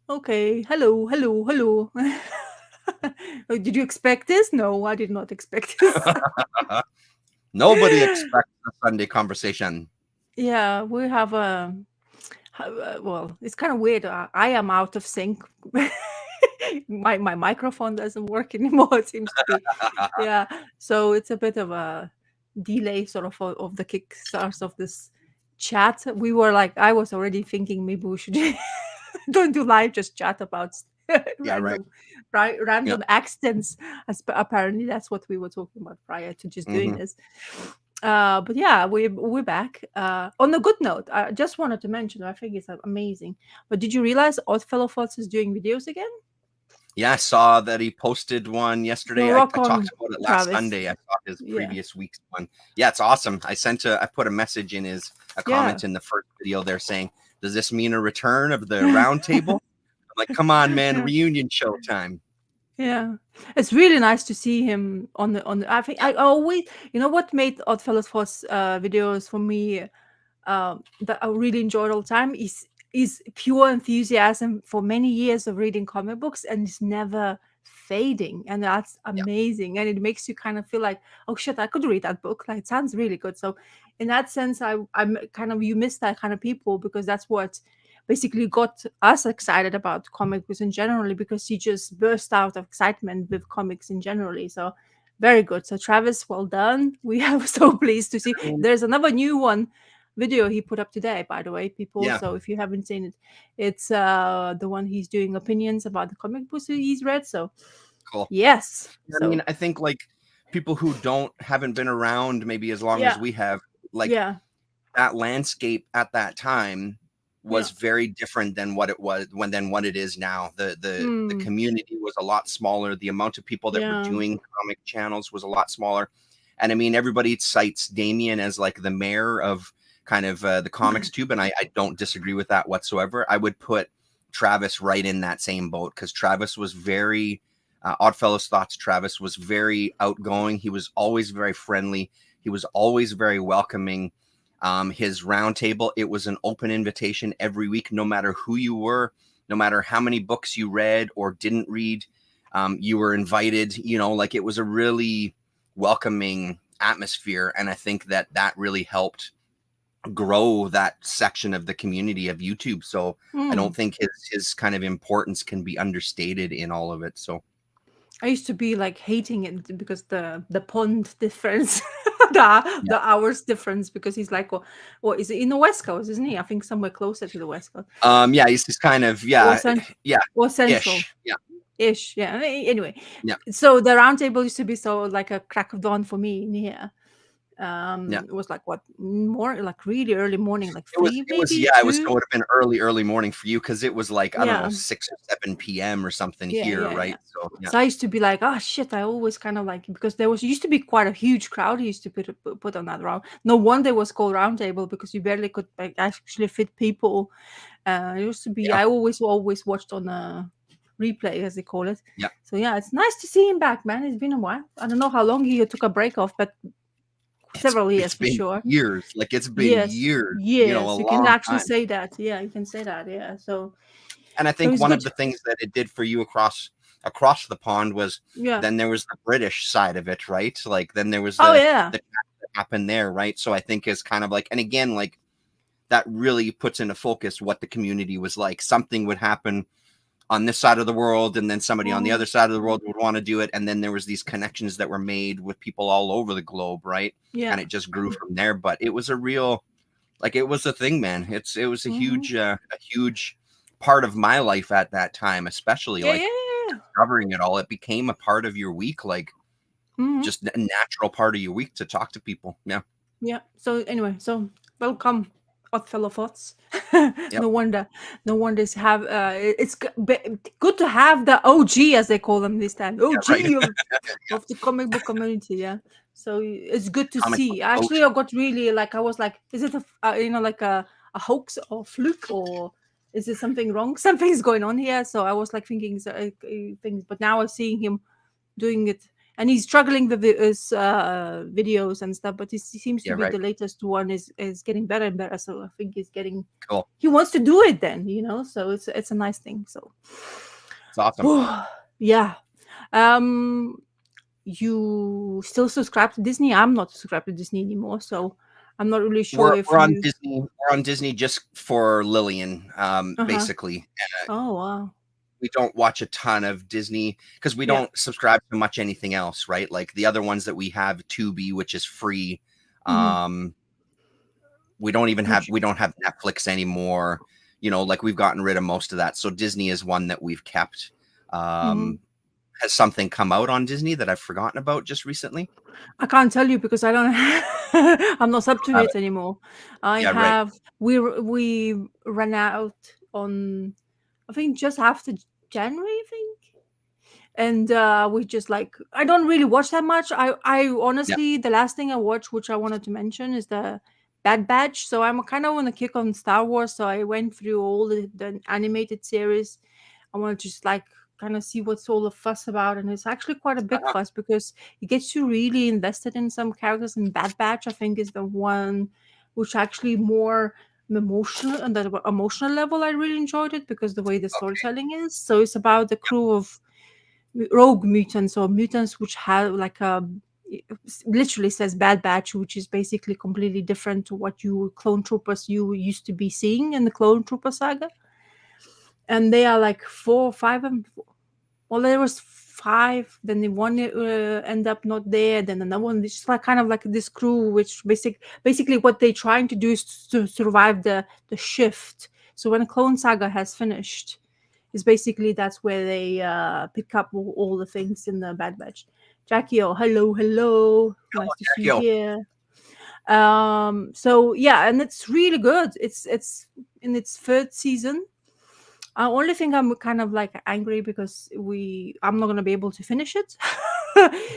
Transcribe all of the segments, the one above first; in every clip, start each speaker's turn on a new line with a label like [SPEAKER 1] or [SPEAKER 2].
[SPEAKER 1] Okay. Hello, hello, hello. Oh, did you expect this? No, I did not expect this.
[SPEAKER 2] Nobody expects a Sunday conversation.
[SPEAKER 1] Yeah, we have a well, it's kind of weird. I am out of sync. My microphone doesn't work anymore. It seems to be, yeah. So it's a bit of a delay, sort of the kickstarts of this chat. We were like, I was already thinking maybe we should don't do live, just chat about
[SPEAKER 2] Yeah, right.
[SPEAKER 1] random,
[SPEAKER 2] Yeah.
[SPEAKER 1] random accidents. Apparently, that's what we were talking about prior to just doing
[SPEAKER 2] Hmm.
[SPEAKER 1] this. But yeah, we're back. On a good note, I just wanted to mention. I think it's amazing. But did you realize Oddfellow Thoughts is doing videos again?
[SPEAKER 2] Yeah, I saw that he posted one
[SPEAKER 1] So
[SPEAKER 2] yesterday. I
[SPEAKER 1] rock
[SPEAKER 2] talked
[SPEAKER 1] on,
[SPEAKER 2] about it last
[SPEAKER 1] Travis.
[SPEAKER 2] Sunday. I saw his
[SPEAKER 1] Yeah,
[SPEAKER 2] previous week's one. Yeah, it's awesome. I put a message in a
[SPEAKER 1] yeah.
[SPEAKER 2] comment in the first video there saying, "Does this mean a return of the round table?" I'm like, "Come on, man,
[SPEAKER 1] Yeah.
[SPEAKER 2] reunion show time."
[SPEAKER 1] Yeah, it's really nice to see him on the. I think I always, what made Oddfellows Force videos for me that I really enjoyed all the time is pure enthusiasm for many years of reading comic books, and it's never fading, and that's
[SPEAKER 2] Yeah,
[SPEAKER 1] amazing. And it makes you kind of feel like, oh shit, I could read that book. Like it sounds really good. So in that sense, I'm kind of, you miss that kind of people, because that's what basically got us excited about comic books in generally, because he just burst out of excitement with comics in generally. So very good. So Travis, well done. We are so pleased to see.
[SPEAKER 2] I mean,
[SPEAKER 1] There's another new one video he put up today, by the way, people.
[SPEAKER 2] yeah,
[SPEAKER 1] So if you haven't seen it, it's the one he's doing opinions about the comic books he's read. So
[SPEAKER 2] cool.
[SPEAKER 1] yes.
[SPEAKER 2] I mean,
[SPEAKER 1] So
[SPEAKER 2] I think like people who haven't been around maybe as long as
[SPEAKER 1] yeah,
[SPEAKER 2] we have, like
[SPEAKER 1] yeah,
[SPEAKER 2] that landscape at that time
[SPEAKER 1] yeah.
[SPEAKER 2] was very different than what it was than what it is now. The
[SPEAKER 1] Mm,
[SPEAKER 2] community was a lot smaller. The amount of people that were
[SPEAKER 1] yeah.
[SPEAKER 2] doing comic channels was a lot smaller. And I mean, everybody cites Damien as like the mayor of kind of the comics tube, and I don't disagree with that whatsoever. I would put Travis right in that same boat because Travis was very Oddfellows thoughts. Travis was very outgoing. He was always very friendly. He was always very welcoming. His roundtable, it was an open invitation every week, no matter who you were, no matter how many books you read or didn't read, you were invited. Like it was a really welcoming atmosphere, and I think that really helped grow that section of the community of YouTube. So I
[SPEAKER 1] Mm.
[SPEAKER 2] don't think his kind of importance can be understated in all of it. So
[SPEAKER 1] I used to be like hating it because the pond difference, the
[SPEAKER 2] yeah,
[SPEAKER 1] hours difference, because he's like, well, is it in the West Coast, isn't he? I think somewhere closer to the West Coast,
[SPEAKER 2] yeah, he's just kind of
[SPEAKER 1] or
[SPEAKER 2] yeah,
[SPEAKER 1] central,
[SPEAKER 2] yeah,
[SPEAKER 1] or central.
[SPEAKER 2] ish, yeah,
[SPEAKER 1] Ish, yeah. Anyway,
[SPEAKER 2] yeah,
[SPEAKER 1] so the round table used to be so like a crack of dawn for me in here.
[SPEAKER 2] yeah.
[SPEAKER 1] It was like what, more like really early morning, like
[SPEAKER 2] It was
[SPEAKER 1] three
[SPEAKER 2] it was
[SPEAKER 1] maybe
[SPEAKER 2] yeah, it was
[SPEAKER 1] two.
[SPEAKER 2] it would have been early morning for you because it was like, I don't know,
[SPEAKER 1] Yeah,
[SPEAKER 2] 6 or 7 p.m. or something
[SPEAKER 1] yeah,
[SPEAKER 2] here,
[SPEAKER 1] yeah,
[SPEAKER 2] right?
[SPEAKER 1] yeah.
[SPEAKER 2] So, yeah.
[SPEAKER 1] So I used to be like, oh shit, I always kind of like, because there was used to be quite a huge crowd he used to put on that round. No wonder it was called round table, because you barely could like actually fit people. It used to be,
[SPEAKER 2] Yeah,
[SPEAKER 1] I always watched on a replay, as they call it.
[SPEAKER 2] yeah.
[SPEAKER 1] So yeah, it's nice to see him back, man. It's been a while. I don't know how long he took a break off, but
[SPEAKER 2] It's
[SPEAKER 1] several years
[SPEAKER 2] it's
[SPEAKER 1] for
[SPEAKER 2] been
[SPEAKER 1] sure.
[SPEAKER 2] years, like, it's been
[SPEAKER 1] Yes,
[SPEAKER 2] years, a
[SPEAKER 1] yes, you can
[SPEAKER 2] long
[SPEAKER 1] actually
[SPEAKER 2] time.
[SPEAKER 1] say that. Yeah, you can say that. Yeah,
[SPEAKER 2] And I
[SPEAKER 1] so
[SPEAKER 2] think
[SPEAKER 1] it's
[SPEAKER 2] one
[SPEAKER 1] good.
[SPEAKER 2] of the things that it did for you across the pond was
[SPEAKER 1] Yeah.
[SPEAKER 2] then there was the British side of it, right? Like, then there was
[SPEAKER 1] Oh
[SPEAKER 2] the
[SPEAKER 1] yeah.
[SPEAKER 2] chat that happened there, right? So I think is kind of like, and again, like, that really puts into focus what the community was like. Something would happen on this side of the world, and then somebody on the
[SPEAKER 1] Mhm.
[SPEAKER 2] other side of the world would want to do it, and then there was these connections that were made with people all over the globe, right?
[SPEAKER 1] Yeah.
[SPEAKER 2] And it just grew from there. But it was a real, like, it was a thing, man. It was
[SPEAKER 1] Hmm.
[SPEAKER 2] a huge part of my life at that time, especially
[SPEAKER 1] Yeah, yeah,
[SPEAKER 2] like
[SPEAKER 1] yeah.
[SPEAKER 2] discovering it all. It became a part of your week, like
[SPEAKER 1] Hmm.
[SPEAKER 2] just a natural part of your week to talk to people. Yeah.
[SPEAKER 1] Yeah. So anyway, so welcome, Oddfellow Thoughts.
[SPEAKER 2] Yep.
[SPEAKER 1] No wonder, no wonder it's have it's good to have the OG, as they call them this time.
[SPEAKER 2] Yeah. Right.
[SPEAKER 1] OG
[SPEAKER 2] Yeah.
[SPEAKER 1] of the comic book community. Yeah. So it's good to
[SPEAKER 2] Comic book
[SPEAKER 1] see.
[SPEAKER 2] goat.
[SPEAKER 1] Actually, I got really like, I was like, is it like a hoax or fluke, or is it something wrong? Something's going on here. So I was like thinking things, but now I'm seeing him doing it. and he's struggling with his videos and stuff, but he seems to
[SPEAKER 2] Yeah,
[SPEAKER 1] be
[SPEAKER 2] right.
[SPEAKER 1] the latest one is getting better and better. So I think
[SPEAKER 2] Cool.
[SPEAKER 1] he wants to do it then, so it's a nice thing. So
[SPEAKER 2] It's awesome.
[SPEAKER 1] yeah. Um you still subscribe to Disney? I'm not subscribed to Disney anymore, so I'm not really sure if
[SPEAKER 2] We're on
[SPEAKER 1] you.
[SPEAKER 2] Disney. We're on Disney just for Lillian,
[SPEAKER 1] Uh-huh.
[SPEAKER 2] basically.
[SPEAKER 1] Oh wow.
[SPEAKER 2] We don't watch a ton of Disney because we
[SPEAKER 1] Yeah.
[SPEAKER 2] don't subscribe to much anything else, right? Like the other ones that we have, Tubi, which is free.
[SPEAKER 1] Mm-hmm.
[SPEAKER 2] We don't even have
[SPEAKER 1] Which
[SPEAKER 2] we don't have Netflix anymore. Like we've gotten rid of most of that. So Disney is one that we've kept.
[SPEAKER 1] mm-hmm.
[SPEAKER 2] Has something come out on Disney that I've forgotten about just recently?
[SPEAKER 1] I can't tell you because I don't I'm not up to
[SPEAKER 2] Have
[SPEAKER 1] it
[SPEAKER 2] it.
[SPEAKER 1] anymore. I
[SPEAKER 2] Yeah, right.
[SPEAKER 1] have we ran out on, I think, just after January, I think. And we just like, I don't really watch that much. I
[SPEAKER 2] Yeah.
[SPEAKER 1] honestly, the last thing I watched, which I wanted to mention, is the Bad Batch. So I'm kind of on a kick on Star Wars, so I went through all the animated series. I want to just like kind of see what's all the fuss about, and it's actually quite a big
[SPEAKER 2] Uh-huh.
[SPEAKER 1] fuss because it gets you really invested in some characters. And Bad Batch, I think, is the one which actually more emotional, and the emotional level I really enjoyed it because the way the
[SPEAKER 2] Okay.
[SPEAKER 1] storytelling is. So it's about the crew of rogue mutants, or mutants which have like a, it literally says Bad Batch, which is basically completely different to what you clone troopers you used to be seeing in the Clone Trooper saga. And they are like 4 or 5 well, there was 5, then the one end up not there, then another one. It's just like kind of like this crew which basically what they're trying to do is to survive the shift. So when Clone Saga has finished, is basically that's where they pick up all the things in the Bad Batch. Jackie, oh hello, nice to see you
[SPEAKER 2] Yo.
[SPEAKER 1] here. So yeah, and it's really good. It's in its third season. I only think I'm kind of like angry because I'm not gonna be able to finish it.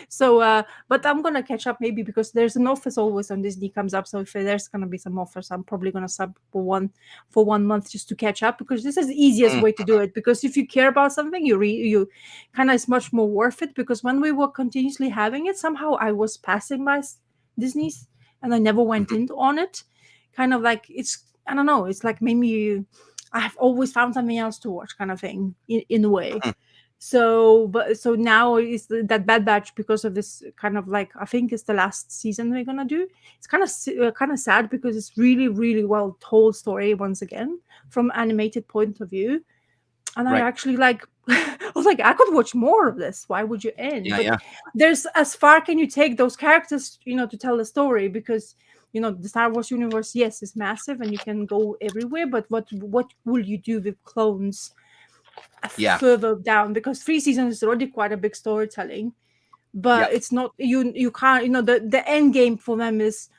[SPEAKER 1] So but I'm gonna catch up maybe because there's an offers always on Disney comes up. So if there's gonna be some offers, I'm probably gonna sub for 1 month just to catch up, because this is the easiest
[SPEAKER 2] Mm.
[SPEAKER 1] way to do it. Because if you care about something, you kind of, it's much more worth it. Because when we were continuously having it, somehow I was passing by Disney's and I never went
[SPEAKER 2] Mhm.
[SPEAKER 1] in on it. Kind of like, it's, I don't know, it's like maybe I've always found something else to watch, kind of thing, in a way.
[SPEAKER 2] Mhm.
[SPEAKER 1] So now is that Bad Batch, because of this kind of like, I think it's the last season we're gonna do. It's kind of sad because it's really really well told story once again from animated point of view, and I
[SPEAKER 2] Right.
[SPEAKER 1] actually like. I was like, I could watch more of this. Why would you end?
[SPEAKER 2] Yeah,
[SPEAKER 1] But
[SPEAKER 2] yeah.
[SPEAKER 1] there's, as far can you take those characters, to tell the story, because the Star Wars universe, yes, is massive and you can go everywhere. But what will you do with clones
[SPEAKER 2] Yeah.
[SPEAKER 1] further down? Because 3 seasons is already quite a big storytelling, but
[SPEAKER 2] Yep.
[SPEAKER 1] it's not, you can't, the end game for them is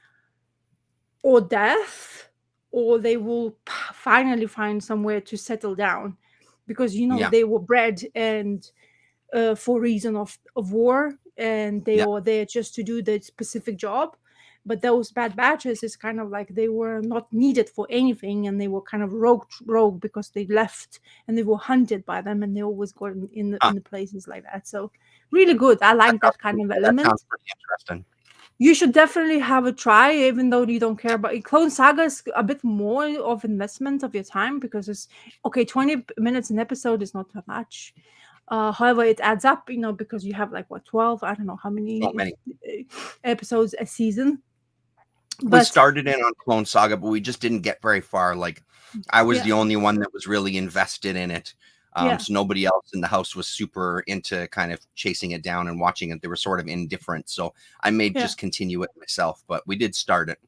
[SPEAKER 1] or death, or they will finally find somewhere to settle down, because
[SPEAKER 2] Yeah.
[SPEAKER 1] they were bred and for reason of war, and they
[SPEAKER 2] Yeah.
[SPEAKER 1] were there just to do the specific job. But those Bad Batches is kind of like they were not needed for anything, and they were kind of rogue because they left and they were hunted by them, and they always got
[SPEAKER 2] Huh.
[SPEAKER 1] in the places like that. So really good. I
[SPEAKER 2] That
[SPEAKER 1] like
[SPEAKER 2] sounds
[SPEAKER 1] that kind of
[SPEAKER 2] that sounds
[SPEAKER 1] element.
[SPEAKER 2] pretty interesting.
[SPEAKER 1] You should definitely have a try, even though you don't care about it. Clone Saga is a bit more of investment of your time, because it's okay. 20 minutes an episode is not that much. However, it adds up, because you have like what, 12? I don't know how
[SPEAKER 2] So
[SPEAKER 1] many
[SPEAKER 2] many.
[SPEAKER 1] episodes a season.
[SPEAKER 2] We
[SPEAKER 1] But
[SPEAKER 2] started in on Clone Saga, but we just didn't get very far. Like I was
[SPEAKER 1] yeah,
[SPEAKER 2] the only one that was really invested in it.
[SPEAKER 1] yeah,
[SPEAKER 2] So nobody else in the house was super into kind of chasing it down and watching it. They were sort of indifferent. So I may
[SPEAKER 1] yeah.
[SPEAKER 2] just continue it myself, but we did start it.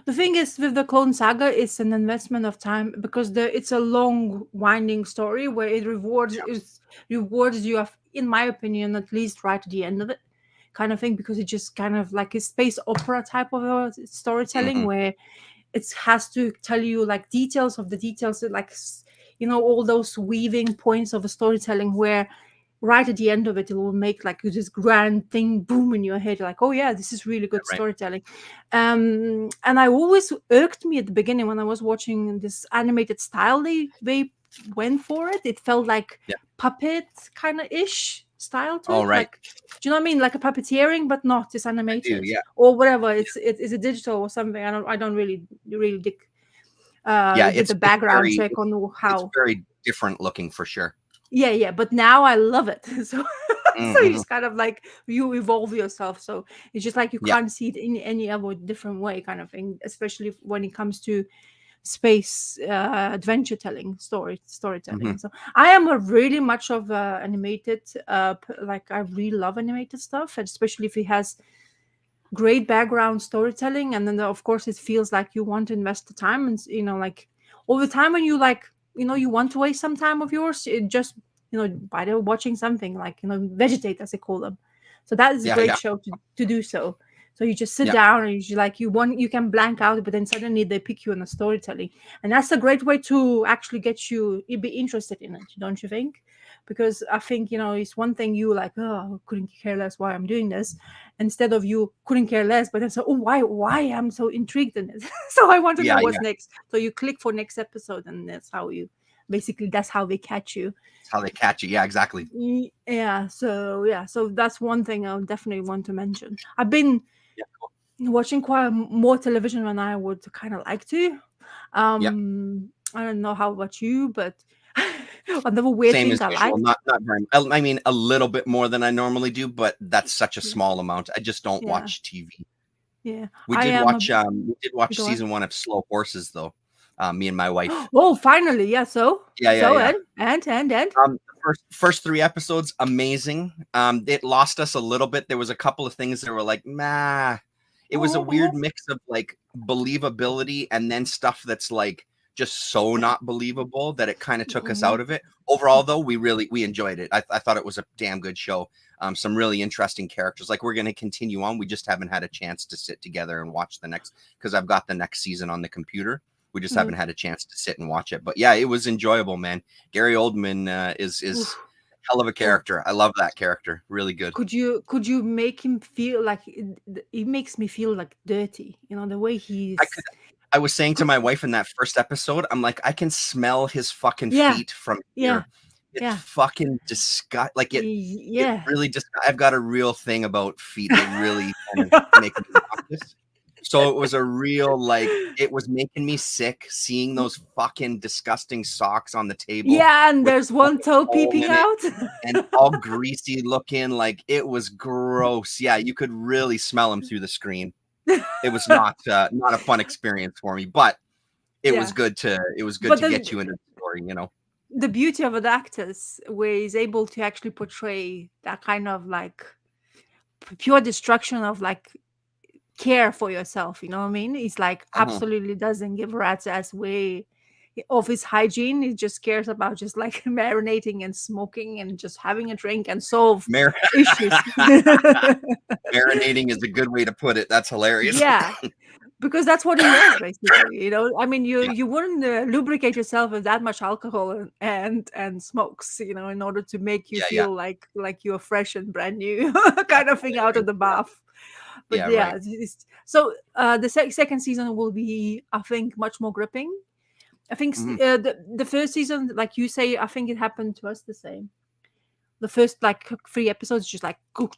[SPEAKER 1] The thing is with the Clone Saga, it's an investment of time, because it's a long, winding story where it rewards you, in my opinion, at least right at the end of it, kind of thing, because it just kind of like a space opera type of a storytelling
[SPEAKER 2] Hmm.
[SPEAKER 1] where it has to tell you like details of the details, like all those weaving points of a storytelling, where right at the end of it will make like this grand thing boom in your head, like, oh yeah, this is really good
[SPEAKER 2] Right.
[SPEAKER 1] storytelling. And I always irked me at the beginning when I was watching this animated style they went for it. It felt like
[SPEAKER 2] Yeah.
[SPEAKER 1] puppet kind of ish style to
[SPEAKER 2] All
[SPEAKER 1] it.
[SPEAKER 2] right.
[SPEAKER 1] Like, do you know what I mean? Like a puppeteering, but not it's
[SPEAKER 2] I do.
[SPEAKER 1] animated
[SPEAKER 2] Yeah.
[SPEAKER 1] or whatever. It's a digital or something. I don't really dig
[SPEAKER 2] Yeah.
[SPEAKER 1] with the background check on
[SPEAKER 2] it's
[SPEAKER 1] how.
[SPEAKER 2] very different looking for sure.
[SPEAKER 1] Yeah, but now I love it. So so you
[SPEAKER 2] Mm-hmm.
[SPEAKER 1] just kind of like you evolve yourself. So it's just like you
[SPEAKER 2] Yeah.
[SPEAKER 1] can't see it in any other different way, kind of thing. Especially when it comes to space adventure telling,
[SPEAKER 2] Mm-hmm.
[SPEAKER 1] storytelling. So I am a really much of animated. Like I really love animated stuff, and especially if it has great background storytelling, and then of course it feels like you want to invest the time, and like all the time when you like you want to waste some time of yours, it just by the watching something like vegetate as they call them. So that is a
[SPEAKER 2] Yeah.
[SPEAKER 1] great
[SPEAKER 2] Yeah.
[SPEAKER 1] show to do so. So you just sit
[SPEAKER 2] Yeah.
[SPEAKER 1] down and you can blank out, but then suddenly they pick you on a storytelling, and that's a great way to actually get you be interested in it, don't you think? Because I think it's one thing you like, oh, couldn't care less why I'm doing this, instead of you couldn't care less, but then so, oh, why I'm so intrigued in it. So I want to know
[SPEAKER 2] Yeah.
[SPEAKER 1] what's
[SPEAKER 2] Yeah.
[SPEAKER 1] next. So you click for next episode, and that's how they catch you.
[SPEAKER 2] It's how they catch you. Yeah. Exactly.
[SPEAKER 1] So that's one thing I would definitely want to mention. I've been
[SPEAKER 2] Yeah.
[SPEAKER 1] watching quite more television than I would kind of like to.
[SPEAKER 2] Yeah.
[SPEAKER 1] I don't know how about you, but another weird
[SPEAKER 2] Same
[SPEAKER 1] thing
[SPEAKER 2] as
[SPEAKER 1] I
[SPEAKER 2] usual.
[SPEAKER 1] like.
[SPEAKER 2] Not very. I mean, a little bit more than I normally do, but that's such a
[SPEAKER 1] Yeah,
[SPEAKER 2] small amount. I just don't
[SPEAKER 1] yeah,
[SPEAKER 2] watch TV.
[SPEAKER 1] yeah.
[SPEAKER 2] We
[SPEAKER 1] I
[SPEAKER 2] did
[SPEAKER 1] am
[SPEAKER 2] watch. We did watch
[SPEAKER 1] go on.
[SPEAKER 2] season 1 of Slow Horses, though. Me and my wife.
[SPEAKER 1] Oh, finally, yeah. So,
[SPEAKER 2] Yeah. Yeah.
[SPEAKER 1] so,
[SPEAKER 2] Yeah.
[SPEAKER 1] and.
[SPEAKER 2] The first 3 episodes, amazing. It lost us a little bit. There was a couple of things that were like, nah. It was a weird mix of like believability and then stuff that's like just so not believable that it kind of took us out of it. Overall, though, we enjoyed it. I thought it was a damn good show. Some really interesting characters. Like, we're going to continue on. We just haven't had a chance to sit together and watch the next, because I've got the next season on the computer. We just haven't had a chance to sit and watch it. But yeah, it was enjoyable, man. Gary Oldman is hell of a character. I love that character. Really good.
[SPEAKER 1] Could you make him feel like it makes me feel like dirty? The way he's.
[SPEAKER 2] I was saying to my wife in that first episode, I'm like, I can smell his fucking
[SPEAKER 1] Yeah,
[SPEAKER 2] feet from
[SPEAKER 1] yeah,
[SPEAKER 2] here. It's
[SPEAKER 1] yeah,
[SPEAKER 2] fucking disgust. Like it
[SPEAKER 1] yeah.
[SPEAKER 2] really just. I've got a real thing about feet. They really kind of make me nauseous. So it was a real, like, it was making me sick seeing those fucking disgusting socks on the table.
[SPEAKER 1] Yeah, and
[SPEAKER 2] with
[SPEAKER 1] there's one toe
[SPEAKER 2] hole
[SPEAKER 1] peeping
[SPEAKER 2] in it
[SPEAKER 1] out.
[SPEAKER 2] and all greasy looking. Like, it was gross. Yeah, you could really smell them through the screen. It was not a fun experience for me, but it was good to get you into the story,
[SPEAKER 1] The beauty of an actors where he's able to actually portray that kind of like pure destruction of like care for yourself, you know what I mean? He's like absolutely doesn't give a rat's ass way of his hygiene. He just cares about just like marinating and smoking and just having a drink and solve issues.
[SPEAKER 2] Marinating is a good way to put it. That's hilarious.
[SPEAKER 1] Yeah, because that's what he is basically. I mean, you wouldn't lubricate yourself with that much alcohol and smokes, in order to make you feel like you're fresh and brand new kind of thing out of the bath. But
[SPEAKER 2] right.
[SPEAKER 1] So the second season will be, I think, much more gripping. I think the first season, like you say, I think it happened to us the same. The first like 3 episodes just like go,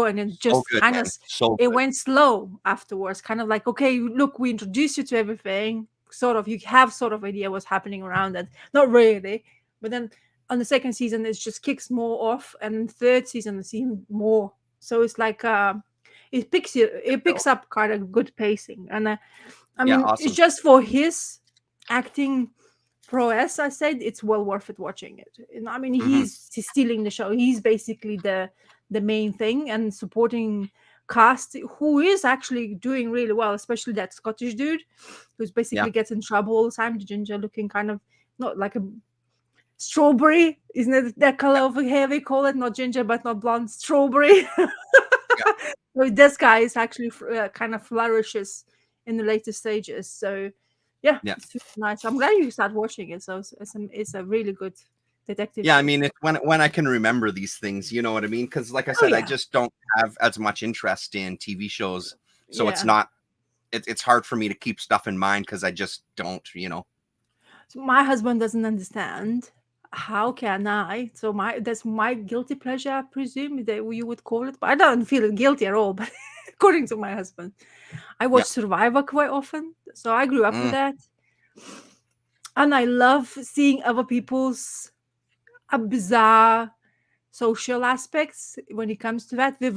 [SPEAKER 1] and then just kind of it went slow afterwards. Kind of like, okay, look, we introduce you to everything. Sort of, you have sort of idea what's happening around it. Not really, but then on the second season, it just kicks more off, and third season, it's even more. So it's like it picks up kind of good pacing, and I mean,
[SPEAKER 2] awesome.
[SPEAKER 1] it's just for his acting prowess. I said it's well worth it watching it. I mean, he's stealing the show. He's basically the main thing, and supporting cast who is actually doing really well, especially that Scottish dude who's basically gets in trouble all the time. The ginger looking kind of not like a strawberry, isn't it? That color of hair we call it, not ginger but not blonde, strawberry. So this guy is actually kind of flourishes in the later stages. So yeah, it's super nice. I'm glad you start watching it. So it's a really good detective.
[SPEAKER 2] Yeah, I mean, it's when I can remember these things, you know what I mean? Because like I said, I just don't have as much interest in TV shows, so it's not. It's hard for me to keep stuff in mind because I just don't,
[SPEAKER 1] So my husband doesn't understand how can I? So that's my guilty pleasure, I presume that you would call it. But I don't feel guilty at all. But according to my husband, I watch
[SPEAKER 2] Yeah.
[SPEAKER 1] Survivor quite often, so I grew up with
[SPEAKER 2] Mm,
[SPEAKER 1] that, and I love seeing other people's bizarre social aspects when it comes to that, with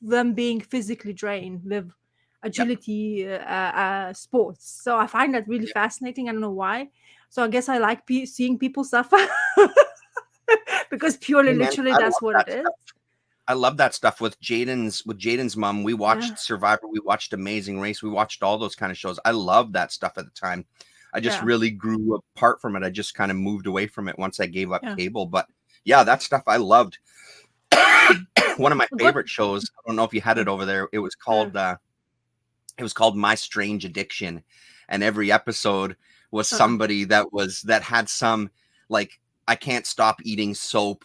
[SPEAKER 1] them being physically drained with
[SPEAKER 2] yep.
[SPEAKER 1] agility sports. So I find that really
[SPEAKER 2] Yep.
[SPEAKER 1] fascinating. I don't know why. So I guess I like seeing people suffer because purely,
[SPEAKER 2] Hey, man,
[SPEAKER 1] literally,
[SPEAKER 2] I
[SPEAKER 1] that's
[SPEAKER 2] love
[SPEAKER 1] what it
[SPEAKER 2] that
[SPEAKER 1] is.
[SPEAKER 2] stuff. I love that stuff with Jaden's mom. We
[SPEAKER 1] Yeah,
[SPEAKER 2] watched Survivor, we watched Amazing Race, we watched all those kind of shows. I love that stuff at the time. I just
[SPEAKER 1] yeah,
[SPEAKER 2] really grew apart from it. I just kind of moved away from it once I gave up
[SPEAKER 1] yeah.
[SPEAKER 2] cable. But yeah, that stuff I loved. One of my
[SPEAKER 1] Got
[SPEAKER 2] favorite shows. I don't know if you had
[SPEAKER 1] uh,
[SPEAKER 2] it over there.
[SPEAKER 1] uh,
[SPEAKER 2] It was called My Strange Addiction, and every episode was
[SPEAKER 1] uh.
[SPEAKER 2] somebody that had some, like, I can't stop eating soap.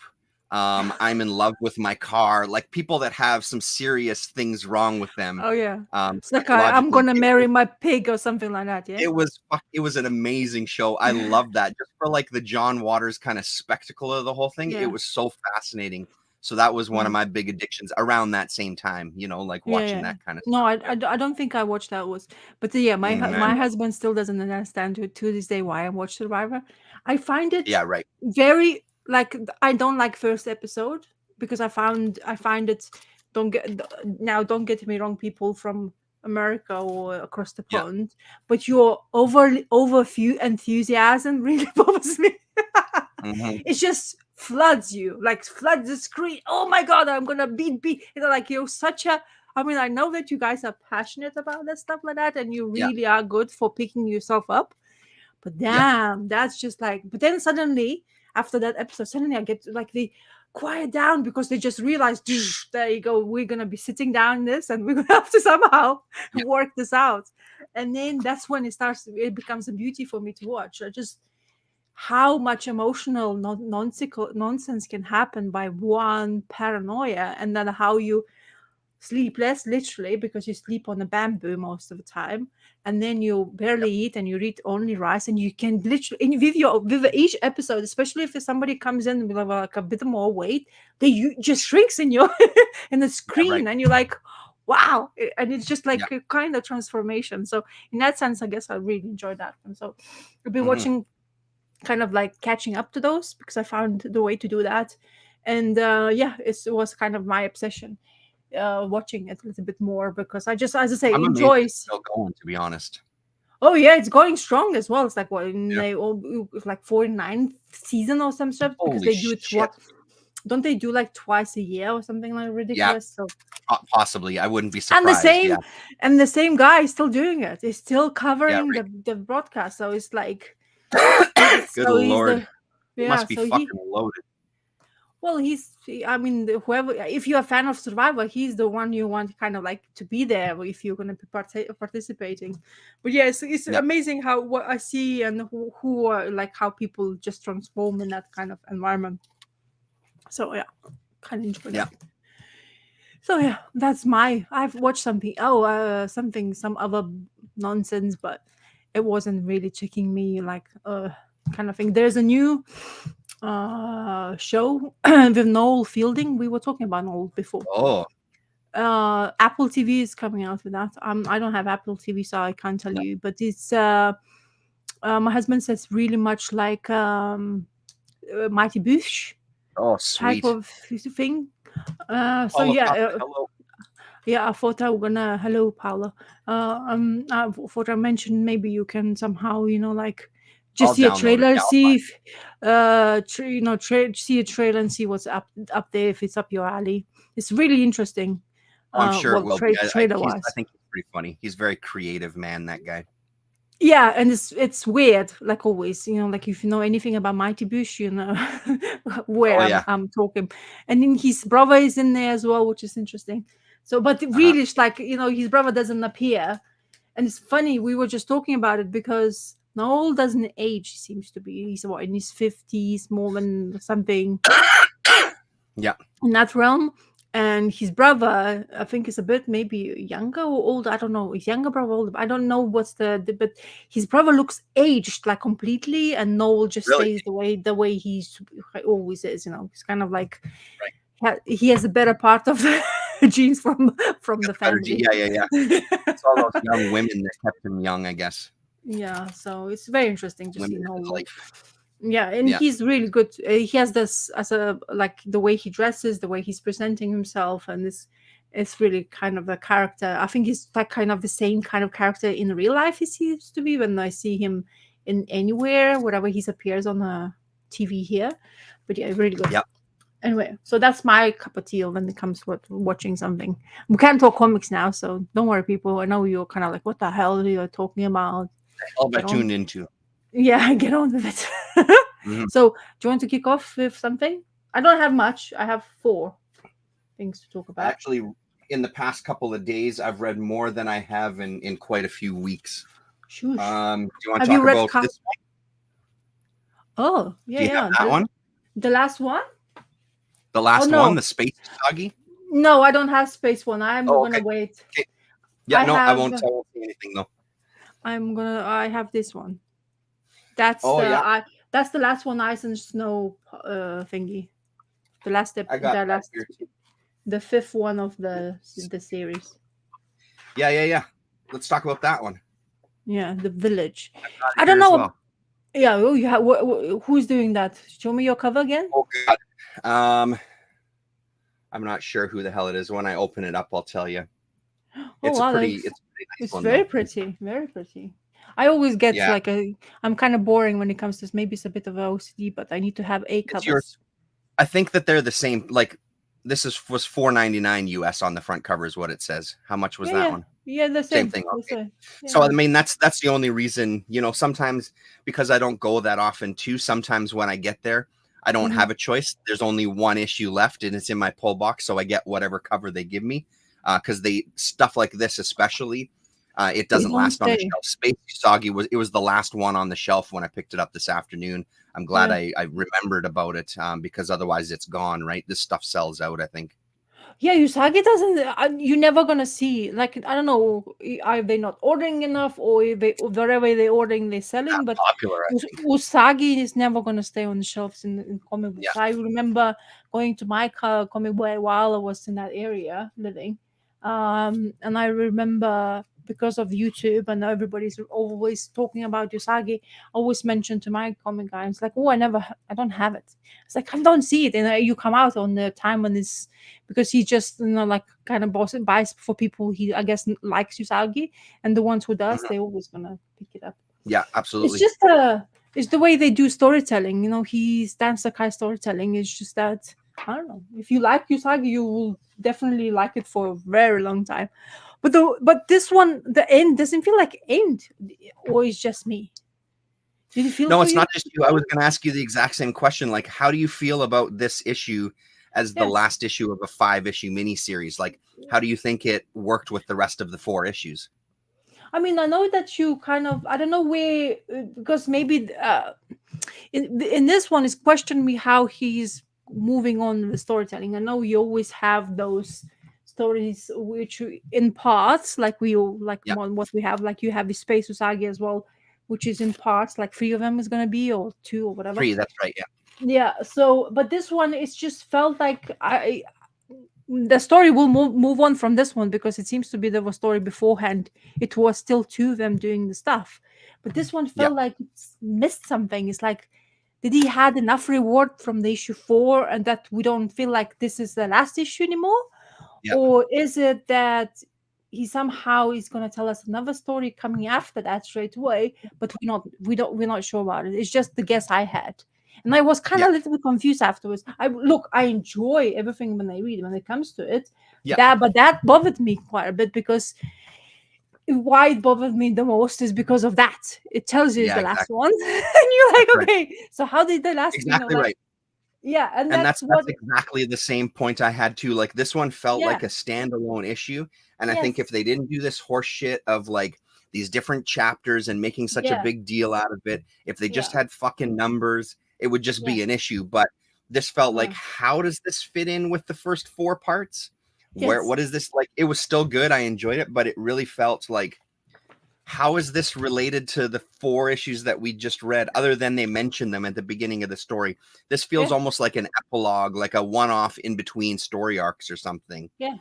[SPEAKER 2] I'm in love with my car. Like, people that have some serious things wrong with them,
[SPEAKER 1] Oh yeah, it's like I'm
[SPEAKER 2] psychologically.
[SPEAKER 1] gonna marry my pig or something like that. Yeah,
[SPEAKER 2] It was an amazing show. I love that. Just for like the John Waters kind of spectacle of the whole thing, it
[SPEAKER 1] yeah,
[SPEAKER 2] was so fascinating. So that was one of
[SPEAKER 1] yeah.
[SPEAKER 2] my big addictions around that same time, like
[SPEAKER 1] Yeah,
[SPEAKER 2] watching
[SPEAKER 1] yeah.
[SPEAKER 2] that kind of
[SPEAKER 1] No,
[SPEAKER 2] stuff.
[SPEAKER 1] I don't think I watched that was, but yeah,
[SPEAKER 2] Man.
[SPEAKER 1] my husband still doesn't understand to this day why I watch Survivor. I find it
[SPEAKER 2] Yeah, right.
[SPEAKER 1] very like I don't like first episode because I find it don't get me wrong, people from America or across the
[SPEAKER 2] Yeah.
[SPEAKER 1] pond, but your over few enthusiasm really bothers me.
[SPEAKER 2] Mhm.
[SPEAKER 1] It just floods you, like floods the screen. Oh my god, I'm gonna beat. Like you're such a. I mean, I know that you guys are passionate about that stuff like that, and you
[SPEAKER 2] Yeah.
[SPEAKER 1] really are good for picking yourself up. But
[SPEAKER 2] Yeah.
[SPEAKER 1] damn, that's just like. But then suddenly, after that episode, suddenly I get like they quiet down because they just realized, there you go, we're gonna be sitting down in this, and we're gonna have to somehow
[SPEAKER 2] Yeah.
[SPEAKER 1] work this out. And then that's when it becomes a beauty for me to watch. I just how much emotional nonsense can happen by one paranoia, and then how you sleep less literally because you sleep on a bamboo most of the time, and then you barely eat and you eat only rice, and you can literally and with each episode, especially if somebody comes in with like a bit more weight, they you just shrinks in your in the
[SPEAKER 2] Yeah, right.
[SPEAKER 1] screen, and you're like wow. And it's just
[SPEAKER 2] Yeah.
[SPEAKER 1] like a kind of transformation. So in that sense, I guess I really enjoyed that. And so I've been
[SPEAKER 2] Mhm.
[SPEAKER 1] watching, kind of like catching up to those because I found the way to do that. And yeah, it was kind of my obsession, watching it a little bit more because I just, as I say,
[SPEAKER 2] I'm amazed it's
[SPEAKER 1] enjoys.
[SPEAKER 2] still going, to be honest.
[SPEAKER 1] Oh yeah, it's going strong as well. It's like what in
[SPEAKER 2] Yeah.
[SPEAKER 1] it's like 49th season or some stuff because
[SPEAKER 2] Holy
[SPEAKER 1] they do it
[SPEAKER 2] shit.
[SPEAKER 1] don't they do like twice a year or something like
[SPEAKER 2] Yeah,
[SPEAKER 1] ridiculous? So
[SPEAKER 2] possibly. I wouldn't be
[SPEAKER 1] and the
[SPEAKER 2] surprised. Yeah.
[SPEAKER 1] same and the same guy is still doing it. He's still
[SPEAKER 2] Yeah,
[SPEAKER 1] covering
[SPEAKER 2] right.
[SPEAKER 1] the broadcast. So it's like
[SPEAKER 2] Good
[SPEAKER 1] so he's
[SPEAKER 2] lord.
[SPEAKER 1] the
[SPEAKER 2] He
[SPEAKER 1] yeah.
[SPEAKER 2] must be
[SPEAKER 1] So
[SPEAKER 2] fucking loaded.
[SPEAKER 1] well, I mean, whoever, if you're a fan of Survivor, he's the one you want kind of like to be there if you're going to be participating. But yeah, it's
[SPEAKER 2] Yep.
[SPEAKER 1] amazing how what I see and who are like how people just transform in that kind of environment. So yeah, kind of enjoy
[SPEAKER 2] Yeah.
[SPEAKER 1] that. So yeah, I've watched something. Some other nonsense, but it wasn't really checking me like kind of thing. There's a new show with Noel Fielding. We were talking about Noel before.
[SPEAKER 2] Oh,
[SPEAKER 1] Apple TV is coming out with that. I don't have Apple TV, so I can't tell
[SPEAKER 2] yeah.
[SPEAKER 1] you. But it's my husband says really much like Mighty Boosh
[SPEAKER 2] Oh,
[SPEAKER 1] type
[SPEAKER 2] sweet.
[SPEAKER 1] of thing. So
[SPEAKER 2] Paula
[SPEAKER 1] yeah,
[SPEAKER 2] Costa, hello.
[SPEAKER 1] yeah. I thought I were gonna hello Paula. I thought I mentioned maybe you can somehow like
[SPEAKER 2] I'll
[SPEAKER 1] just see a
[SPEAKER 2] download it.
[SPEAKER 1] trailer,
[SPEAKER 2] Yeah,
[SPEAKER 1] see if see a trailer and see what's up there if it's up your alley. It's really interesting.
[SPEAKER 2] I'm sure it
[SPEAKER 1] Well,
[SPEAKER 2] will be.
[SPEAKER 1] trailer
[SPEAKER 2] I
[SPEAKER 1] wise.
[SPEAKER 2] think he's pretty funny. He's a very creative man, that guy.
[SPEAKER 1] Yeah, and it's weird, like always. Like if you know anything about Mighty Bush, where
[SPEAKER 2] Oh,
[SPEAKER 1] I'm
[SPEAKER 2] yeah.
[SPEAKER 1] I'm talking. And then his brother is in there as well, which is interesting. So, but
[SPEAKER 2] Uh-huh.
[SPEAKER 1] really, it's like his brother doesn't appear, and it's funny. We were just talking about it because Noel doesn't age. He seems to be. He's what, in his 50s, more than something
[SPEAKER 2] Yeah.
[SPEAKER 1] in that realm. and his brother, I think, is a bit maybe younger or older. I don't know. His younger brother, older. I don't know what's but his brother looks aged like completely, and Noel just
[SPEAKER 2] Really?
[SPEAKER 1] stays the way he's always is. You know, he's kind of like
[SPEAKER 2] Right.
[SPEAKER 1] he has a better part of the genes from the family.
[SPEAKER 2] Yeah. It's all those young women that kept him young, I guess.
[SPEAKER 1] Yeah, so it's very interesting to see
[SPEAKER 2] Women in his
[SPEAKER 1] Noel.
[SPEAKER 2] life.
[SPEAKER 1] Yeah, and
[SPEAKER 2] Yeah.
[SPEAKER 1] he's really good. He has this as a like the way he dresses, the way he's presenting himself, and this is really kind of a character. I think he's like kind of the same kind of character in real life he seems to be when I see him in anywhere, wherever he appears on a TV here. But yeah, really good.
[SPEAKER 2] Yep.
[SPEAKER 1] Anyway, so that's my cup of tea when it comes to watching something. We can't talk comics now, so don't worry, people. I know you're kind of like, what the hell are you talking about?
[SPEAKER 2] All I tuned into.
[SPEAKER 1] Yeah, get on with it.
[SPEAKER 2] Mhm.
[SPEAKER 1] So, do you want to kick off with something? I don't have much. I have 4 things to talk about.
[SPEAKER 2] Actually, in the past couple of days, I've read more than I have in quite a few weeks.
[SPEAKER 1] Shoosh.
[SPEAKER 2] Do you want
[SPEAKER 1] Have
[SPEAKER 2] to
[SPEAKER 1] you
[SPEAKER 2] talk
[SPEAKER 1] read
[SPEAKER 2] about this one?
[SPEAKER 1] Oh, yeah,
[SPEAKER 2] Do you
[SPEAKER 1] yeah.
[SPEAKER 2] have that one?
[SPEAKER 1] The last one?
[SPEAKER 2] The last
[SPEAKER 1] no.
[SPEAKER 2] one, the Space Usagi?
[SPEAKER 1] No, I don't have space one. I'm gonna wait.
[SPEAKER 2] Okay. Yeah,
[SPEAKER 1] I
[SPEAKER 2] won't say anything though.
[SPEAKER 1] I have this one. That's
[SPEAKER 2] yeah.
[SPEAKER 1] that's the last one, Ice and Snow thingy. The last
[SPEAKER 2] I got
[SPEAKER 1] the
[SPEAKER 2] that
[SPEAKER 1] last
[SPEAKER 2] here too.
[SPEAKER 1] the 5th one of the series.
[SPEAKER 2] Yeah. Let's talk about that one.
[SPEAKER 1] Yeah, The Village.
[SPEAKER 2] I
[SPEAKER 1] I don't know.
[SPEAKER 2] well.
[SPEAKER 1] Yeah, oh, you have, who's doing that? Show me your cover again.
[SPEAKER 2] Oh God. I'm not sure who the hell it is. When I open it up, I'll tell you. It's
[SPEAKER 1] wow,
[SPEAKER 2] a pretty nice
[SPEAKER 1] it's
[SPEAKER 2] one,
[SPEAKER 1] very
[SPEAKER 2] though.
[SPEAKER 1] pretty, very pretty. I always get like I'm kind of boring when it comes to maybe it's a bit of OCD, but I need to have A covers.
[SPEAKER 2] I think that they're the same. Like this was $4.99 US on the front cover is what it says. How much was that one?
[SPEAKER 1] Yeah, the
[SPEAKER 2] same thing. Okay.
[SPEAKER 1] Yeah.
[SPEAKER 2] So I mean that's the only reason, sometimes because I don't go that often too, sometimes when I get there, I don't have a choice. There's only one issue left and it's in my pull box, so I get whatever cover they give me. Because stuff like this especially, it doesn't last on the shelf. Space Usagi was the last one on the shelf when I picked it up this afternoon. I'm glad I remembered about it because otherwise it's gone, right? This stuff sells out, I think.
[SPEAKER 1] Yeah, Usagi doesn't. You're never gonna see. Like I don't know, are they not ordering enough, or wherever they're ordering, they're selling?
[SPEAKER 2] Not
[SPEAKER 1] but
[SPEAKER 2] popular, I think.
[SPEAKER 1] Usagi is never gonna stay on the shelves in comic books.
[SPEAKER 2] Yeah.
[SPEAKER 1] I remember going to my comic book while I was in that area living, and I remember because of YouTube and everybody's always talking about Usagi, always mentioned to my comic guy, it's like, oh, I don't have it. It's like, I don't see it, and you come out on the time when it's because he just like kind of buys for people he I guess likes Usagi, and the ones who does they're always gonna pick it up.
[SPEAKER 2] Yeah, absolutely.
[SPEAKER 1] It's just it's the way they do storytelling. He stands the kind of storytelling. It's just that I don't know, if you like Usagi, you will definitely like it for a very long time. But this one, the end doesn't feel like end, or it's just me. Did you feel?
[SPEAKER 2] No, it's not just you. I was going to ask you the exact same question. Like, how do you feel about this issue as the last issue of a 5-issue miniseries? Like, how do you think it worked with the rest of the 4 issues?
[SPEAKER 1] I mean, I know that you kind of, I don't know where, because maybe in this one is questioning me how he's moving on with storytelling. I know you always have those stories which in parts, like what we have, like you have the Space Usagi as well, which is in parts, like 3 of them is going to be, or 2 or whatever.
[SPEAKER 2] 3, that's right, yeah.
[SPEAKER 1] Yeah, so, but this one, it's just felt like the story will move on from this one because it seems to be there was story beforehand. It was still 2 of them doing the stuff, but this one felt like it's missed something. It's like, did he had enough reward from the issue 4 and that we don't feel like this is the last issue anymore? Or is it that he somehow is going to tell us another story coming after that straight away, but we're not sure about it. It's just the guess I had. And I was kind of a little bit confused afterwards. I enjoy everything when I read when it comes to it. But that bothered me quite a bit because why it bothered me the most is because of that. It tells you it's the last one. And you're like, okay, so how did the last
[SPEAKER 2] exactly right.
[SPEAKER 1] Yeah, and
[SPEAKER 2] that's exactly the same point I had too. Like this one felt like a standalone issue. And I think if they didn't do this horse shit of like these different chapters and making such a big deal out of it, if they just had fucking numbers, it would just be an issue. But this felt like,
[SPEAKER 1] Uh,
[SPEAKER 2] how does this fit in with the first 4 parts?
[SPEAKER 1] yes.
[SPEAKER 2] What is this like? It was still good. I enjoyed it, but it really felt like, how is this related to the 4 issues that we just read, other than they mention them at the beginning of the story? This feels
[SPEAKER 1] Yeah.
[SPEAKER 2] almost like an epilogue, like a one-off in between story arcs or something.
[SPEAKER 1] Yeah.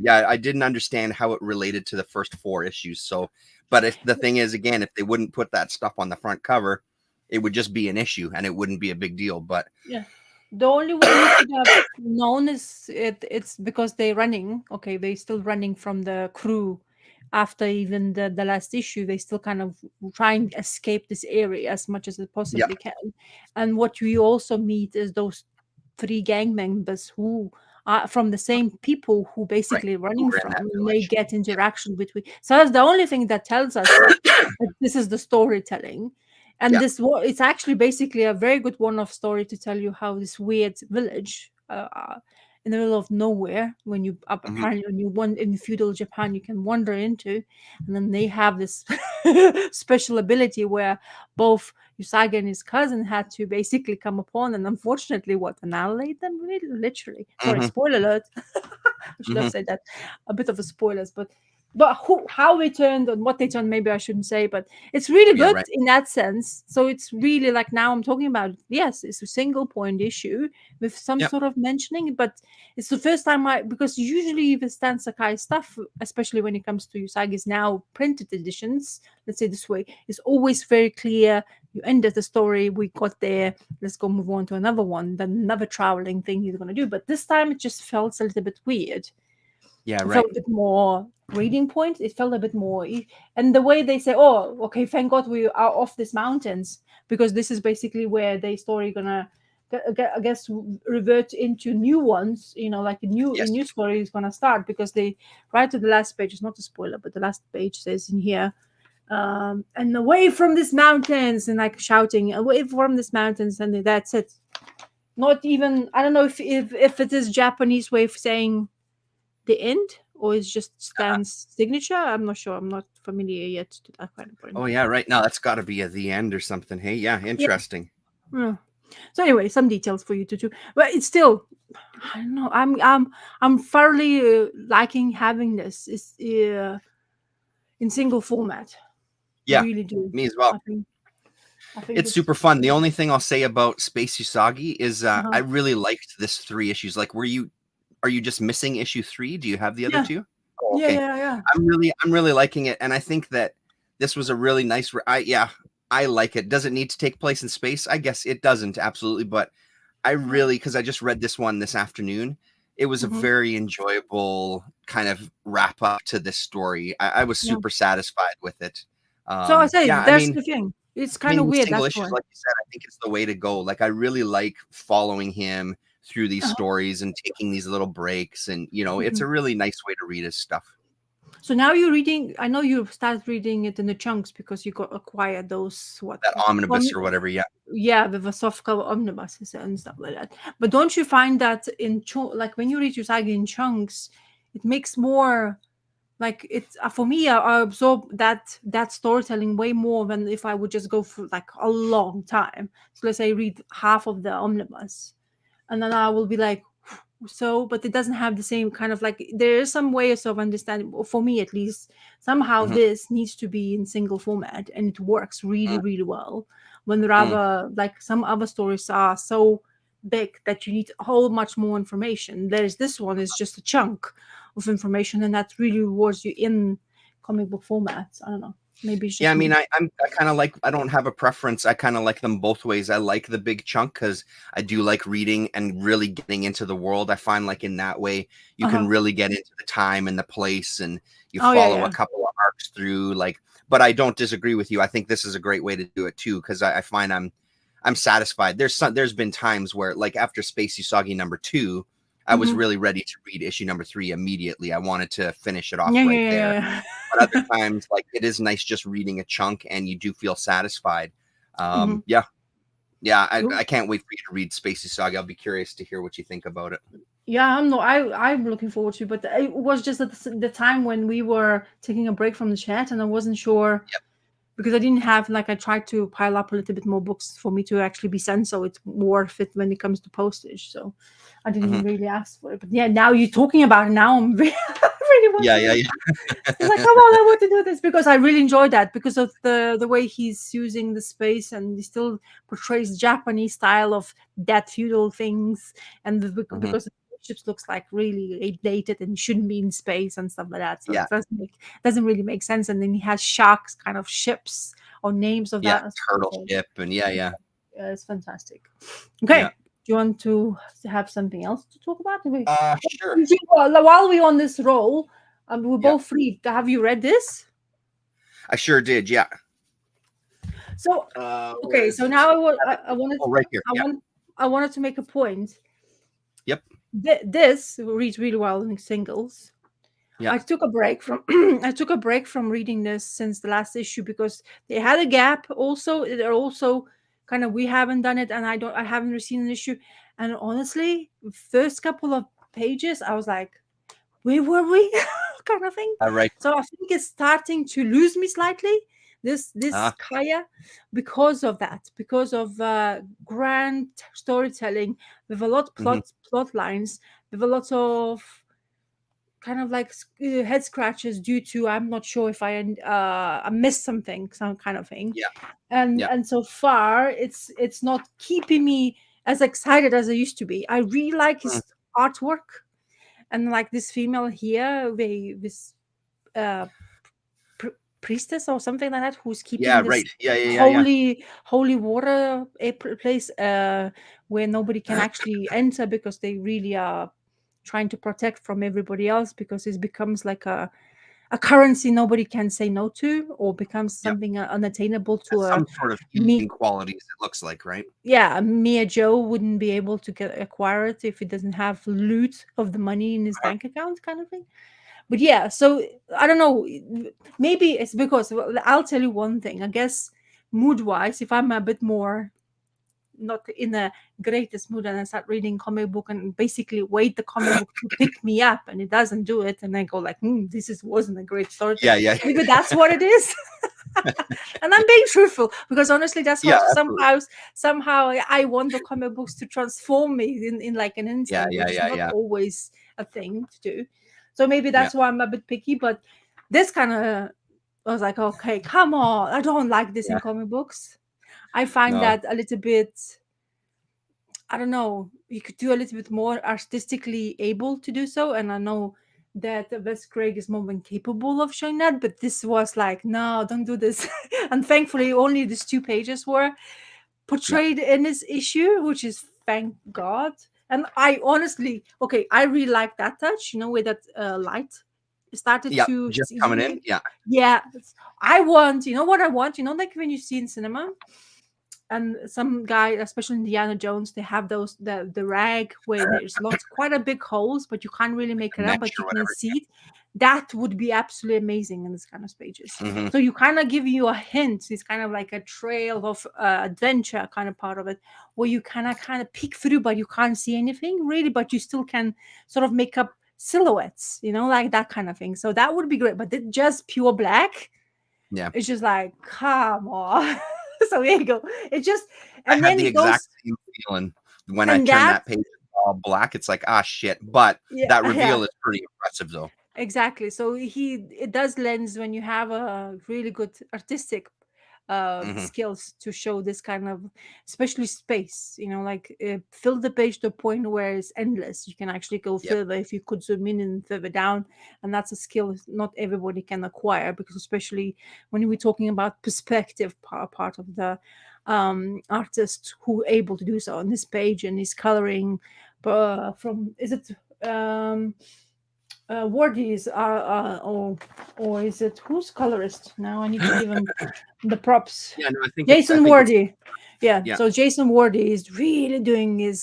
[SPEAKER 2] Yeah, I didn't understand how it related to the first 4 issues. So, but if the thing is, again, if they wouldn't put that stuff on the front cover, it would just be an issue and it wouldn't be a big deal. But
[SPEAKER 1] Yeah. The only way you could have known is it's because they're running. Okay, they're still running from the crew after even the last issue. They still kind of try and escape this area as much as they
[SPEAKER 2] yeah,
[SPEAKER 1] possibly can. And what we also meet is those 3 gang members who are from the same people who
[SPEAKER 2] right.
[SPEAKER 1] basically
[SPEAKER 2] Who
[SPEAKER 1] running
[SPEAKER 2] were in that
[SPEAKER 1] from, and they
[SPEAKER 2] village?
[SPEAKER 1] get interaction between. So that's the only thing that tells us that this is the storytelling. And
[SPEAKER 2] Yeah.
[SPEAKER 1] this it's actually basically a very good one-off story to tell you how this weird village in the middle of nowhere, when you
[SPEAKER 2] Hmm.
[SPEAKER 1] apparently when you want in feudal Japan, you can wander into, and then they have this special ability where both Usagi and his cousin had to basically come upon and unfortunately annihilate them, really, literally. Sorry,
[SPEAKER 2] Hmm.
[SPEAKER 1] spoiler alert. I should have
[SPEAKER 2] Hmm.
[SPEAKER 1] said that. A bit of a spoilers, but how they turned and what they turned, maybe I shouldn't say, but it's really
[SPEAKER 2] Yeah,
[SPEAKER 1] good
[SPEAKER 2] right.
[SPEAKER 1] in that sense. So it's really like, now I'm talking about, yes, it's a single point issue with some
[SPEAKER 2] Yep.
[SPEAKER 1] sort of mentioning, but it's the first time because usually the Stan Sakai stuff, especially when it comes to Usagi's now printed editions, let's say this way, is always very clear. You ended the story, we got there, let's go move on to another one, then another traveling thing he's going to do. But this time it just felt a little bit weird.
[SPEAKER 2] Yeah,
[SPEAKER 1] It felt
[SPEAKER 2] right.
[SPEAKER 1] a bit more reading point. It felt a bit more, and the way they say, "Oh, okay, thank God we are off these mountains," because this is basically where the story gonna, I guess, revert into new ones. You know, like a
[SPEAKER 2] Yes.
[SPEAKER 1] new story is gonna start, because they right to the last page. It's not a spoiler, but the last page says in here, and away from these mountains, and like shouting, away from these mountains, and that's it. Not even, I don't know if it is Japanese way of saying the end, or is just Stan's signature. I'm not sure. I'm not familiar yet to that kind of point.
[SPEAKER 2] Oh, yeah, right. No, that's got to be at the end or something. Hey, yeah,
[SPEAKER 1] Yeah.
[SPEAKER 2] interesting.
[SPEAKER 1] Yeah. So anyway, some details for you to do, but it's still, I don't know. I'm thoroughly liking having this is in single format.
[SPEAKER 2] Yeah,
[SPEAKER 1] Really do.
[SPEAKER 2] me as well.
[SPEAKER 1] I think. I think
[SPEAKER 2] It's
[SPEAKER 1] this.
[SPEAKER 2] super fun. The only thing I'll say about Space Usagi is I
[SPEAKER 1] Uh-huh.
[SPEAKER 2] really liked this 3 issues. Like, are you just missing issue 3? Do you have the other
[SPEAKER 1] Yeah.
[SPEAKER 2] 2? Oh,
[SPEAKER 1] Yeah.
[SPEAKER 2] okay.
[SPEAKER 1] Yeah. Yeah.
[SPEAKER 2] I'm really liking it, and I think that this was a really nice. I like it. Does it need to take place in space? I guess it doesn't, absolutely, but I really, because I just read this one this afternoon, it was a
[SPEAKER 1] Mm-hmm.
[SPEAKER 2] very enjoyable kind of wrap up to this story. I was
[SPEAKER 1] Yeah.
[SPEAKER 2] super satisfied with it.
[SPEAKER 1] So I say
[SPEAKER 2] Yeah,
[SPEAKER 1] that's the thing. It's
[SPEAKER 2] I
[SPEAKER 1] kind
[SPEAKER 2] mean,
[SPEAKER 1] of
[SPEAKER 2] the
[SPEAKER 1] weird.
[SPEAKER 2] single
[SPEAKER 1] That's
[SPEAKER 2] issues,
[SPEAKER 1] why.
[SPEAKER 2] like you said, I think it's the way to go. Like, I really like following him through these
[SPEAKER 1] Uh-huh.
[SPEAKER 2] stories and taking these little breaks, and it's
[SPEAKER 1] Mhm.
[SPEAKER 2] a really nice way to read his stuff.
[SPEAKER 1] So now you're reading. I know you started reading it in the chunks because you got acquired those
[SPEAKER 2] That omnibus or whatever. Yeah.
[SPEAKER 1] yeah, with the soft cover omnibuses and stuff like that. But don't you find that like when you read Usagi in chunks, it makes more like it's for me. I absorb that storytelling way more than if I would just go for like a long time. So let's say I read half of the omnibus, and then I will be like, so, but it doesn't have the same kind of like, there is some ways of understanding, for me at least, somehow
[SPEAKER 2] Hmm.
[SPEAKER 1] this needs to be in single format, and it works really, really well. When
[SPEAKER 2] Mm.
[SPEAKER 1] rather like some other stories are so big that you need a whole much more information, there's this one is just a chunk of information, and that really rewards you in comic book formats. I don't know, maybe it's
[SPEAKER 2] Yeah, I
[SPEAKER 1] just
[SPEAKER 2] mean,
[SPEAKER 1] me.
[SPEAKER 2] I kind of like. I don't have a preference. I kind of like them both ways. I like the big chunk because I do like reading and really getting into the world. I find like in that way you can
[SPEAKER 1] Uh-huh.
[SPEAKER 2] really get into the time and the place, and you
[SPEAKER 1] Oh yeah,
[SPEAKER 2] follow
[SPEAKER 1] yeah.
[SPEAKER 2] a couple of arcs through. Like, but I don't disagree with you. I think this is a great way to do it too because I find I'm satisfied. There's been times where like after Space Usagi #2, I was
[SPEAKER 1] Mm-hmm.
[SPEAKER 2] really ready to read issue #3 immediately. I wanted to finish it off
[SPEAKER 1] Yeah,
[SPEAKER 2] right
[SPEAKER 1] yeah,
[SPEAKER 2] there.
[SPEAKER 1] yeah,
[SPEAKER 2] But other times, like it is nice just reading a chunk, and you do feel satisfied.
[SPEAKER 1] yeah. Hmm.
[SPEAKER 2] Yeah, yeah.
[SPEAKER 1] Cool.
[SPEAKER 2] I can't wait for you to read Spacey Saga. I'll be curious to hear what you think about it.
[SPEAKER 1] Yeah, I'm no, I'm looking forward to, but it was just at the time when we were taking a break from the chat, and I wasn't sure.
[SPEAKER 2] Yep.
[SPEAKER 1] because I didn't have, like, I tried to pile up a little bit more books for me to actually be sent, so it's worth it when it comes to postage. So I didn't really ask for it. But yeah, now you're talking about it, now I'm really, really want
[SPEAKER 2] Yeah,
[SPEAKER 1] to.
[SPEAKER 2] yeah, yeah.
[SPEAKER 1] It's like, come on, I want to do this, because I really enjoy that, because of the way he's using the space, and he still portrays Japanese style of that feudal things, and because the ships looks like really dated and shouldn't be in space and stuff like that. So
[SPEAKER 2] Yeah.
[SPEAKER 1] it doesn't really make sense. And then he has sharks kind of ships or names of
[SPEAKER 2] Yeah,
[SPEAKER 1] that.
[SPEAKER 2] turtle
[SPEAKER 1] So,
[SPEAKER 2] ship, and yeah.
[SPEAKER 1] it's fantastic. Okay.
[SPEAKER 2] Yeah.
[SPEAKER 1] Do you want to have something else to talk about?
[SPEAKER 2] Sure.
[SPEAKER 1] While we're on this roll, we're
[SPEAKER 2] Yeah.
[SPEAKER 1] both free. Have you read this?
[SPEAKER 2] I sure did. Yeah.
[SPEAKER 1] So
[SPEAKER 2] where
[SPEAKER 1] okay,
[SPEAKER 2] is
[SPEAKER 1] so
[SPEAKER 2] it?
[SPEAKER 1] now I wanted
[SPEAKER 2] Oh, right here. Yeah.
[SPEAKER 1] I wanted to make a point.
[SPEAKER 2] Yep.
[SPEAKER 1] This reads really well in singles.
[SPEAKER 2] Yeah.
[SPEAKER 1] I took a break from I took a break from reading this since the last issue, because they had a gap. Also, they're also kind of, we haven't done it, and I haven't received an issue. And honestly, first couple of pages, I was like, where were we? Kind of thing.
[SPEAKER 2] Right.
[SPEAKER 1] So I think it's starting to lose me slightly, this Kaya, because of that, because of grand storytelling with a lot of plot lines, with a lot of kind of like head scratches due to, I'm not sure if I missed something, some kind of thing.
[SPEAKER 2] Yeah.
[SPEAKER 1] And so far it's not keeping me as excited as I used to be. I really like his artwork, and like this female here, this priestess or something like that, who's keeping this
[SPEAKER 2] right. Yeah.
[SPEAKER 1] holy water place where nobody can actually enter, because they really are trying to protect from everybody else, because it becomes like a currency nobody can say no to, or becomes something unattainable to
[SPEAKER 2] some sort of healing qualities, it looks like, right?
[SPEAKER 1] Yeah, Mia Joe wouldn't be able to acquire it if it doesn't have loot of the money in his bank account, kind of thing. But yeah, so I don't know, maybe it's because, well, I'll tell you one thing, I guess, mood wise, if I'm a bit more not in the greatest mood, and I start reading comic book and basically wait the comic book to pick me up, and it doesn't do it, and I go like, wasn't a great story.
[SPEAKER 2] Yeah.
[SPEAKER 1] Maybe that's what it is. And I'm being truthful, because honestly, that's what somehow I want the comic books to transform me in like an instant, which is not always a thing to do. So maybe that's why I'm a bit picky. But this kind of, I was like, okay, come on, I don't like this in comic books. I find that a little bit, I don't know, you could do a little bit more artistically able to do so. And I know that Wes Craig is more than capable of showing that, but this was like, no, don't do this. And thankfully, only these 2 pages were portrayed in this issue, which is thank God. And I honestly, I really like that touch, where that light started to
[SPEAKER 2] just coming in.
[SPEAKER 1] Yeah. I want, what I want, like when you see in cinema, and some guy, especially Indiana Jones, they have those the rag where there's quite a big holes, but you can't really make it up, but you can see it. That would be absolutely amazing in this kind of pages. So you kind of give you a hint. It's kind of like a trail of adventure kind of part of it, where you kind of peek through, but you can't see anything really, but you still can sort of make up silhouettes, like that kind of thing. So that would be great. But just pure black, it's just like, come on. So there you go. It just, and
[SPEAKER 2] I
[SPEAKER 1] then
[SPEAKER 2] had the exact same feeling when I turned that page all black. It's like, shit. But that reveal is pretty impressive, though.
[SPEAKER 1] Exactly. So it does lends when you have a really good artistic skills to show this kind of, especially space, like fill the page to a point where it's endless. You can actually go further if you could zoom in and further down, and that's a skill not everybody can acquire, because especially when we're talking about perspective part of the artist who able to do so on this page, and is coloring from, is it Wardies or is it, who's colorist now? I need to give him the props.
[SPEAKER 2] Yeah, no, I think
[SPEAKER 1] Jason Wardy. Yeah. So Jason Wardy is really doing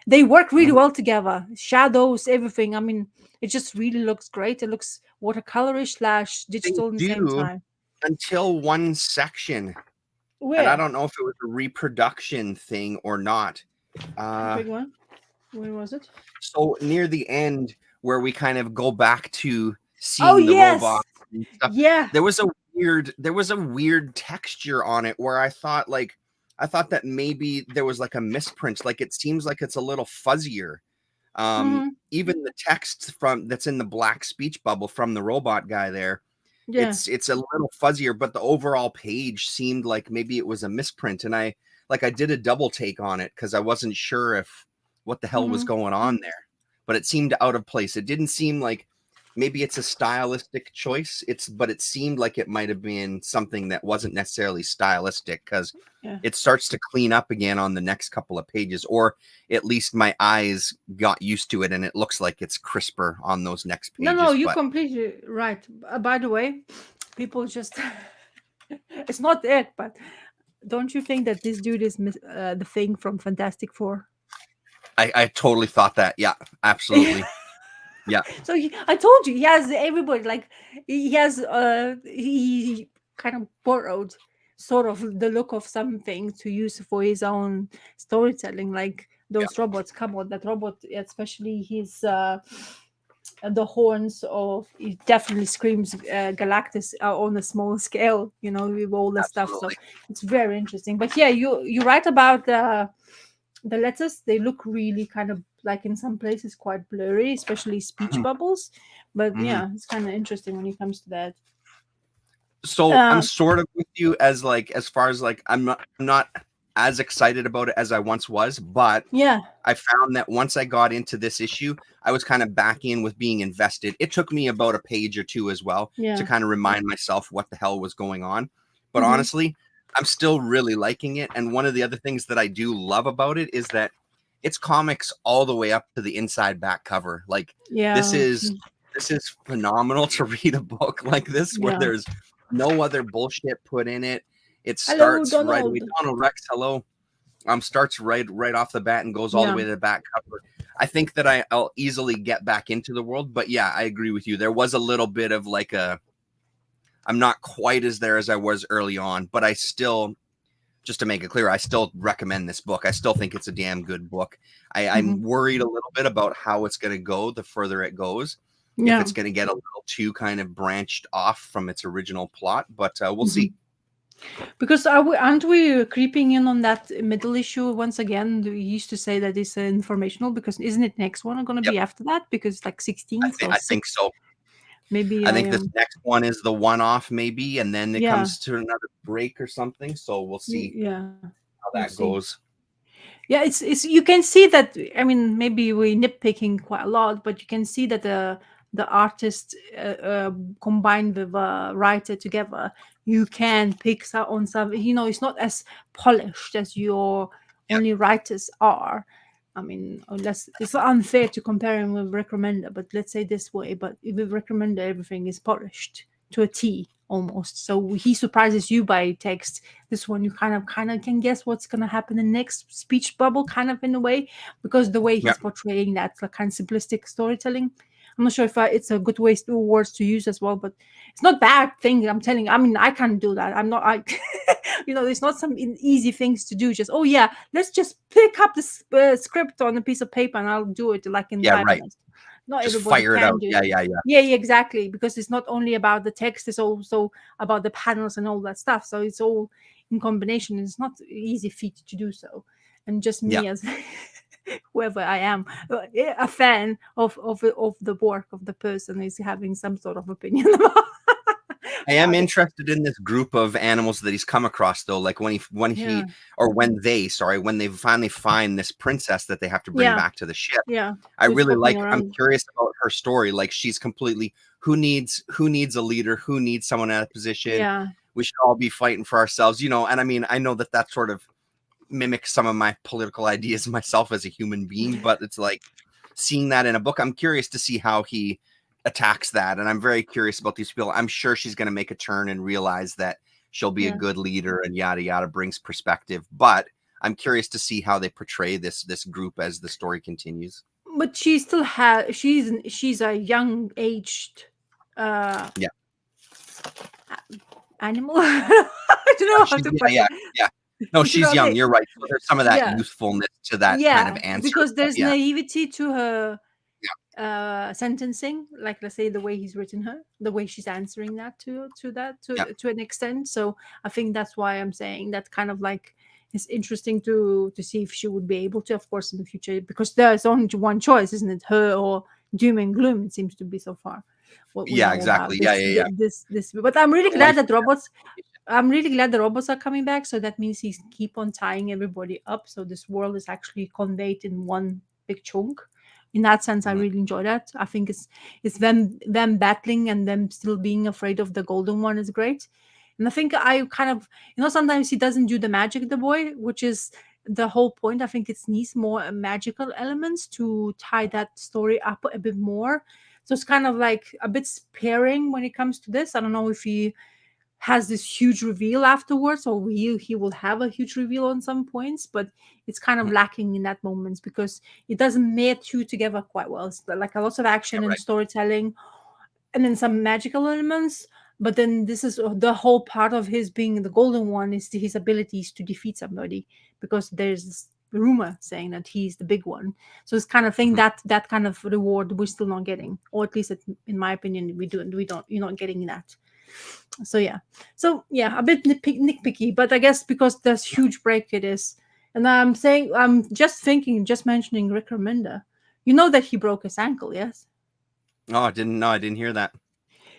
[SPEAKER 1] they work really well together. Shadows, everything. I mean, it just really looks great. It looks watercolorish / digital at the same time.
[SPEAKER 2] Until one section.
[SPEAKER 1] Where?
[SPEAKER 2] And I don't know if it was a reproduction thing or not.
[SPEAKER 1] Big one. Where was it?
[SPEAKER 2] So near the end, where we kind of go back to seeing the robot and stuff.
[SPEAKER 1] Yeah.
[SPEAKER 2] There was a weird texture on it where I thought that maybe there was like a misprint. Like it seems like it's a little fuzzier. Even the text that's in the black speech bubble from the robot guy there,
[SPEAKER 1] Yeah.
[SPEAKER 2] it's a little fuzzier, but the overall page seemed like maybe it was a misprint. And I did a double take on it because I wasn't sure what the hell was going on there, but it seemed out of place. It didn't seem like maybe it's a stylistic choice. But it seemed like it might have been something that wasn't necessarily stylistic because it starts to clean up again on the next couple of pages, or at least my eyes got used to it and it looks like it's crisper on those next pages.
[SPEAKER 1] No, you're completely right. By the way, people just it's not it, but don't you think that this dude is the Thing from Fantastic Four?
[SPEAKER 2] I totally thought that. Yeah, absolutely. Yeah.
[SPEAKER 1] So I told you, he has everybody, like he has he kind of borrowed sort of the look of something to use for his own storytelling, like those robots. Come on, that robot, especially his the horns of, it definitely screams Galactus on a small scale, with all the stuff. So it's very interesting. But yeah, you're right about the letters. They look really kind of like in some places quite blurry, especially speech bubbles. But yeah, it's kind of interesting when it comes to that.
[SPEAKER 2] So I'm sort of with you as far as I'm not as excited about it as I once was, but
[SPEAKER 1] yeah,
[SPEAKER 2] I found that once I got into this issue, I was kind of back in with being invested. It took me about a page or two as well to kind of remind myself what the hell was going on. But honestly, I'm still really liking it. And one of the other things that I do love about it is that it's comics all the way up to the inside back cover. Like this is phenomenal to read a book like this where there's no other bullshit put in it. It starts right away. Donald Rex, hello. Starts right off the bat and goes all the way to the back cover. I think that I'll easily get back into the world, but yeah, I agree with you. There was a little bit of I'm not quite as there as I was early on, but I still, just to make it clear, I still recommend this book. I still think it's a damn good book. I'm worried a little bit about how it's going to go the further it goes. If it's going to get a little too kind of branched off from its original plot, but we'll see.
[SPEAKER 1] Because aren't we creeping in on that middle issue once again? We used to say that it's informational, because isn't it next one going to be after that? Because it's like 16.
[SPEAKER 2] I think so.
[SPEAKER 1] Maybe
[SPEAKER 2] I think this next one is the one-off, maybe, and then it comes to another break or something. So we'll see how that goes.
[SPEAKER 1] Yeah, it's you can see that. I mean, maybe we're nitpicking quite a lot, but you can see that the artist combined with a writer together, you can pick on some. It's not as polished as your only writers are. I mean, unless it's unfair to compare him with Rick Remender, but let's say this way. But with Rick Remender, everything is polished to a T almost. So he surprises you by text. This one, you kind of can guess what's going to happen in the next speech bubble, kind of in a way, because the way he's portraying that kind of simplistic storytelling. I'm not sure if it's a good words to use as well, but it's not bad thing. I'm telling you. I mean, I can't do that. I'm not. It's not some easy things to do. Just let's just pick up the script on a piece of paper and I'll do it like in 5 minutes. Not
[SPEAKER 2] just
[SPEAKER 1] everybody
[SPEAKER 2] fire it
[SPEAKER 1] can
[SPEAKER 2] out.
[SPEAKER 1] do
[SPEAKER 2] Yeah,
[SPEAKER 1] exactly. Because it's not only about the text; it's also about the panels and all that stuff. So it's all in combination. It's not easy feat to do so. And just me as whoever I am, a fan of the work of the person, is having some sort of opinion about.
[SPEAKER 2] I am interested in this group of animals that he's come across, though. Like when they finally find this princess that they have to bring back to the ship.
[SPEAKER 1] Yeah,
[SPEAKER 2] I really like. I'm curious about her story. Like she's completely who needs a leader, who needs someone in a position.
[SPEAKER 1] Yeah,
[SPEAKER 2] we should all be fighting for ourselves, And I mean, I know that sort of mimics some of my political ideas myself as a human being, but it's like seeing that in a book. I'm curious to see how he attacks that, and I'm very curious about these people. I'm sure she's going to make a turn and realize that she'll be a good leader and yada yada, brings perspective, but I'm curious to see how they portray this group as the story continues.
[SPEAKER 1] But she still has she's a young aged animal. I don't know how to put it.
[SPEAKER 2] No, she's young. You're right. So there's some of that youthfulness to that kind of answer.
[SPEAKER 1] Because there's naivety to her sentencing, like let's say the way he's written her, the way she's answering that
[SPEAKER 2] Yeah.
[SPEAKER 1] to an extent. So I think that's why I'm saying that kind of like it's interesting to see if she would be able to, of course, in the future, because there's only one choice, isn't it? Her or doom and gloom. It seems to be so far what we
[SPEAKER 2] Yeah,
[SPEAKER 1] know about
[SPEAKER 2] exactly. Yeah, yeah, yeah.
[SPEAKER 1] this. But I'm really glad
[SPEAKER 2] Life.
[SPEAKER 1] that robots. I'm really glad the robots are coming back. So that means he's keep on tying everybody up. So this world is actually conveyed in one big chunk. In that sense, I
[SPEAKER 2] Mhm.
[SPEAKER 1] really enjoy that. I think it's them battling and them still being afraid of the golden one is great. And I think I kind of, sometimes he doesn't do the magic, the boy, which is the whole point. I think it needs more magical elements to tie that story up a bit more. So it's kind of like a bit sparing when it comes to this. I don't know if he has this huge reveal afterwards, or he will have a huge reveal on some points, but it's kind of
[SPEAKER 2] Mhm.
[SPEAKER 1] lacking in that moments because it doesn't marry two together quite well. It's like a lot of
[SPEAKER 2] Yeah,
[SPEAKER 1] action and
[SPEAKER 2] right.
[SPEAKER 1] storytelling, and then some magical elements. But then this is the whole part of his being the golden one is his abilities to defeat somebody, because there's this rumor saying that he's the big one. So it's kind of thing
[SPEAKER 2] Mhm.
[SPEAKER 1] that kind of reward we're still not getting, or at least in my opinion we don't you're not getting that. So yeah, a bit nitpicky, but I guess because there's huge break it is. And I'm just thinking, just mentioning Rick Remender. You know that he broke his ankle, yes?
[SPEAKER 2] Oh, I didn't know. I didn't hear that.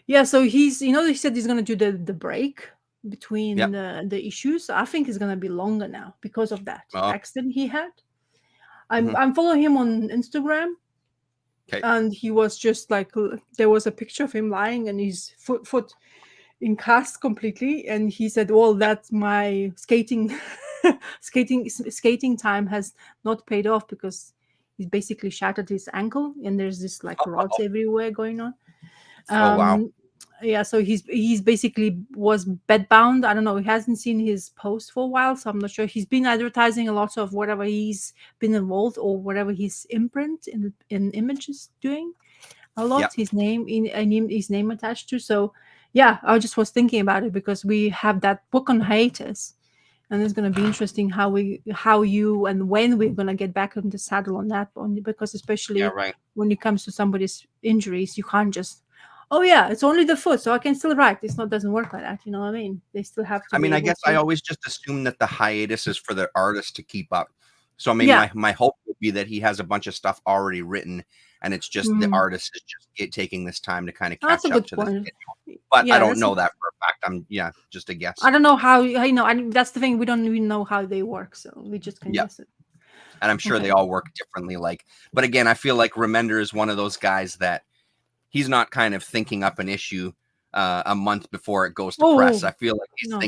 [SPEAKER 1] Yeah, so he said he's gonna do the break between
[SPEAKER 2] Yep.
[SPEAKER 1] the issues. I think it's gonna be longer now because of that
[SPEAKER 2] Oh.
[SPEAKER 1] accident he had. I'm
[SPEAKER 2] Mhm.
[SPEAKER 1] I'm following him on Instagram,
[SPEAKER 2] Okay.
[SPEAKER 1] and he was just like there was a picture of him lying and his foot in cast completely, and he said, well, that's my skating time has not paid off because he's basically shattered his ankle and there's this like rods everywhere going on.
[SPEAKER 2] Oh, wow.
[SPEAKER 1] um yeah, so he's basically was bedbound. I don't know, he hasn't seen his post for a while, so I'm not sure. He's been advertising a lot of whatever he's been involved or whatever his imprint in images doing a lot,
[SPEAKER 2] Yep.
[SPEAKER 1] his name attached to. So yeah, I just was thinking about it because we have that book on hiatus, and it's going to be interesting how you and when we're going to get back on the saddle on that one, because
[SPEAKER 2] Yeah,
[SPEAKER 1] especially
[SPEAKER 2] right.
[SPEAKER 1] when it comes to somebody's injuries, you can't just, oh yeah, it's only the foot, so I can still write. It's not doesn't work like that, you know what I mean? They still have to
[SPEAKER 2] I
[SPEAKER 1] be
[SPEAKER 2] mean, I
[SPEAKER 1] able
[SPEAKER 2] guess I
[SPEAKER 1] to.
[SPEAKER 2] always just assume that the hiatus is for the artist to keep up. So I mean,
[SPEAKER 1] Yeah.
[SPEAKER 2] my hope would be that he has a bunch of stuff already written, and it's just the
[SPEAKER 1] Mhm.
[SPEAKER 2] artist is just taking this time to kind of
[SPEAKER 1] Oh, that's a
[SPEAKER 2] catch up
[SPEAKER 1] good
[SPEAKER 2] to the
[SPEAKER 1] point.
[SPEAKER 2] schedule. But I
[SPEAKER 1] Yeah,
[SPEAKER 2] don't
[SPEAKER 1] that's a,
[SPEAKER 2] know that for a fact. Just a
[SPEAKER 1] I
[SPEAKER 2] guess.
[SPEAKER 1] don't know how, that's the thing, we don't even know how they work, so we just can
[SPEAKER 2] Yeah,
[SPEAKER 1] guess it.
[SPEAKER 2] and I'm sure they
[SPEAKER 1] Okay.
[SPEAKER 2] all work differently. Like, but again, I feel like Remender is one of those guys that he's not kind of thinking up an issue a month before it goes to press.
[SPEAKER 1] Oh,
[SPEAKER 2] I feel like
[SPEAKER 1] no.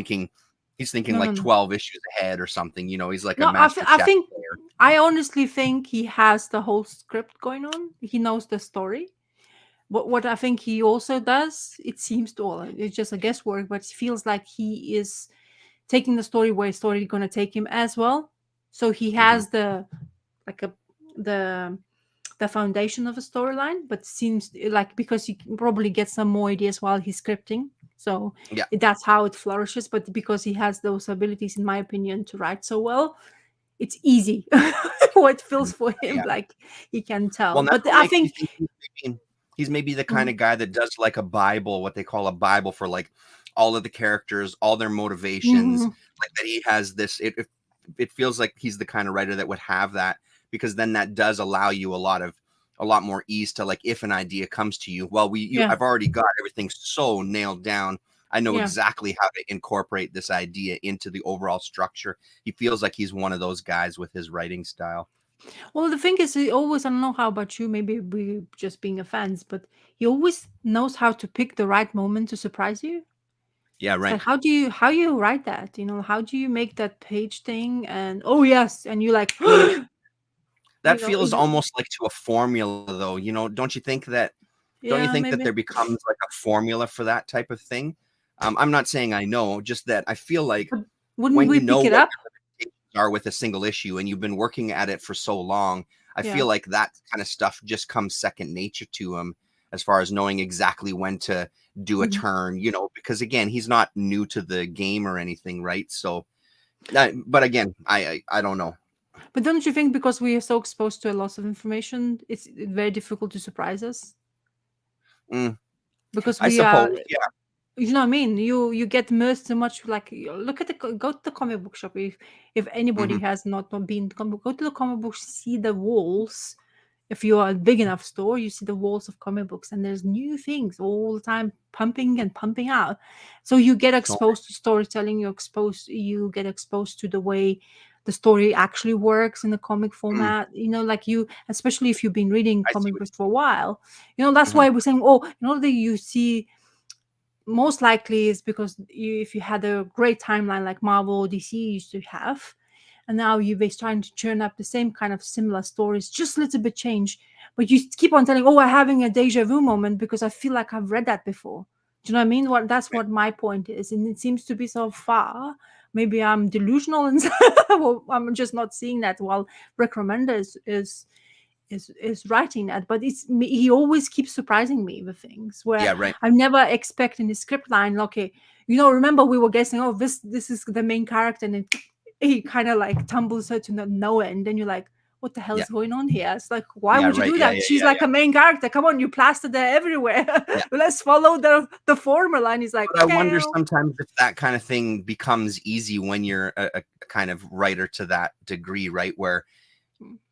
[SPEAKER 2] he's thinking
[SPEAKER 1] No, no,
[SPEAKER 2] like
[SPEAKER 1] no.
[SPEAKER 2] 12 issues ahead or something. You know, he's like a
[SPEAKER 1] No,
[SPEAKER 2] master
[SPEAKER 1] I
[SPEAKER 2] chess
[SPEAKER 1] think,
[SPEAKER 2] player.
[SPEAKER 1] I honestly think he has the whole script going on. He knows the story. What I think he also does, it seems to all, it's just a guesswork, but it feels like he is taking the story where it's story going to take him as well. So he
[SPEAKER 2] Mhm.
[SPEAKER 1] has like a the the foundation of a storyline, but seems like because he can probably get some more ideas while he's scripting. So
[SPEAKER 2] Yeah.
[SPEAKER 1] that's how it flourishes. But because he has those abilities, in my opinion, to write so well, it's easy. What feels for him
[SPEAKER 2] Yeah.
[SPEAKER 1] like he can
[SPEAKER 2] Well,
[SPEAKER 1] tell.
[SPEAKER 2] and that's
[SPEAKER 1] But
[SPEAKER 2] what
[SPEAKER 1] I
[SPEAKER 2] makes me
[SPEAKER 1] think,
[SPEAKER 2] think he's maybe the kind
[SPEAKER 1] mm,
[SPEAKER 2] of guy that does like a Bible, what they call a Bible for like all of the characters, all their motivations.
[SPEAKER 1] mhm,
[SPEAKER 2] Like that he has this. It feels like he's the kind of writer that would have that, because then that does allow you a lot more ease to, like, if an idea comes to you. Well,
[SPEAKER 1] yeah,
[SPEAKER 2] I've already got everything so nailed down. I know
[SPEAKER 1] yeah.
[SPEAKER 2] exactly how to incorporate this idea into the overall structure. He feels like he's one of those guys with his writing style.
[SPEAKER 1] Well, the thing is, he always, I don't know how about you, maybe we just being a fans, but he always knows how to pick the right moment to surprise you.
[SPEAKER 2] Yeah,
[SPEAKER 1] It's
[SPEAKER 2] right.
[SPEAKER 1] like, how you write that? How do you make that page thing? And oh yes, and you like,
[SPEAKER 2] That feels
[SPEAKER 1] is it?
[SPEAKER 2] almost like to a formula, though. You know, don't you
[SPEAKER 1] Yeah,
[SPEAKER 2] think that
[SPEAKER 1] maybe.
[SPEAKER 2] there becomes like a formula for that type of thing? I'm not saying I know, just that I feel like
[SPEAKER 1] But wouldn't
[SPEAKER 2] when you
[SPEAKER 1] we
[SPEAKER 2] know
[SPEAKER 1] pick it
[SPEAKER 2] what
[SPEAKER 1] up?
[SPEAKER 2] your limitations are with a single issue and you've been working at it for so long, I
[SPEAKER 1] Yeah.
[SPEAKER 2] feel like that kind of stuff just comes second nature to him, as far as knowing exactly when to do a
[SPEAKER 1] Mhm.
[SPEAKER 2] turn, because again, he's not new to the game or anything, right? So, but again, I don't know.
[SPEAKER 1] But don't you think because we are so exposed to a lot of information, it's very difficult to surprise us?
[SPEAKER 2] Mm,
[SPEAKER 1] Because
[SPEAKER 2] I
[SPEAKER 1] we are,
[SPEAKER 2] suppose, yeah.
[SPEAKER 1] you know what I mean? You get immersed so much. Like, look at go to the comic book shop. If anybody
[SPEAKER 2] Hmm.
[SPEAKER 1] has not been to comic, go to the comic book, see the walls. If you are a big enough store, you see the walls of comic books, and there's new things all the time, pumping and pumping out. So you get
[SPEAKER 2] So
[SPEAKER 1] exposed to storytelling. You get exposed to the way the story actually works in the comic
[SPEAKER 2] mm,
[SPEAKER 1] format. Like you, especially if you've been reading
[SPEAKER 2] I see
[SPEAKER 1] comic
[SPEAKER 2] what
[SPEAKER 1] books for a while. That's
[SPEAKER 2] mhm.
[SPEAKER 1] why we're saying, oh, that you see, most likely is because if you had a great timeline like Marvel or DC used to have, and now you're trying to churn up the same kind of similar stories, just a little bit change, but you keep on telling, oh, I'm having a deja vu moment because I feel like I've read that before. Do you know what I mean? That's what my point is, and it seems to be so far. Maybe I'm delusional and well, I'm just not seeing that. While Rick Remender is writing that, but he always keeps surprising me with things where
[SPEAKER 2] Yeah, right.
[SPEAKER 1] I never expect in his script line, okay, remember we were guessing, oh, this is the main character, and then he kind of like tumbles her to nowhere, and then you're like, what the hell
[SPEAKER 2] Yeah,
[SPEAKER 1] is going on here? It's like, why
[SPEAKER 2] yeah,
[SPEAKER 1] would you
[SPEAKER 2] right.
[SPEAKER 1] do
[SPEAKER 2] Yeah,
[SPEAKER 1] that?
[SPEAKER 2] yeah,
[SPEAKER 1] She's
[SPEAKER 2] yeah,
[SPEAKER 1] like
[SPEAKER 2] yeah.
[SPEAKER 1] a main character. Come on, you plastered her everywhere.
[SPEAKER 2] Yeah.
[SPEAKER 1] Let's follow the formula. And he's like,
[SPEAKER 2] But I
[SPEAKER 1] okay.
[SPEAKER 2] wonder sometimes if that kind of thing becomes easy when you're a kind of writer to that degree, right? Where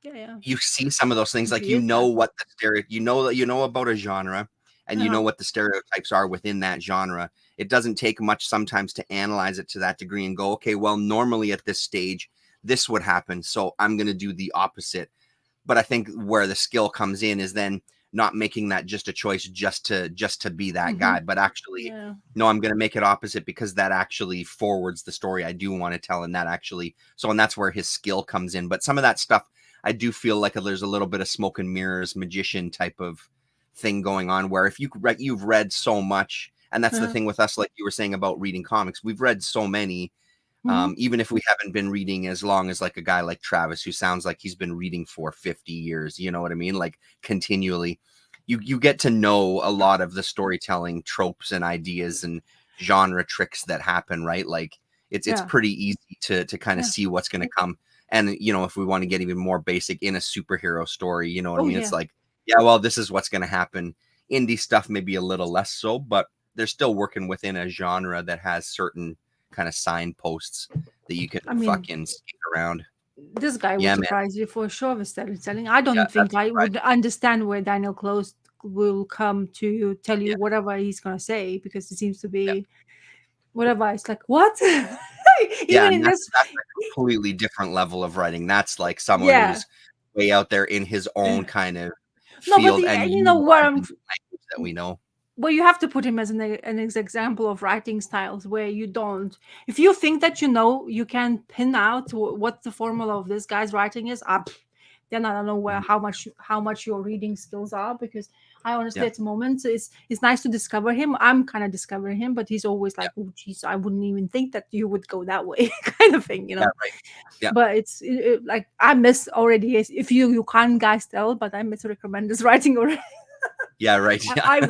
[SPEAKER 1] Yeah, yeah.
[SPEAKER 2] you see some of those things, like
[SPEAKER 1] He is that.
[SPEAKER 2] what the you know about a genre, and you know
[SPEAKER 1] Uh-huh.
[SPEAKER 2] what the stereotypes are within that genre. It doesn't take much sometimes to analyze it to that degree and go, okay, well, normally at this stage, this would happen, so I'm going to do the opposite. But I think where the skill comes in is then not making that just a choice just to be that
[SPEAKER 1] Mm-hmm.
[SPEAKER 2] guy, but actually,
[SPEAKER 1] Yeah.
[SPEAKER 2] no, I'm going to make it opposite because that actually forwards the story I do want to tell, and that actually and that's where his skill comes in. But some of that stuff, I do feel like there's a little bit of smoke and mirrors, magician type of thing going on. Where if you've read so much, and that's the
[SPEAKER 1] Uh-huh.
[SPEAKER 2] thing with us, like you were saying about reading comics, we've read so many,
[SPEAKER 1] Mm-hmm.
[SPEAKER 2] even if we haven't been reading as long as like a guy like Travis, who sounds like he's been reading for 50 years, you know what I mean? Like continually, you get to know a lot of the storytelling tropes and ideas and genre tricks that happen, right? Like it's
[SPEAKER 1] Yeah.
[SPEAKER 2] pretty easy to kind of
[SPEAKER 1] Yeah.
[SPEAKER 2] see what's going to come. And if we want to get even more basic in a superhero story, you know what I
[SPEAKER 1] Oh
[SPEAKER 2] mean? It's
[SPEAKER 1] yeah.
[SPEAKER 2] like, yeah, well, this is what's going to happen. Indie stuff maybe a little less so, but they're still working within a genre that has certain kind of signposts that you can
[SPEAKER 1] I mean,
[SPEAKER 2] fucking skate around.
[SPEAKER 1] this guy would
[SPEAKER 2] Yeah, man.
[SPEAKER 1] surprise you for sure with storytelling. I
[SPEAKER 2] Yeah,
[SPEAKER 1] don't think
[SPEAKER 2] that's
[SPEAKER 1] I would
[SPEAKER 2] surprising.
[SPEAKER 1] understand where Daniel Close will come to tell
[SPEAKER 2] Yeah,
[SPEAKER 1] you whatever he's gonna say, because it seems to
[SPEAKER 2] yeah,
[SPEAKER 1] be whatever. It's like, what?
[SPEAKER 2] yeah.
[SPEAKER 1] Even
[SPEAKER 2] And
[SPEAKER 1] in
[SPEAKER 2] that's
[SPEAKER 1] this,
[SPEAKER 2] that's a completely different level of writing. That's like someone
[SPEAKER 1] yeah.
[SPEAKER 2] who's way out there in his own kind of
[SPEAKER 1] No, but
[SPEAKER 2] field and
[SPEAKER 1] you know what
[SPEAKER 2] utilizing
[SPEAKER 1] I'm.
[SPEAKER 2] the language that we know.
[SPEAKER 1] Well, you have to put him as an example of writing styles where you don't. If you think that you can pin out what the formula of this guy's writing is, then I don't know
[SPEAKER 2] Mhm.
[SPEAKER 1] how much your reading skills are, because I honestly
[SPEAKER 2] Yeah,
[SPEAKER 1] at the moment it's nice to discover him. I'm kind of discovering him, but he's always
[SPEAKER 2] yeah,
[SPEAKER 1] like, oh geez, I wouldn't even think that you would go that way, kind of thing.
[SPEAKER 2] yeah, right. Yeah,
[SPEAKER 1] But like I miss already. If you can't guys tell, but I miss recommend this writing already.
[SPEAKER 2] yeah, right. Yeah,
[SPEAKER 1] I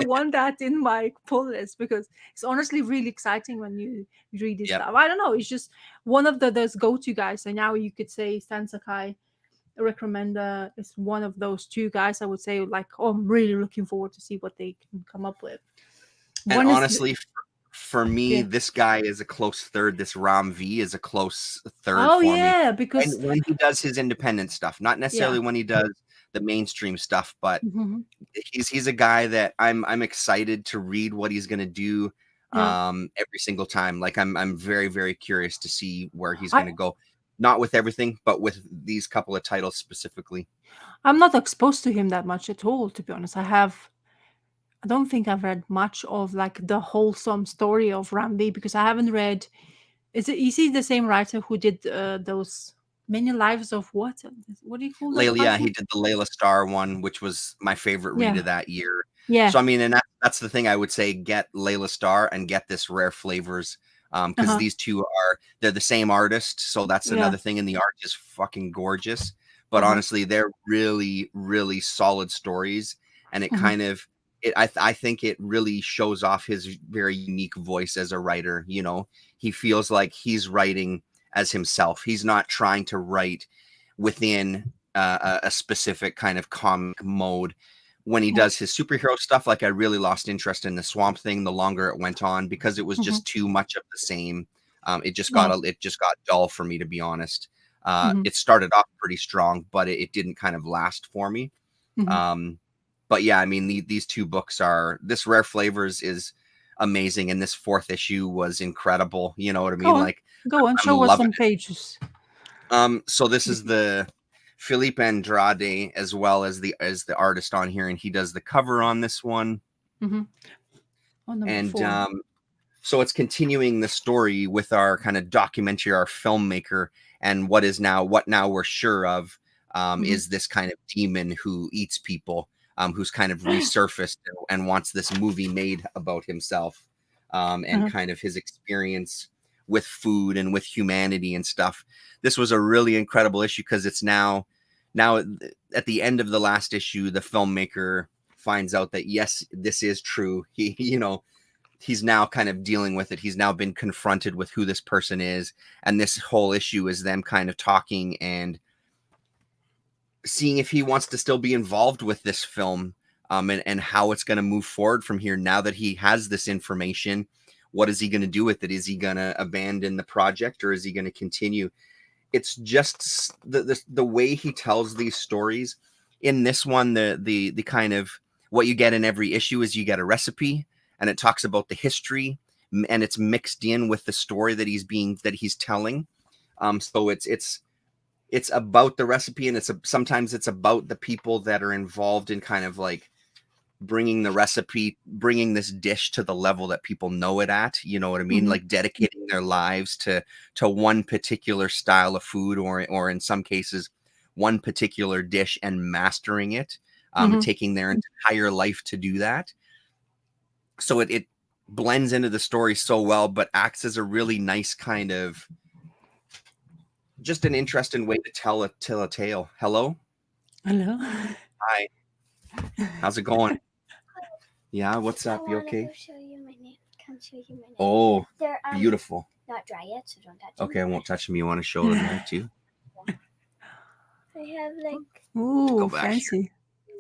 [SPEAKER 1] want that in my pull list, because it's honestly really exciting when you read this
[SPEAKER 2] yep.
[SPEAKER 1] stuff. I don't know. It's just one of those go-to guys. And now you could say Stan Sakai, Rick Remender is one of those two guys. I would say, like, oh, I'm really looking forward to see what they can come up with.
[SPEAKER 2] And
[SPEAKER 1] One is
[SPEAKER 2] honestly, for me,
[SPEAKER 1] yeah.
[SPEAKER 2] this guy is a close third. This Ram V is a close third
[SPEAKER 1] Oh
[SPEAKER 2] for me.
[SPEAKER 1] yeah,
[SPEAKER 2] And
[SPEAKER 1] because
[SPEAKER 2] when he does his independent stuff, not
[SPEAKER 1] yeah.
[SPEAKER 2] necessarily when he does the mainstream stuff, but
[SPEAKER 1] Mhm.
[SPEAKER 2] he's a guy that I'm excited to read what he's gonna do
[SPEAKER 1] Yeah.
[SPEAKER 2] every single time. Like I'm very, very curious to see where he's
[SPEAKER 1] I
[SPEAKER 2] gonna go. Not with everything, but with these couple of titles specifically.
[SPEAKER 1] I'm not exposed to him that much at all, to be honest. I don't think I've read much of like the wholesome story of Rambi, because I haven't read. Is he the same writer who did those many lives of what? What do you call that
[SPEAKER 2] Layla, yeah, he
[SPEAKER 1] title?
[SPEAKER 2] did the Layla Starr one, which was my favorite read
[SPEAKER 1] Yeah,
[SPEAKER 2] of that year.
[SPEAKER 1] yeah.
[SPEAKER 2] So I mean, and that's the thing I would say: get Layla Starr and get this Rare Flavors, because
[SPEAKER 1] Uh-huh.
[SPEAKER 2] these two they're the same artist. So that's
[SPEAKER 1] Yeah.
[SPEAKER 2] another thing, and the art is fucking gorgeous. But
[SPEAKER 1] Uh-huh.
[SPEAKER 2] honestly, they're really, really solid stories, and it
[SPEAKER 1] Uh-huh.
[SPEAKER 2] kind of I think it really shows off his very unique voice as a writer. He feels like he's writing as himself. He's not trying to write within a specific kind of comic mode. When he does his superhero stuff, like I really lost interest in the Swamp Thing the longer it went on, because it was just too much of the same. It just got dull for me, to be honest. It started off pretty strong, but it didn't kind of last for me. But yeah, I mean, these two books this Rare Flavors is amazing, and this 4th issue was incredible. You know what I mean? Like,
[SPEAKER 1] go on,
[SPEAKER 2] I'm
[SPEAKER 1] show us
[SPEAKER 2] loving
[SPEAKER 1] some pages.
[SPEAKER 2] So this is the Felipe Andrade, as well as the artist on here, and he does the cover on this one. And
[SPEAKER 1] 4.
[SPEAKER 2] So it's continuing the story with our kind of documentary, our filmmaker, and what now we're sure of is this kind of demon who eats people, who's kind of resurfaced and wants this movie made about himself, and kind of his experience with food and with humanity and stuff. This was a really incredible issue, because it's now at the end of the last issue, the filmmaker finds out that yes, this is true. He's now kind of dealing with it. He's now been confronted with who this person is, and this whole issue is them kind of talking and seeing if he wants to still be involved with this film, and how it's going to move forward from here. Now that he has this information, what is he going to do with it? Is he going to abandon the project, or is he going to continue? It's just the way he tells these stories. In this one, the kind of what you get in every issue is you get a recipe, and it talks about the history, and it's mixed in with the story that he's telling. So it's about the recipe, and sometimes it's about the people that are involved in kind of like bringing the recipe, bringing this dish to the level that people know it at, you know what I mean? Like dedicating their lives to one particular style of food, or in some cases, one particular dish, and mastering it, taking their entire life to do that. So it blends into the story so well, but acts as a really nice kind of, just an interesting way to tell a tale. Hello. Hi. How's it going? Yeah, what's up? You okay?
[SPEAKER 3] Show you my nail. Come show you my nail.
[SPEAKER 2] Oh,
[SPEAKER 3] they're
[SPEAKER 2] beautiful.
[SPEAKER 3] Not dry yet, so don't touch them.
[SPEAKER 2] Okay, I won't touch them. You want to show them that too?
[SPEAKER 3] They have like.
[SPEAKER 1] Ooh, fancy.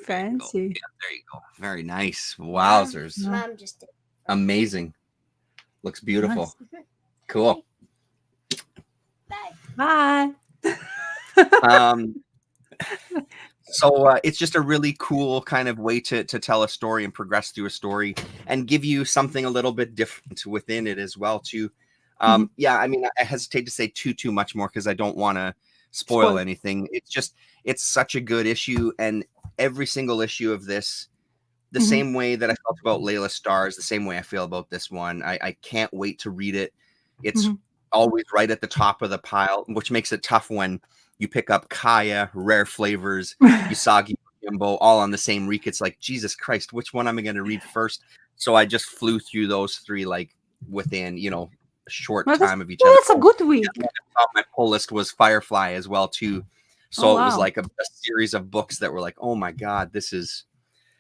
[SPEAKER 1] Fancy.
[SPEAKER 2] Yeah, there you go. Very nice. Wowzers.
[SPEAKER 3] Mom just did.
[SPEAKER 2] Amazing. Looks beautiful.
[SPEAKER 1] Nice.
[SPEAKER 2] Cool.
[SPEAKER 3] Bye.
[SPEAKER 2] So it's just a really cool kind of way to tell a story and progress through a story, and give you something a little bit different within it as well too. Yeah, I mean, I hesitate to say too much more, because I don't want to spoil anything. It's such a good issue, and every single issue of this, the same way that I felt about Layla Stars, the same way I feel about this one. I can't wait to read it. It's always right at the top of the pile, which makes it tough when you pick up Kaya, Rare Flavors, Usagi Yojimbo, all on the same week. It's like, Jesus Christ, which one am I going to read first? So I just flew through those three like within, a short time of each other.
[SPEAKER 1] That's a good week.
[SPEAKER 2] On my pull list was Firefly as well too. So it was like a series of books that were like, oh my God, this is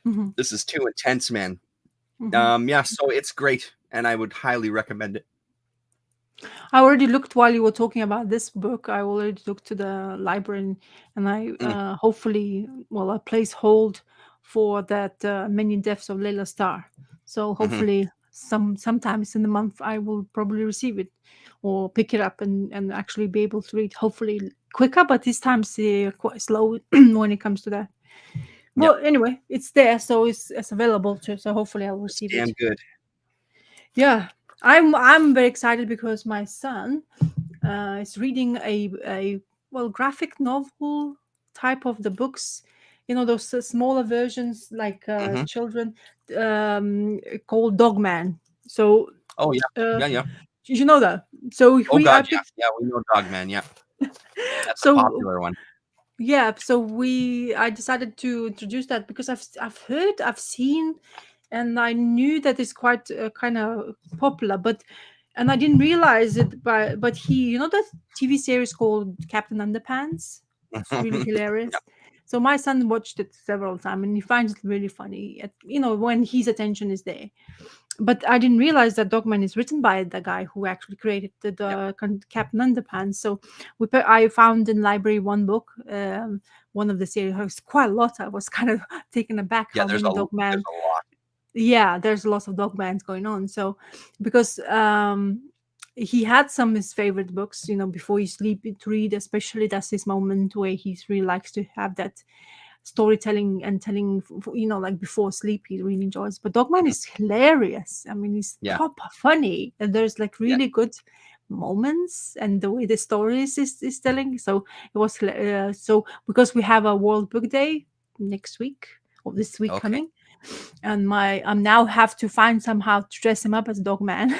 [SPEAKER 2] too intense, man. Yeah, so it's great, and I would highly recommend it.
[SPEAKER 1] I already looked while you were talking about this book. I already looked to the library, and I hopefully, I place hold for that Many Deaths of Layla Starr. So hopefully, sometimes in the month, I will probably receive it or pick it up and actually be able to read. Hopefully quicker, but these times quite slow when it comes to that. Well, anyway, it's there, so it's available too. So hopefully, I'll receive it.
[SPEAKER 2] Damn good.
[SPEAKER 1] Yeah. I'm very excited because my son is reading a graphic novel type of the books, those smaller versions like children, called Dogman. So
[SPEAKER 2] yeah.
[SPEAKER 1] you know that. So
[SPEAKER 2] we know Dogman. Yeah, that's a popular one.
[SPEAKER 1] Yeah, so I decided to introduce that because I've seen. And I knew that it's quite kind of popular, and I didn't realize it. But he, that TV series called Captain Underpants? It's really hilarious. So my son watched it several times, and he finds it really funny. When his attention is there. but I didn't realize that Dogman is written by the guy who actually created the Captain Underpants. So I found in library one book, one of the series. There's quite a lot. I was kind of taken aback
[SPEAKER 2] Yeah,
[SPEAKER 1] how many
[SPEAKER 2] there's
[SPEAKER 1] Dogman.
[SPEAKER 2] a lot.
[SPEAKER 1] Yeah, there's lots of Dogmans going on. So because he had some of his favorite books, before you sleep to read, especially that's his moment where he really likes to have that storytelling and telling, like before sleep, he really enjoys. But Dogman is hilarious. I mean, he's
[SPEAKER 2] Yeah.
[SPEAKER 1] proper funny, and there's like really good moments, and the way the story is telling. So it was so because we have a World Book Day next week or this week
[SPEAKER 2] Okay.
[SPEAKER 1] coming, and I now have to find somehow to dress him up as Dogman.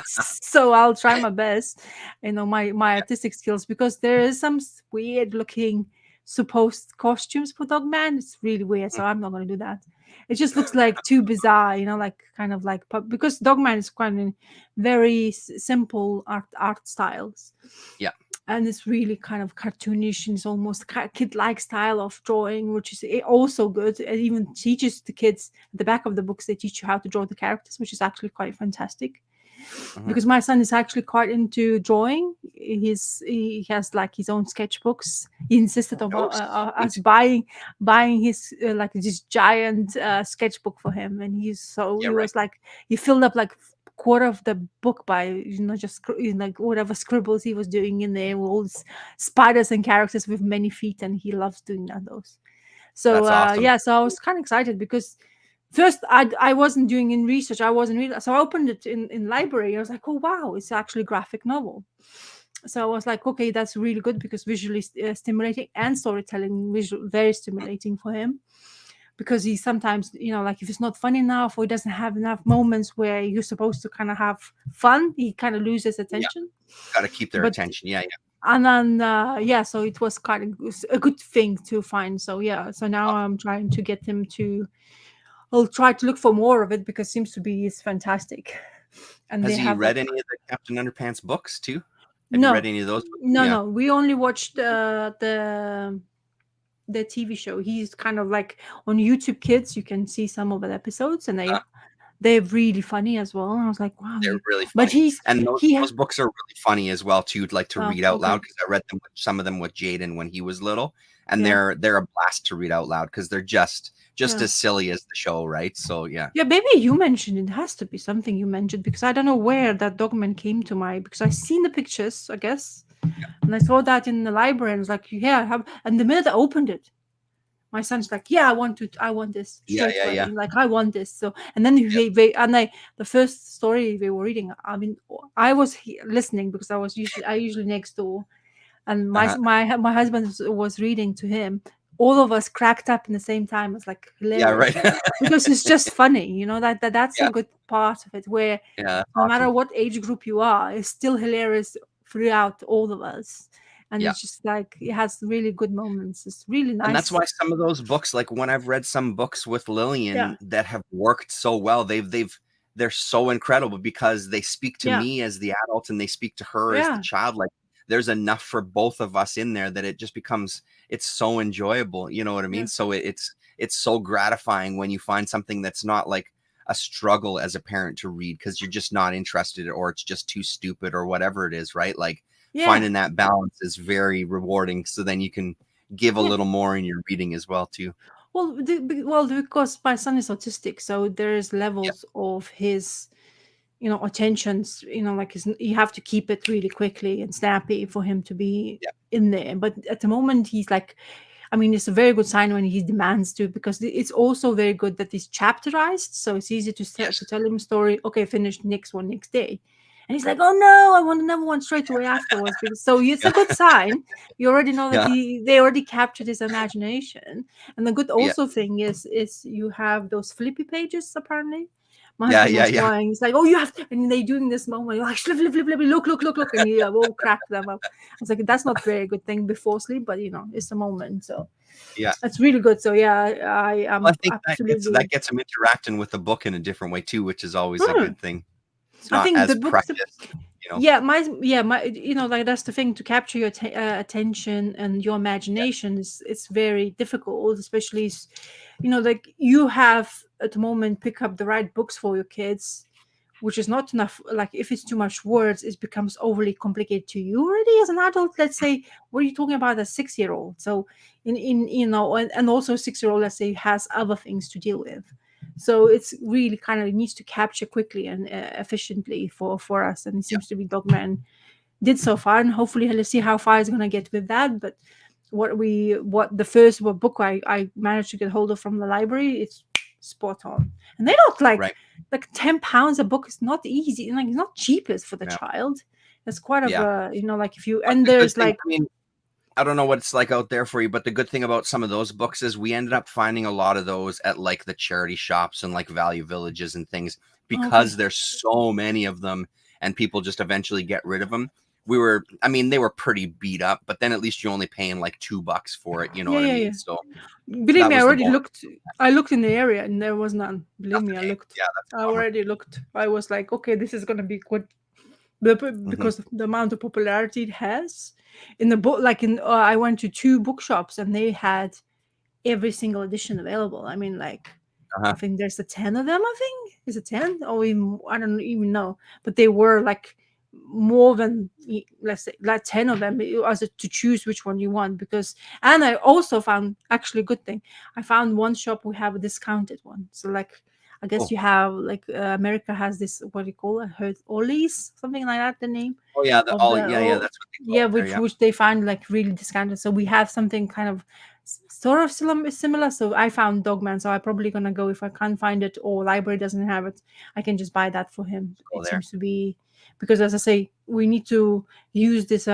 [SPEAKER 1] So I'll try my best, my artistic skills, because there is some weird looking supposed costumes for Dogman. It's really weird, so I'm not going to do that. It just looks like too bizarre, like kind of like, because Dogman is quite a very simple art styles.
[SPEAKER 2] Yeah.
[SPEAKER 1] And it's really kind of cartoonish, and it's almost kid-like style of drawing, which is also good. It even teaches the kids at the back of the books, they teach you how to draw the characters, which is actually quite fantastic. Because my son is actually quite into drawing. He has like his own sketchbooks. He insisted on us buying his like this giant sketchbook for him, and was like, he filled up like quarter of the book by just like whatever scribbles he was doing in there, with all these spiders and characters with many feet, and he loves doing those. So
[SPEAKER 2] That's awesome.
[SPEAKER 1] yeah, so I was kind of excited because first I wasn't doing in research, I wasn't reading, so I opened it in library. I was like, oh wow, it's actually a graphic novel. So I was like, okay, that's really good, because visually stimulating and storytelling very stimulating for him. Because he sometimes, like if it's not fun enough, or he doesn't have enough moments where you're supposed to kind of have fun, he kind of loses attention.
[SPEAKER 2] Got to keep their attention. Yeah.
[SPEAKER 1] And then so it was kind of a good thing to find. So yeah, so now I'm trying to get him to, I'll try to look for more of it, because it seems to be is fantastic. And
[SPEAKER 2] has he read any of the Captain Underpants books too? Have
[SPEAKER 1] no,
[SPEAKER 2] you read any of those?
[SPEAKER 1] No, we only watched the TV show. He's kind of like on YouTube Kids. You can see some of the episodes, and they're really funny as well. And I was like, wow,
[SPEAKER 2] they're really funny.
[SPEAKER 1] But
[SPEAKER 2] those books are really funny as well too, like to read out loud, because I read some of them with Jaden when he was little, and they're a blast to read out loud, because they're just as silly as the show, right? So yeah, maybe
[SPEAKER 1] you mentioned it. Has to be something you mentioned, because I don't know where that Dogman came to because I seen the pictures, I guess, and I saw that in the library, and I was like, and the minute I opened it, my son's like, I want this.
[SPEAKER 2] Yeah.
[SPEAKER 1] Like, I want this. So, and then the first story they were reading, I mean, I was listening, because I usually next door, and my husband was reading to him. All of us cracked up in the same time. It's like hilarious.
[SPEAKER 2] Yeah, right.
[SPEAKER 1] Because it's just funny, that's a good part of it, where no matter what age group you are, it's still hilarious throughout all of us. And it's just like, it has really good moments. It's really nice.
[SPEAKER 2] And that's why some of those books, like when I've read some books with Lillian that have worked so well, they're so incredible, because they speak to me as the adult, and they speak to her as the child. Like, there's enough for both of us in there that it just becomes, it's so enjoyable. You know what I mean? So it's so gratifying when you find something that's not like a struggle as a parent to read, because you're just not interested, or it's just too stupid, or whatever it is, right? Like, finding that balance is very rewarding. So then you can give a little more in your reading as well too.
[SPEAKER 1] Well, because my son is autistic, so there's levels of his, attentions. Like you have to keep it really quickly and snappy for him to be in there. But at the moment, he's like, I mean, it's a very good sign when he demands to, because it's also very good that he's chapterized, so it's easy to tell him a story. Okay, finish next day. And he's like, oh no, I want another one straight away afterwards. So it's a good sign. You already know that they already captured his imagination. And the good thing is you have those flippy pages, apparently. My husband was going, he's like, oh, you have to, and they doing this moment, like, flip, look, and you all crack them up. I was like, that's not a very good thing before sleep, but it's a moment. So that's really good. So I think
[SPEAKER 2] that gets them interacting with the book in a different way too, which is always a good thing. It's
[SPEAKER 1] I
[SPEAKER 2] not
[SPEAKER 1] think
[SPEAKER 2] as
[SPEAKER 1] the books,
[SPEAKER 2] precious, you know.
[SPEAKER 1] like that's the thing, to capture your attention and your imagination is it's very difficult, especially like you have at the moment pick up the right books for your kids, which is not enough. Like if it's too much words, it becomes overly complicated to you already as an adult. Let's say, what are you talking about, a 6-year-old? So in and also a 6-year-old, let's say, has other things to deal with. So it's really kind of needs to capture quickly and efficiently for us, and it
[SPEAKER 2] Yeah.
[SPEAKER 1] seems to be Dogman did so far, and hopefully let's see how far it's going to get with that. But what the first book I managed to get hold of from the library, it's spot on. And they're not
[SPEAKER 2] Right.
[SPEAKER 1] like £10 a book is not easy, like it's not cheapest for the
[SPEAKER 2] Yeah.
[SPEAKER 1] child. It's quite of
[SPEAKER 2] Yeah.
[SPEAKER 1] like if you
[SPEAKER 2] But
[SPEAKER 1] and
[SPEAKER 2] the good
[SPEAKER 1] there's
[SPEAKER 2] thing,
[SPEAKER 1] like
[SPEAKER 2] I mean, I don't know what it's like out there for you, but the good thing about some of those books is we ended up finding a lot of those at like the charity shops and like value villages and things, because
[SPEAKER 1] okay.
[SPEAKER 2] there's so many of them and people just eventually get rid of them. They were pretty beat up, but then at least you're only paying like $2 for it. You know
[SPEAKER 1] Yeah,
[SPEAKER 2] what I
[SPEAKER 1] yeah,
[SPEAKER 2] mean?
[SPEAKER 1] yeah.
[SPEAKER 2] So
[SPEAKER 1] Believe
[SPEAKER 2] that
[SPEAKER 1] me, I
[SPEAKER 2] was the
[SPEAKER 1] already
[SPEAKER 2] bonus.
[SPEAKER 1] looked. I looked in the area and there was none. Believe me, I
[SPEAKER 2] Nothing, eh?
[SPEAKER 1] looked.
[SPEAKER 2] Yeah, that's a
[SPEAKER 1] I
[SPEAKER 2] bummer.
[SPEAKER 1] already looked. I was like, okay, this is gonna be good because of the amount of popularity it has. In the book, like I went to 2 bookshops and they had every single edition available. I mean, like I
[SPEAKER 2] Uh-huh.
[SPEAKER 1] think there's 10 of them. I think is it 10 or even I don't even know, but they were like more than let's say like 10 of them as to choose which one you want. Because and I also found actually a good thing. I found one shop we have a discounted one. So like I guess
[SPEAKER 2] Oh,
[SPEAKER 1] you have like America has this, what do you call it? I heard Ollie's, something like that. The name
[SPEAKER 2] oh yeah,
[SPEAKER 1] of the
[SPEAKER 2] yeah, that's what they call
[SPEAKER 1] yeah,
[SPEAKER 2] it there.
[SPEAKER 1] which
[SPEAKER 2] Yeah.
[SPEAKER 1] they find like really discounted. So we have something kind of sort of similar. So I found Dogman, so I'm probably gonna go, if I can't find it or library doesn't have it, I can just buy that for him.
[SPEAKER 2] Go
[SPEAKER 1] It
[SPEAKER 2] there.
[SPEAKER 1] seems to be because, as I say, we need to use this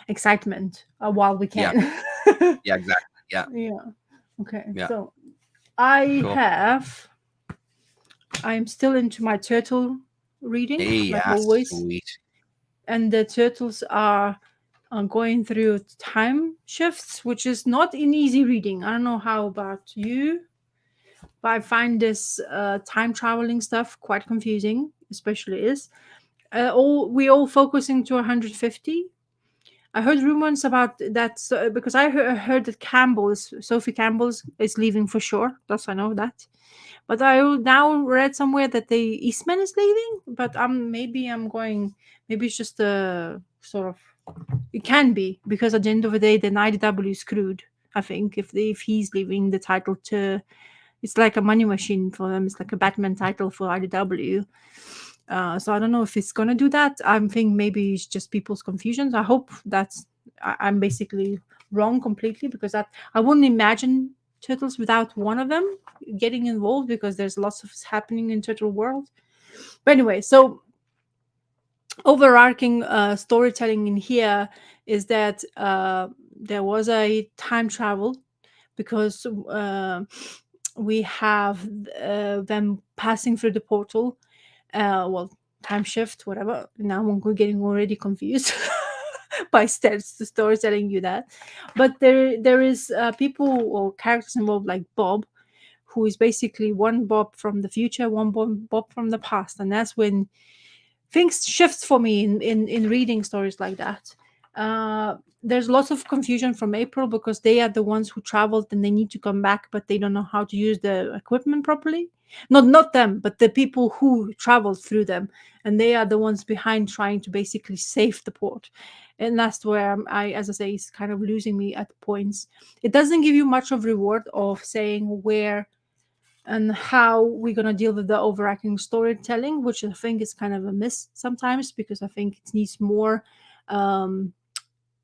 [SPEAKER 1] excitement while we
[SPEAKER 2] Yeah.
[SPEAKER 1] can.
[SPEAKER 2] Yeah, exactly. Yeah.
[SPEAKER 1] Yeah. Okay.
[SPEAKER 2] Yeah.
[SPEAKER 1] So I
[SPEAKER 2] Cool.
[SPEAKER 1] I'm still into my turtle reading,
[SPEAKER 2] Hey,
[SPEAKER 1] like
[SPEAKER 2] yeah,
[SPEAKER 1] always,
[SPEAKER 2] sweet.
[SPEAKER 1] and the turtles are going through time shifts, which is not an easy reading. I don't know how about you, but I find this time traveling stuff quite confusing, especially is we all focusing to 150. I heard rumors about that because I heard that Sophie Campbell's is leaving for sure. That's I know that. But I now read somewhere that the Eastman is leaving. But maybe I'm going. Maybe it's just a sort of. It can be because at the end of the day, the IDW is screwed. I think if he's leaving the title to, it's like a money machine for them. It's like a Batman title for IDW. So I don't know if it's gonna do that. I'm thinking maybe it's just people's confusions. I hope I'm basically wrong completely, because that I wouldn't imagine Turtles without one of them getting involved, because there's lots of happening in Turtle World. But anyway, so overarching storytelling in here is that there was a time travel because we have them passing through the portal. Time shift, whatever. Now I'm getting already confused by steps the story telling you that. But there is people or characters involved, like Bob, who is basically one Bob from the future, one Bob from the past, and that's when things shift for me in reading stories like that. There's lots of confusion from April because they are the ones who traveled and they need to come back, but they don't know how to use the equipment properly. Not them, but the people who traveled through them, and they are the ones behind trying to basically save the port. And that's where I, as I say, is kind of losing me at points. It doesn't give you much of reward of saying where and how we're going to deal with the overarching storytelling, which I think is kind of a miss sometimes, because I think it needs more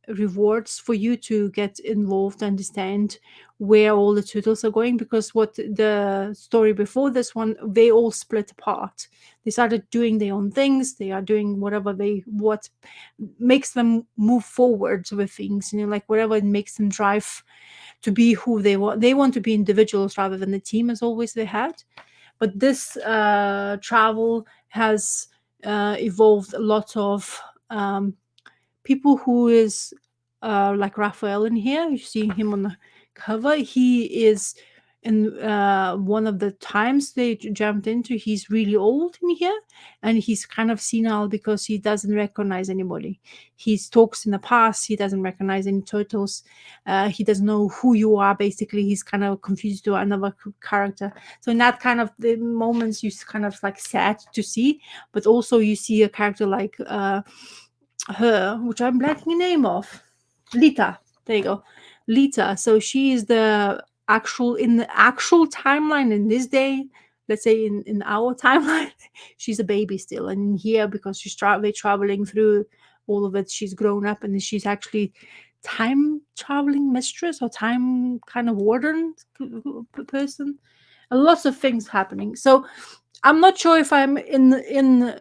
[SPEAKER 1] rewards for you to get involved, understand where all the turtles are going. Because what the story before this one, they all split apart. They started doing their own things. They are doing what makes them move forward with things, like whatever makes them drive to be who they want. They want to be individuals rather than the team as always they had. But this travel has evolved a lot of people who is like Raphael in here. You see him on the cover. He is and one of the times they jumped into, he's really old in here, and he's kind of senile because he doesn't recognize anybody. He talks in the past, he doesn't recognize any turtles, he doesn't know who you are. Basically, he's kind of confused to another character. So in that kind of the moments, you kind of like sad to see, but also you see a character like her, which I'm blanking the name of, Lita. There you go, Lita. So she is the actual timeline in this day. Let's say in our timeline, she's a baby still, and in here, because they're traveling through all of it, she's grown up, and she's actually time traveling mistress or time kind of warden person. Lots of things happening. So I'm not sure if I'm in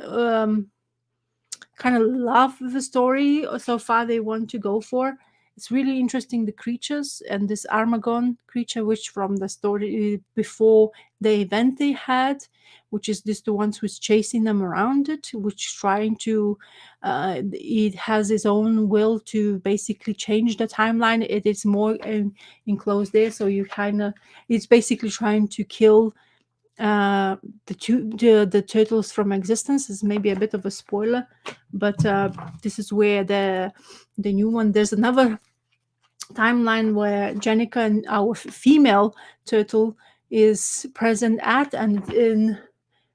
[SPEAKER 1] kind of love the story so far they want to go for. It's really interesting, the creatures, and this Armagon creature, which from the story before the event they had, which is this the ones who's chasing them around it, which trying to it has its own will to basically change the timeline. It is more enclosed there, so you kind of, it's basically trying to kill the turtles from existence. Is maybe a bit of a spoiler, but this is where the new one, there's another timeline where Jenica and our female turtle is present at, and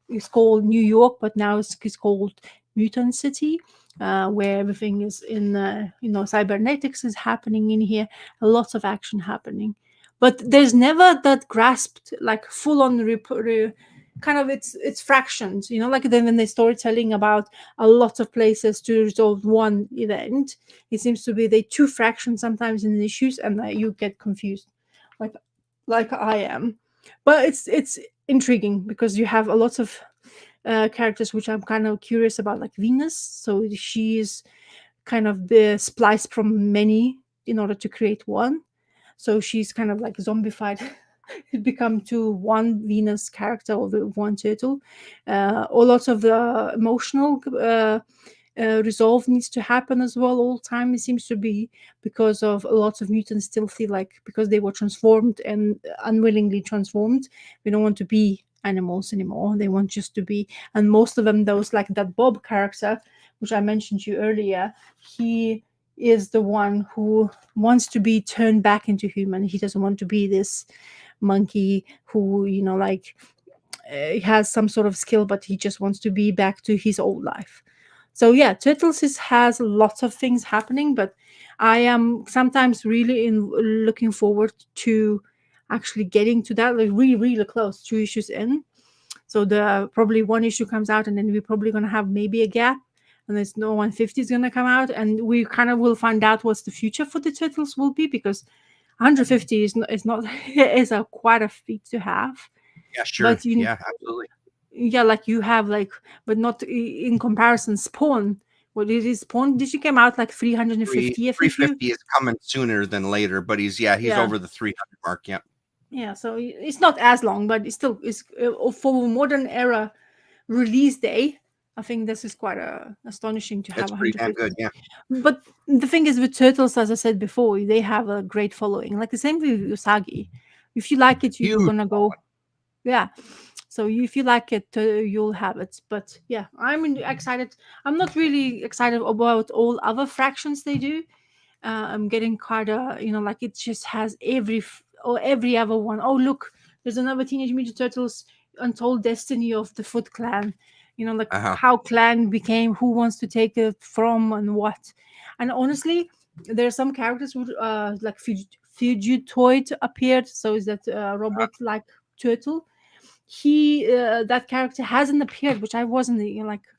[SPEAKER 1] it's called New York, but now it's called Mutant City, where everything is in cybernetics is happening in here, a lot of action happening. But there's never that grasped like full on kind of it's fractions, like then when they're storytelling about a lot of places to resolve one event, it seems to be they two fractions sometimes in the issues, and you get confused, like I am. But it's intriguing because you have a lot of characters which I'm kind of curious about, like Venus. So she is kind of the spliced from many in order to create one. So she's kind of like zombified. It become to one Venus character or the one turtle. A lot of the emotional resolve needs to happen as well all the time. It seems to be because of a lot of mutants still feel like because they were transformed and unwillingly transformed, we don't want to be animals anymore. They want just to be, and most of them, those like that Bob character, which I mentioned to you earlier, he is the one who wants to be turned back into human. He doesn't want to be this monkey who has some sort of skill, but he just wants to be back to his old life. So yeah, Turtles has lots of things happening, but I am sometimes really looking forward to actually getting to that, like really close, 2 issues in. So the probably one issue comes out, and then we're probably going to have maybe a gap, and there's no 150 is going to come out, and we kind of will find out what's the future for the Turtles will be, because 150 is not is a quite a feat to have.
[SPEAKER 2] Yeah, sure.
[SPEAKER 1] But
[SPEAKER 2] yeah, absolutely.
[SPEAKER 1] Yeah, like you have but not in comparison. Spawn, what is it? Spawn? Did she came out like 350?
[SPEAKER 2] 350 is coming sooner than later, but he's over the 300 mark. Yeah.
[SPEAKER 1] Yeah, so it's not as long, but it's still for modern era release day. I think this is quite astonishing to have 150.
[SPEAKER 2] Pretty damn good, yeah.
[SPEAKER 1] But the thing is with Turtles, as I said before, they have a great following. Like the same with Usagi. If you like it, you're gonna go. Yeah. So if you like it, you'll have it. But yeah, I'm excited. I'm not really excited about all other fractions they do. I'm getting quite like it just has every other one. Oh look, there's another Teenage Mutant Turtles Untold Destiny of the Foot Clan. How clan became, who wants to take it from, and what. And honestly, there are some characters who like Fugitoid appeared. So is that robot-like turtle? He that character hasn't appeared, which I wasn't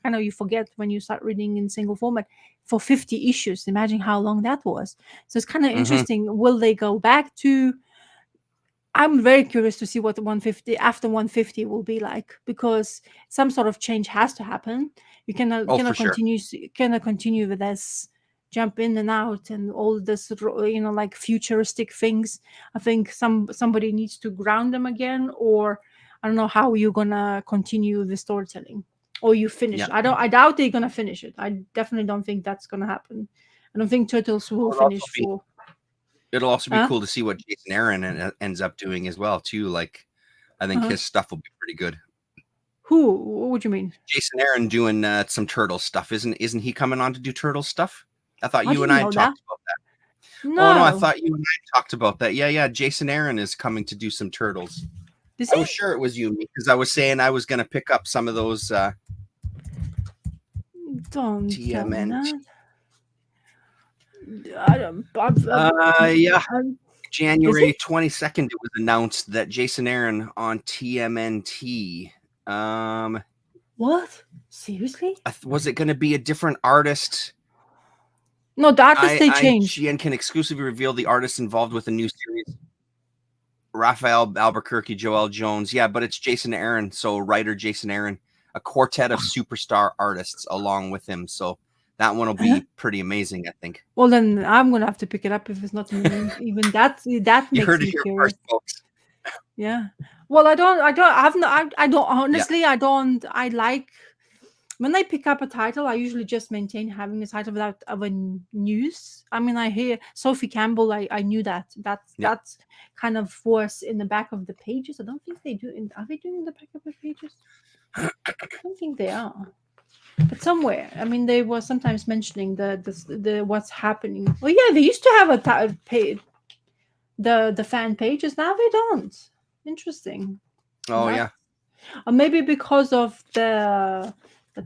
[SPEAKER 1] I know you forget when you start reading in single format for 50 issues. Imagine how long that was. So it's kind of interesting. Will they go back to? I'm very curious to see what the 150 after 150 will be like, because some sort of change has to happen. You cannot continue with this jump in and out and all this like futuristic things. I think somebody needs to ground them again, or I don't know how you're gonna continue the storytelling, or you finish.
[SPEAKER 2] Yeah.
[SPEAKER 1] I doubt they're gonna finish it. I definitely don't think that's gonna happen. I don't think Turtles will finish for.
[SPEAKER 2] It'll also be
[SPEAKER 1] Huh?
[SPEAKER 2] cool to see what Jason Aaron ends up doing as well too. Like, I think
[SPEAKER 1] Uh-huh.
[SPEAKER 2] his stuff will be pretty good.
[SPEAKER 1] Who? What would you mean?
[SPEAKER 2] Jason Aaron doing some turtle stuff. Isn't he coming on to do turtle stuff? I thought
[SPEAKER 1] I
[SPEAKER 2] you and
[SPEAKER 1] didn't
[SPEAKER 2] I
[SPEAKER 1] know
[SPEAKER 2] had
[SPEAKER 1] that.
[SPEAKER 2] talked about that. Oh no, I
[SPEAKER 1] No.
[SPEAKER 2] thought you and I talked about that. Yeah. Jason Aaron is coming to do some turtles.
[SPEAKER 1] Is
[SPEAKER 2] I was
[SPEAKER 1] it?
[SPEAKER 2] sure it was you because I was saying I was going to pick up some of those
[SPEAKER 1] Don't tell me
[SPEAKER 2] TMNT.
[SPEAKER 1] that. I don't.
[SPEAKER 2] Yeah.
[SPEAKER 1] Is
[SPEAKER 2] January
[SPEAKER 1] it?
[SPEAKER 2] 22nd, it was announced that Jason Aaron on TMNT.
[SPEAKER 1] What? Seriously?
[SPEAKER 2] Was it going to be a different artist?
[SPEAKER 1] No, the artist they changed.
[SPEAKER 2] IGN can exclusively reveal the artists involved with the new series. Raphael Albuquerque, Joel Jones. Yeah, but it's Jason Aaron. So writer Jason Aaron, a quartet of superstar artists along with him. So that one will be pretty amazing, I think.
[SPEAKER 1] Well, then I'm gonna have to pick it up if it's not in the link. Even that
[SPEAKER 2] You
[SPEAKER 1] makes
[SPEAKER 2] heard
[SPEAKER 1] me
[SPEAKER 2] it here
[SPEAKER 1] curious.
[SPEAKER 2] first, folks.
[SPEAKER 1] Yeah. Well, I don't honestly, I like when I pick up a title, I usually just maintain having the title without other news. I mean, I hear Sophie Campbell, I knew that. That's kind of was in the back of the pages. I don't think they do. Are they doing the back of the pages? I don't think they are. But somewhere, I mean, they were sometimes mentioning the what's happening. Oh yeah, they used to have a page, the fan pages. Now they don't. Interesting.
[SPEAKER 2] Oh yeah.
[SPEAKER 1] Or maybe because of the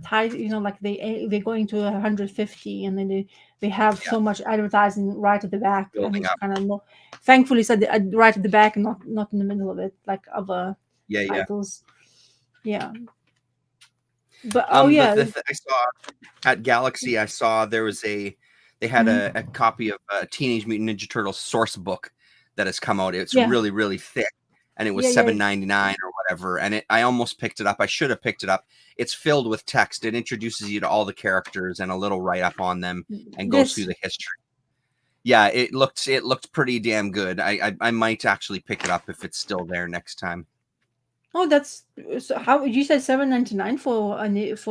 [SPEAKER 1] title, like they're going to 150, and then they have so much advertising right at the back, and
[SPEAKER 2] Building
[SPEAKER 1] it's
[SPEAKER 2] up.
[SPEAKER 1] kind of more. Thankfully, said right at the back and not in the middle of it, like other titles. Yeah. But
[SPEAKER 2] I saw at Galaxy. I saw there was they had a copy of Teenage Mutant Ninja Turtles source book that has come out. It's really, really thick, and it was $7.99 or whatever. And I almost picked it up. I should have picked it up. It's filled with text. It introduces you to all the characters and a little write up on them, and goes through the history. Yeah, it looked pretty damn good. I might actually pick it up if it's still there next time.
[SPEAKER 1] Oh, that's so. How you said $7.99 for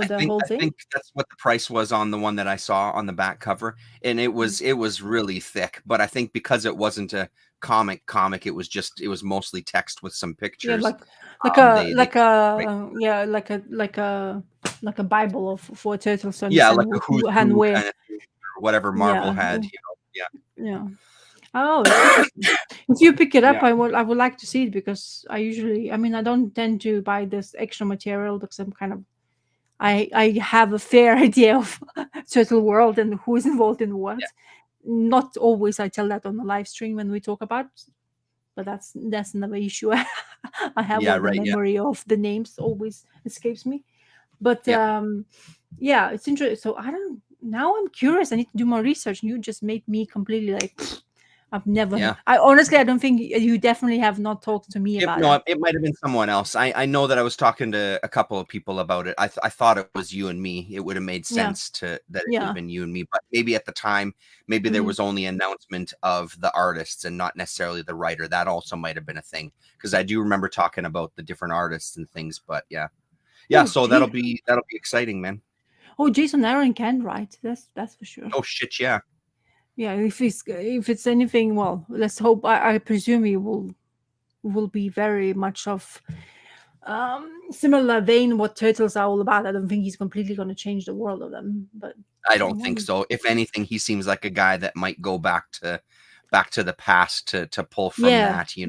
[SPEAKER 1] the whole thing?
[SPEAKER 2] I think that's what the price was on the one that I saw on the back cover, and it was really thick. But I think because it wasn't a comic, it was mostly text with some pictures.
[SPEAKER 1] Yeah, like a Bible for turtles.
[SPEAKER 2] Yeah, like a who's who kind of, whatever Marvel had.
[SPEAKER 1] Yeah. Oh, if you pick it up, I would like to see it, because I don't tend to buy this extra material because I have a fair idea of Turtle World and who is involved in what. Not always I tell that on the live stream when we talk about, but that's another issue. I have the memory of the names always escapes me. But it's interesting. So now I'm curious. I need to do more research. You just made me completely like. I've never. I honestly, I don't think you definitely have not talked to me about it.
[SPEAKER 2] No, it might have been someone else. I know that I was talking to a couple of people about it. I thought it was you and me. It would have made sense that it would have been you and me. But maybe at the time, there was only announcement of the artists and not necessarily the writer. That also might have been a thing, because I do remember talking about the different artists and things. But so that'll be exciting, man.
[SPEAKER 1] Oh, Jason Aaron can write. That's for sure.
[SPEAKER 2] Oh shit, yeah.
[SPEAKER 1] Yeah, if it's anything, well, let's hope. I presume he will be very much of similar vein what Turtles are all about. I don't think he's completely going to change the world of them, but
[SPEAKER 2] I don't think so. If anything, he seems like a guy that might go back to the past to pull from that, in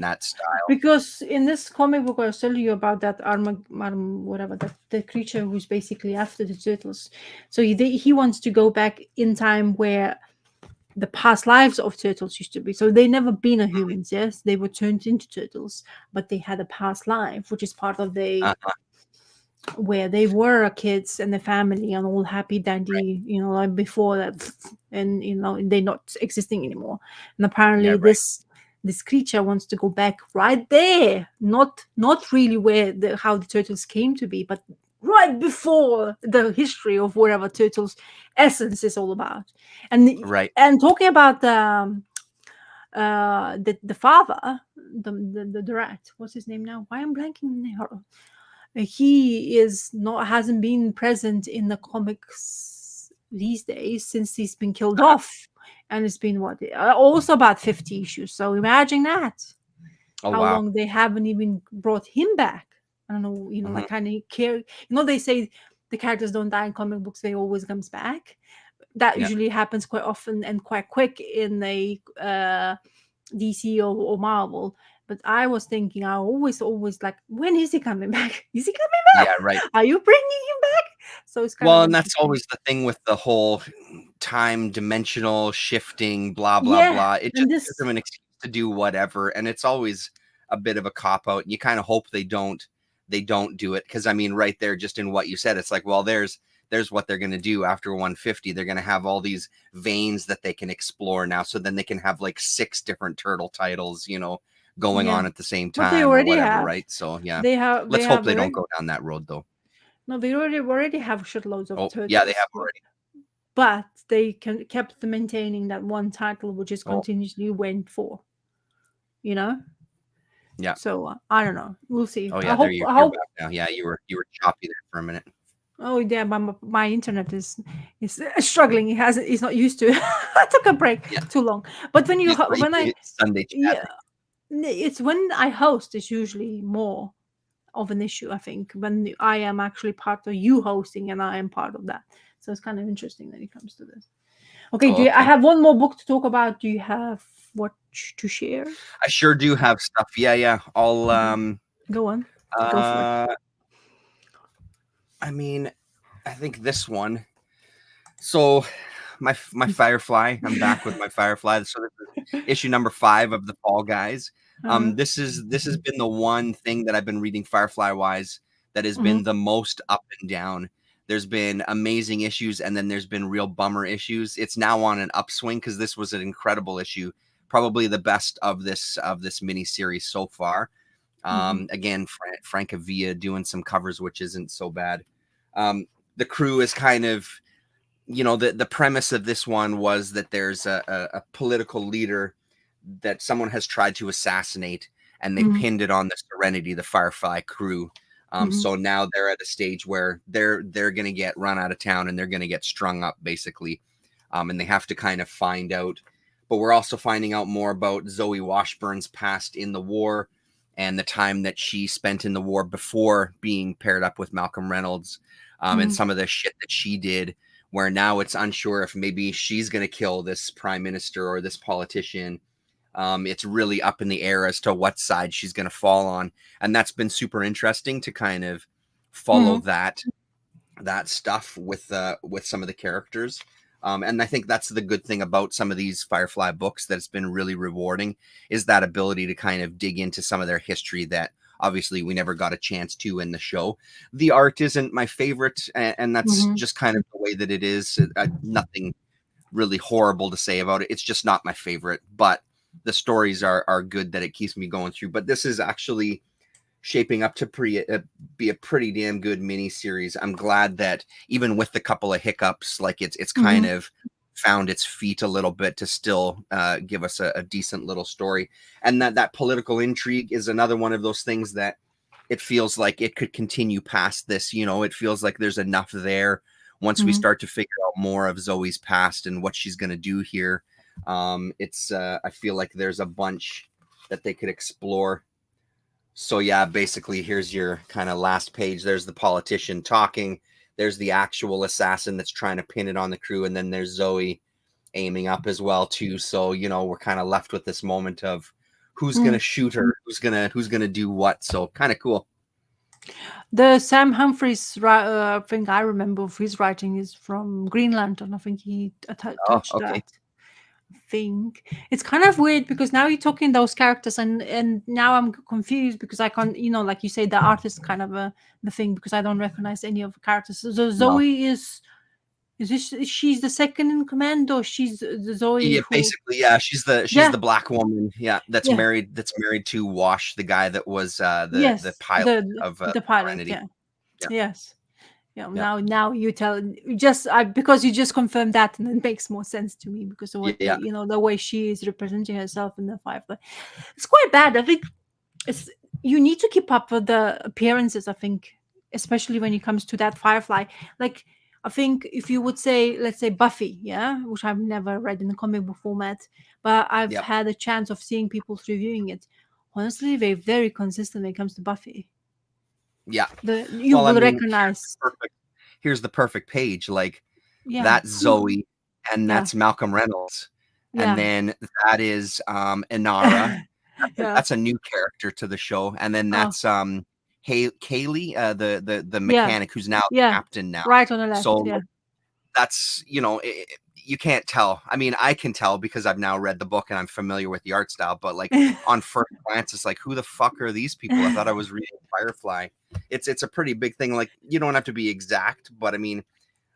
[SPEAKER 2] that style.
[SPEAKER 1] Because in this comic book, I was telling you about that whatever, the creature who's basically after the Turtles. So he wants to go back in time where the past lives of turtles used to be. So they never been a humans. Yes, they were turned into turtles, but they had a past life, which is part of where they were kids and the family and all happy dandy, like before that, and they're not existing anymore. And apparently this creature wants to go back right there, not really where how the turtles came to be, but right before the history of whatever turtles essence is all about. And talking about the father, the rat, what's his name now? Why I'm blanking now? He hasn't been present in the comics these days since he's been killed off, and it's been also about 50 issues. So imagine that.
[SPEAKER 2] Oh
[SPEAKER 1] How
[SPEAKER 2] wow.
[SPEAKER 1] long they haven't even brought him back. I don't know,
[SPEAKER 2] Mhm.
[SPEAKER 1] like kind of care. They say the characters don't die in comic books; they always comes back. That
[SPEAKER 2] Yeah.
[SPEAKER 1] usually happens quite often and quite quick in a DC or Marvel. But I was thinking, I always like, when is he coming back? Is he coming back?
[SPEAKER 2] Yeah, right.
[SPEAKER 1] Are you bringing him back? So it's kind
[SPEAKER 2] Well,
[SPEAKER 1] of
[SPEAKER 2] and that's
[SPEAKER 1] interesting.
[SPEAKER 2] always the thing with the whole time dimensional shifting, blah blah
[SPEAKER 1] Yeah,
[SPEAKER 2] blah. It
[SPEAKER 1] and
[SPEAKER 2] just gives them an excuse to do whatever, and it's always a bit of a cop out. And you kind of hope they don't do it, because I mean, right there, just in what you said, it's like, well, there's what they're going to do after 150. They're going to have all these veins that they can explore now, so then they can have like 6 different turtle titles, going
[SPEAKER 1] Yeah.
[SPEAKER 2] on at the same
[SPEAKER 1] But they
[SPEAKER 2] time or
[SPEAKER 1] already
[SPEAKER 2] whatever,
[SPEAKER 1] have.
[SPEAKER 2] right? So yeah,
[SPEAKER 1] They have.
[SPEAKER 2] let's
[SPEAKER 1] They
[SPEAKER 2] hope
[SPEAKER 1] have
[SPEAKER 2] they don't
[SPEAKER 1] already.
[SPEAKER 2] go down that road though.
[SPEAKER 1] No, they already have shitloads of
[SPEAKER 2] Oh
[SPEAKER 1] turtles.
[SPEAKER 2] yeah, they have already.
[SPEAKER 1] But they kept maintaining that one title, which is
[SPEAKER 2] Oh.
[SPEAKER 1] continuously went for.
[SPEAKER 2] Yeah.
[SPEAKER 1] So I don't know. We'll see.
[SPEAKER 2] Oh yeah,
[SPEAKER 1] I
[SPEAKER 2] there
[SPEAKER 1] hope.
[SPEAKER 2] you're
[SPEAKER 1] I hope.
[SPEAKER 2] back now. Yeah, you were choppy there for a minute.
[SPEAKER 1] Oh yeah, my internet is struggling. It's not used to. I took a break too long. But when you
[SPEAKER 2] Sunday chat.
[SPEAKER 1] yeah, it's when I host is usually more of an issue. I think when I am actually part of you hosting and I am part of that. So it's kind of interesting that it comes to this. Okay,
[SPEAKER 2] Oh,
[SPEAKER 1] I have one more book to talk about. Do you have what to share?
[SPEAKER 2] I sure do have stuff. Yeah. I'll
[SPEAKER 1] go on. Go for it.
[SPEAKER 2] I mean, I think this one. So my Firefly. I'm back with my Firefly. So this is issue number 5 of the Fall Guys. This has been the one thing that I've been reading Firefly wise that has been the most up and down. There's been amazing issues, and then there's been real bummer issues. It's now on an upswing because this was an incredible issue, probably the best of this mini series so far. Again, Frank Avila doing some covers, which isn't so bad. The crew is kind of, the premise of this one was that there's a political leader that someone has tried to assassinate, and they pinned it on the Serenity, the Firefly crew. So now they're at a stage where they're going to get run out of town, and they're going to get strung up, basically. And they have to kind of find out. But we're also finding out more about Zoe Washburn's past in the war, and the time that she spent in the war before being paired up with Malcolm Reynolds, and some of the shit that she did, where now it's unsure if maybe she's going to kill this prime minister or this politician. It's really up in the air as to what side she's going to fall on. And that's been super interesting to kind of follow that stuff with some of the characters. And I think that's the good thing about some of these Firefly books that's been really rewarding, is that ability to kind of dig into some of their history that obviously we never got a chance to in the show. The art isn't my favorite, and that's just kind of the way that it is. Nothing really horrible to say about it. It's just not my favorite, but the stories are good that it keeps me going through. But this is actually shaping up to be a pretty damn good mini series. I'm glad that even with the couple of hiccups, like it's kind of found its feet a little bit to still give us a decent little story. And that political intrigue is another one of those things that it feels like it could continue past this. It feels like there's enough there once we start to figure out more of Zoe's past and what she's going to do here. I feel like there's a bunch that they could explore. So yeah, basically here's your kind of last page. There's the politician talking. There's the actual assassin that's trying to pin it on the crew. And then there's Zoe aiming up as well too. So, we're kind of left with this moment of who's going to shoot her, who's going to do what. So kind of cool.
[SPEAKER 1] The Sam Humphries thing I remember of his writing is from Green Lantern. I think he touched that. I think it's kind of weird because now you're talking those characters, and now I'm confused because I can't, like you say, the art is kind of the thing, because I don't recognize any of the characters. So Zoe she's the second in command, or she's the Zoe?
[SPEAKER 2] Yeah, basically, yeah. She's the black woman, that's married to Wash, the guy that was the pilot of
[SPEAKER 1] the pilot.
[SPEAKER 2] Serenity.
[SPEAKER 1] Yes. Now you tell because you just confirmed that, and it makes more sense to me because of what the way she is representing herself in the Firefly. It's quite bad. I think you need to keep up with the appearances. I think, especially when it comes to that Firefly. Like, I think if you would say, let's say Buffy, yeah, which I've never read in the comic book format, but I've
[SPEAKER 2] Yep.
[SPEAKER 1] had a chance of seeing people reviewing it. Honestly, they're very consistent when it comes to Buffy.
[SPEAKER 2] Yeah.
[SPEAKER 1] You
[SPEAKER 2] Well, I
[SPEAKER 1] will
[SPEAKER 2] mean,
[SPEAKER 1] recognize.
[SPEAKER 2] here's the perfect page. Like
[SPEAKER 1] Yeah.
[SPEAKER 2] that's Zoe, and
[SPEAKER 1] Yeah.
[SPEAKER 2] that's Malcolm Reynolds,
[SPEAKER 1] Yeah.
[SPEAKER 2] and then that is Inara.
[SPEAKER 1] Yeah.
[SPEAKER 2] That's a new character to the show, and then
[SPEAKER 1] Oh.
[SPEAKER 2] that's Kaylee, the mechanic who's now the
[SPEAKER 1] Yeah.
[SPEAKER 2] captain now.
[SPEAKER 1] Right on the left.
[SPEAKER 2] So
[SPEAKER 1] Yeah.
[SPEAKER 2] that's, you know, you can't tell. I mean, I can tell because I've now read the book and I'm familiar with the art style, but like on first glance, it's like, who the fuck are these people? I thought I was reading Firefly. It's a pretty big thing. Like, you don't have to be exact, but I mean,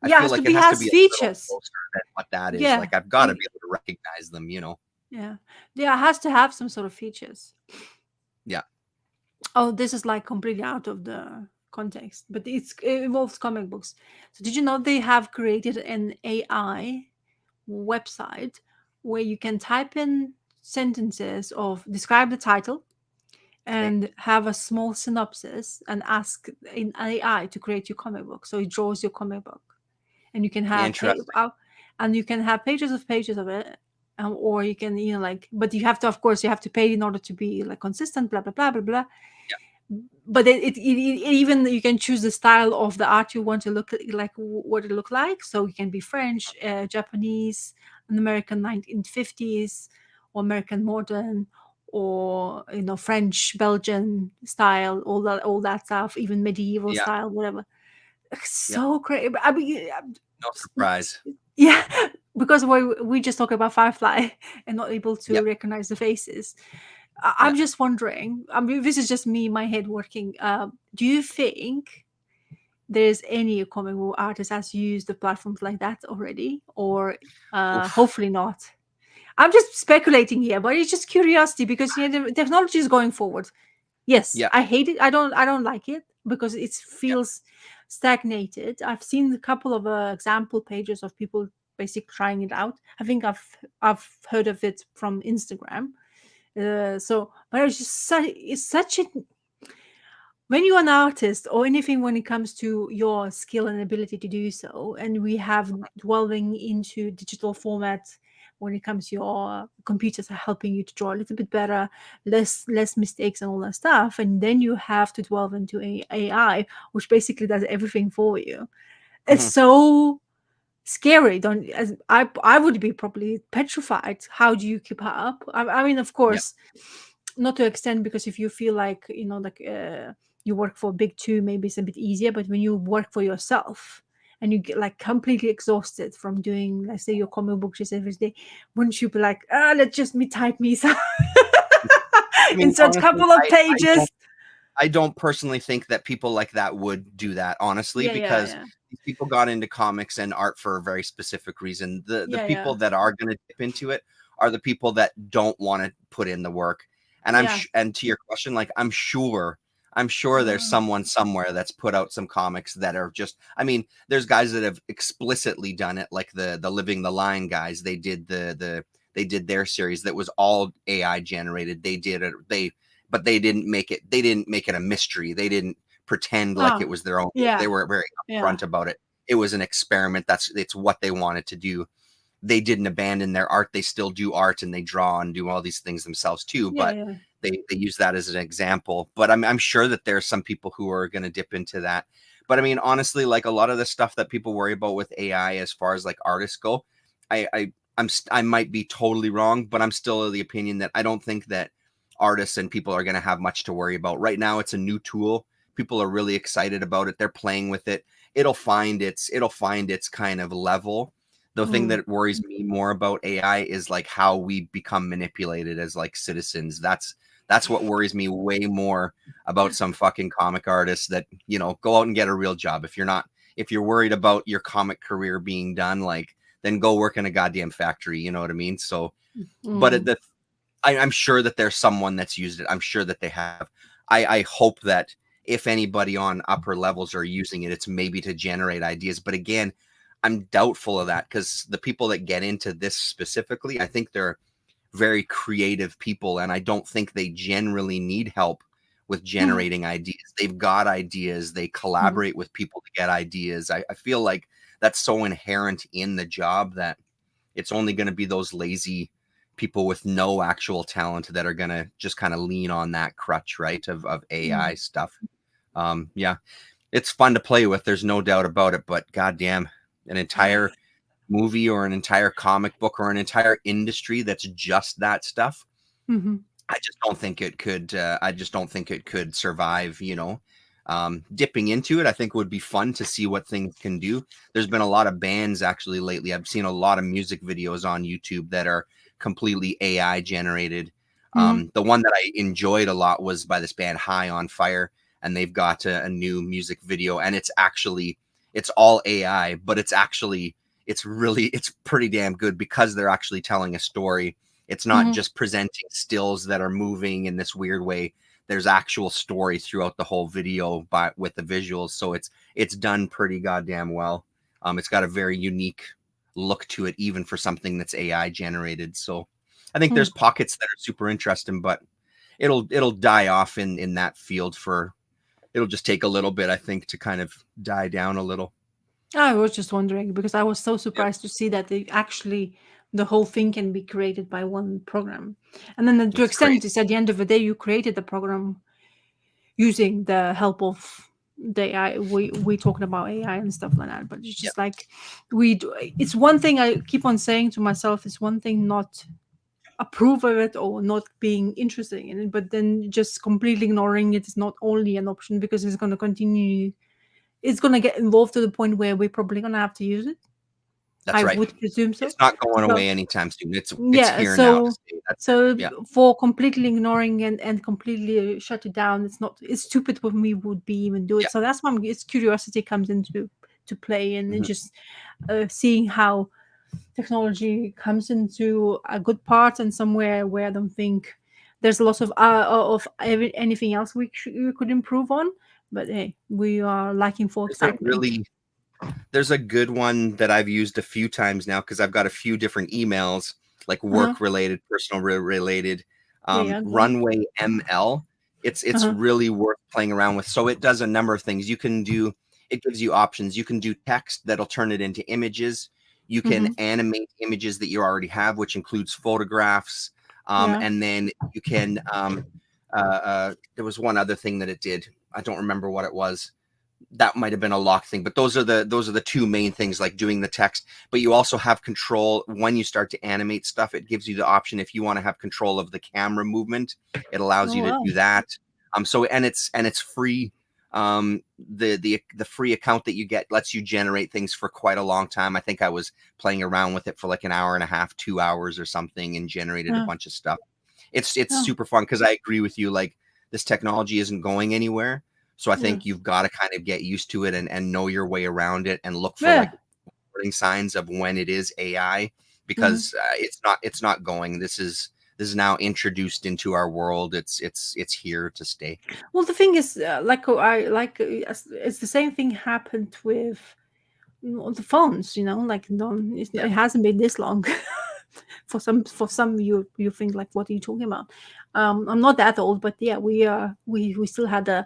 [SPEAKER 2] I
[SPEAKER 1] Yeah,
[SPEAKER 2] feel
[SPEAKER 1] has
[SPEAKER 2] like
[SPEAKER 1] to
[SPEAKER 2] it
[SPEAKER 1] be
[SPEAKER 2] has to
[SPEAKER 1] has
[SPEAKER 2] be a
[SPEAKER 1] features.
[SPEAKER 2] little closer than what that is.
[SPEAKER 1] Yeah.
[SPEAKER 2] Like, I've got to be able to recognize them, you know?
[SPEAKER 1] Yeah. Yeah, it has to have some sort of features.
[SPEAKER 2] Yeah.
[SPEAKER 1] Oh, this is like completely out of the context, but it involves comic books. So did you know they have created an AI website where you can type in sentences of describe the title and have a small synopsis and ask in AI to create your comic book. So it draws your comic book, and you can have and you can have pages of it, or you can, you know, like, but you have to, of course, you have to pay in order to be like consistent, blah blah blah blah blah.
[SPEAKER 2] Yeah.
[SPEAKER 1] But it even you can choose the style of the art you want to look like, what it look like. So it can be French, Japanese, an American 1950s, or American modern, or, you know, French, Belgian style, all that stuff, even medieval style, whatever. So crazy. I mean,
[SPEAKER 2] no surprise.
[SPEAKER 1] Yeah, because we just talk about Firefly and not able to recognize the faces. I'm just wondering, I mean, this is just me, my head working. Do you think there's any comic book artist has used the platforms like that already, or hopefully not? I'm just speculating here, but it's just curiosity because, you know, the technology is going forward. Yes, I hate it. I don't like it because it feels stagnated. I've seen a couple of example pages of people basically trying it out. I think I've heard of it from Instagram. So, but it's just such a, when you're an artist or anything, when it comes to your skill and ability to do so, and we have delving into digital format, when it comes to your computers are helping you to draw a little bit better, less mistakes and all that stuff, and then you have to delve into AI, which basically does everything for you. It's so scary. Don't, as I would be probably petrified. How do you keep up? I mean, of course, not to extend, because if you feel like, you know, like you work for big two, maybe it's a bit easier. But when you work for yourself and you get like completely exhausted from doing, let's say, your comic book just every day, wouldn't you be like, let's just type me some insert couple of pages?
[SPEAKER 2] I don't personally think that people like that would do that, honestly, because these people got into comics and art for a very specific reason. The people that are going to dip into it are the people that don't want to put in the work. And and to your question, like, I'm sure there's someone somewhere that's put out some comics that are just, I mean, there's guys that have explicitly done it, like the Living the Line guys. They did they did their series that was all AI generated. They did it. But they didn't make it. They didn't make it a mystery. They didn't pretend like it was their own. They were very upfront about it. It was an experiment. It's what they wanted to do. They didn't abandon their art. They still do art, and they draw and do all these things themselves too. But they use that as an example. But I'm sure that there are some people who are going to dip into that. But I mean, honestly, like a lot of the stuff that people worry about with AI, as far as like artists go, I might be totally wrong, but I'm still of the opinion that I don't think that artists and people are going to have much to worry about. Right now, it's a new tool. People are really excited about it. They're playing with it. It'll find its kind of level. The thing that worries me more about AI is like how we become manipulated as like citizens. That's what worries me way more about some fucking comic artists that, you know, go out and get a real job. If you're worried about your comic career being done, like, then go work in a goddamn factory. You know what I mean? So, but I'm sure that there's someone that's used it. I'm sure that they have. I hope that if anybody on upper levels are using it, it's maybe to generate ideas. But again, I'm doubtful of that, because the people that get into this specifically, I think they're very creative people, and I don't think they generally need help with generating ideas. They've got ideas. They collaborate with people to get ideas. I feel like that's so inherent in the job that it's only going to be those lazy people with no actual talent that are going to just kind of lean on that crutch, right, of AI stuff. Yeah, it's fun to play with. There's no doubt about it. But goddamn, an entire movie or an entire comic book or an entire industry that's just that stuff.
[SPEAKER 1] Mhm.
[SPEAKER 2] I just don't think it could. I just don't think it could survive. You know, dipping into it, I think would be fun to see what things can do. There's been a lot of bands actually lately. I've seen a lot of music videos on YouTube that are completely AI generated. The one that I enjoyed a lot was by this band High on Fire, and they've got a new music video, and it's all AI, but it's pretty damn good because they're actually telling a story. It's not just presenting stills that are moving in this weird way. There's actual story throughout the whole video, but with the visuals. So it's done pretty goddamn well. It's got a very unique look to it, even for something that's AI generated. So I think there's pockets that are super interesting, but it'll die off in that field it'll just take a little bit, I think, to kind of die down a little.
[SPEAKER 1] I was just wondering because I was so surprised to see that the whole thing can be created by one program. And then to
[SPEAKER 2] It's
[SPEAKER 1] extent
[SPEAKER 2] crazy.
[SPEAKER 1] is at the end of the day, you created the program using the help of the AI. We talking about AI and stuff like that, but it's just like it's one thing I keep on saying to myself, it's one thing not approve of it or not being interested in it, but then just completely ignoring it is not only an option because it's going to continue. It's going to get involved to the point where we're probably going to have to use it.
[SPEAKER 2] That's
[SPEAKER 1] I
[SPEAKER 2] right.
[SPEAKER 1] would presume so.
[SPEAKER 2] It's not going
[SPEAKER 1] So-
[SPEAKER 2] away anytime soon. It's
[SPEAKER 1] Yeah,
[SPEAKER 2] here now to
[SPEAKER 1] so
[SPEAKER 2] stay. That's
[SPEAKER 1] so
[SPEAKER 2] yeah.
[SPEAKER 1] for completely ignoring and completely shut it down, it's stupid for me would be even do it.
[SPEAKER 2] Yeah.
[SPEAKER 1] So that's why it's curiosity comes into to play and
[SPEAKER 2] Mhm.
[SPEAKER 1] just seeing how technology comes into a good part and somewhere where I don't think there's a lot of anything else we could improve on. But hey, we are lacking for excitement.
[SPEAKER 2] There's a good one that I've used a few times now because I've got a few different emails, like work related, personal related.
[SPEAKER 1] Yeah, go on.
[SPEAKER 2] Runway ML. It's
[SPEAKER 1] Uh-huh.
[SPEAKER 2] really worth playing around with. So it does a number of things. You can do. It gives you options. You can do text that'll turn it into images. You can animate images that you already have, which includes photographs.
[SPEAKER 1] Yeah.
[SPEAKER 2] And then you can. There was one other thing that it did. I don't remember what it was. That might have been a lock thing, but those are the two main things, like doing the text. But you also have control when you start to animate stuff. It gives you the option if you want to have control of the camera movement. It allows
[SPEAKER 1] Oh,
[SPEAKER 2] you to
[SPEAKER 1] wow.
[SPEAKER 2] do that. And it's free. The free account that you get lets you generate things for quite a long time. I think I was playing around with it for like an hour and a half, 2 hours or something, and generated a bunch of stuff. It's super fun because I agree with you. Like, this technology isn't going anywhere. So I think you've got to kind of get used to it and know your way around it and look for like warning signs of when it is AI, because it's not going. This is now introduced into our world. It's here to stay.
[SPEAKER 1] Well, the thing is, it's the same thing happened with the phones. Like it hasn't been this long. For some, you think like, what are you talking about? I'm not that old, but yeah, we still had a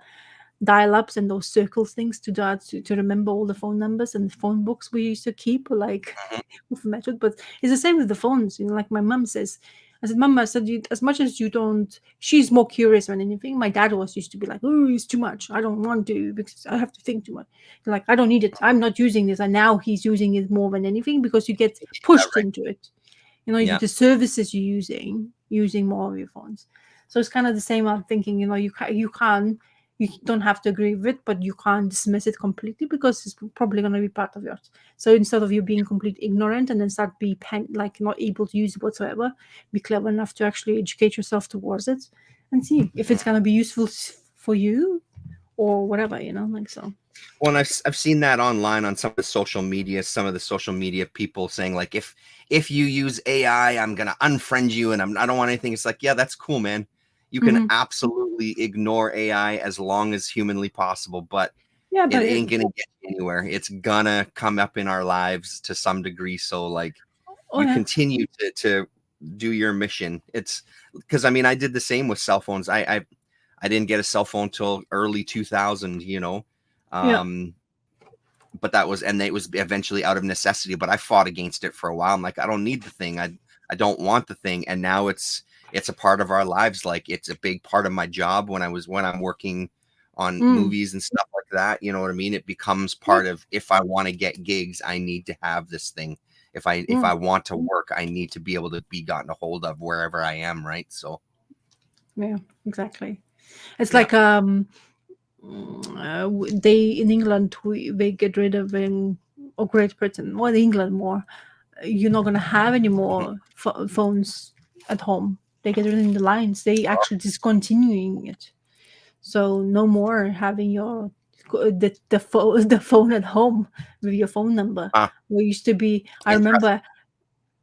[SPEAKER 1] dial-ups and those circles things to remember all the phone numbers and the phone books we used to keep, like with method. But it's the same with the phones. Like my mom says, I said, Mom, I said, as much as you don't, she's more curious than anything. My dad was used to be like, oh, it's too much. I don't want to because I have to think too much. Like, I don't need it. I'm not using this. And now he's using it more than anything because you get pushed into it. The services you're using more of your phones. So it's kind of the same. I'm thinking, you don't have to agree with it, but you can't dismiss it completely because it's probably going to be part of yours. So instead of you being completely ignorant and then start like not able to use it whatsoever, be clever enough to actually educate yourself towards it and see if it's going to be useful for you or whatever, like so.
[SPEAKER 2] Well, and I've seen that online on some of the social media people saying like, if you use AI, I'm gonna unfriend you and I don't want anything. It's like, yeah, that's cool, man. You can absolutely ignore AI as long as humanly possible, but it ain't gonna get anywhere. It's gonna come up in our lives to some degree. So like, continue to do your mission. It's because I did the same with cell phones. I didn't get a cell phone till early 2000, but that was, and it was eventually out of necessity, but I fought against it for a while. I'm like, I don't need the thing. I don't want the thing. And now it's a part of our lives. Like it's a big part of my job when I'm working on movies and stuff like that. You know what I mean? It becomes part of, if I want to get gigs, I need to have this thing. If I want to work, I need to be able to be gotten a hold of wherever I am. Right. So.
[SPEAKER 1] Yeah, exactly. It's like, they in England they get rid of or Great Britain, well, England more. You're not gonna have any more phones at home. They get rid of the lines. They actually discontinuing it. So no more having the phone at home with your phone number. We used to be.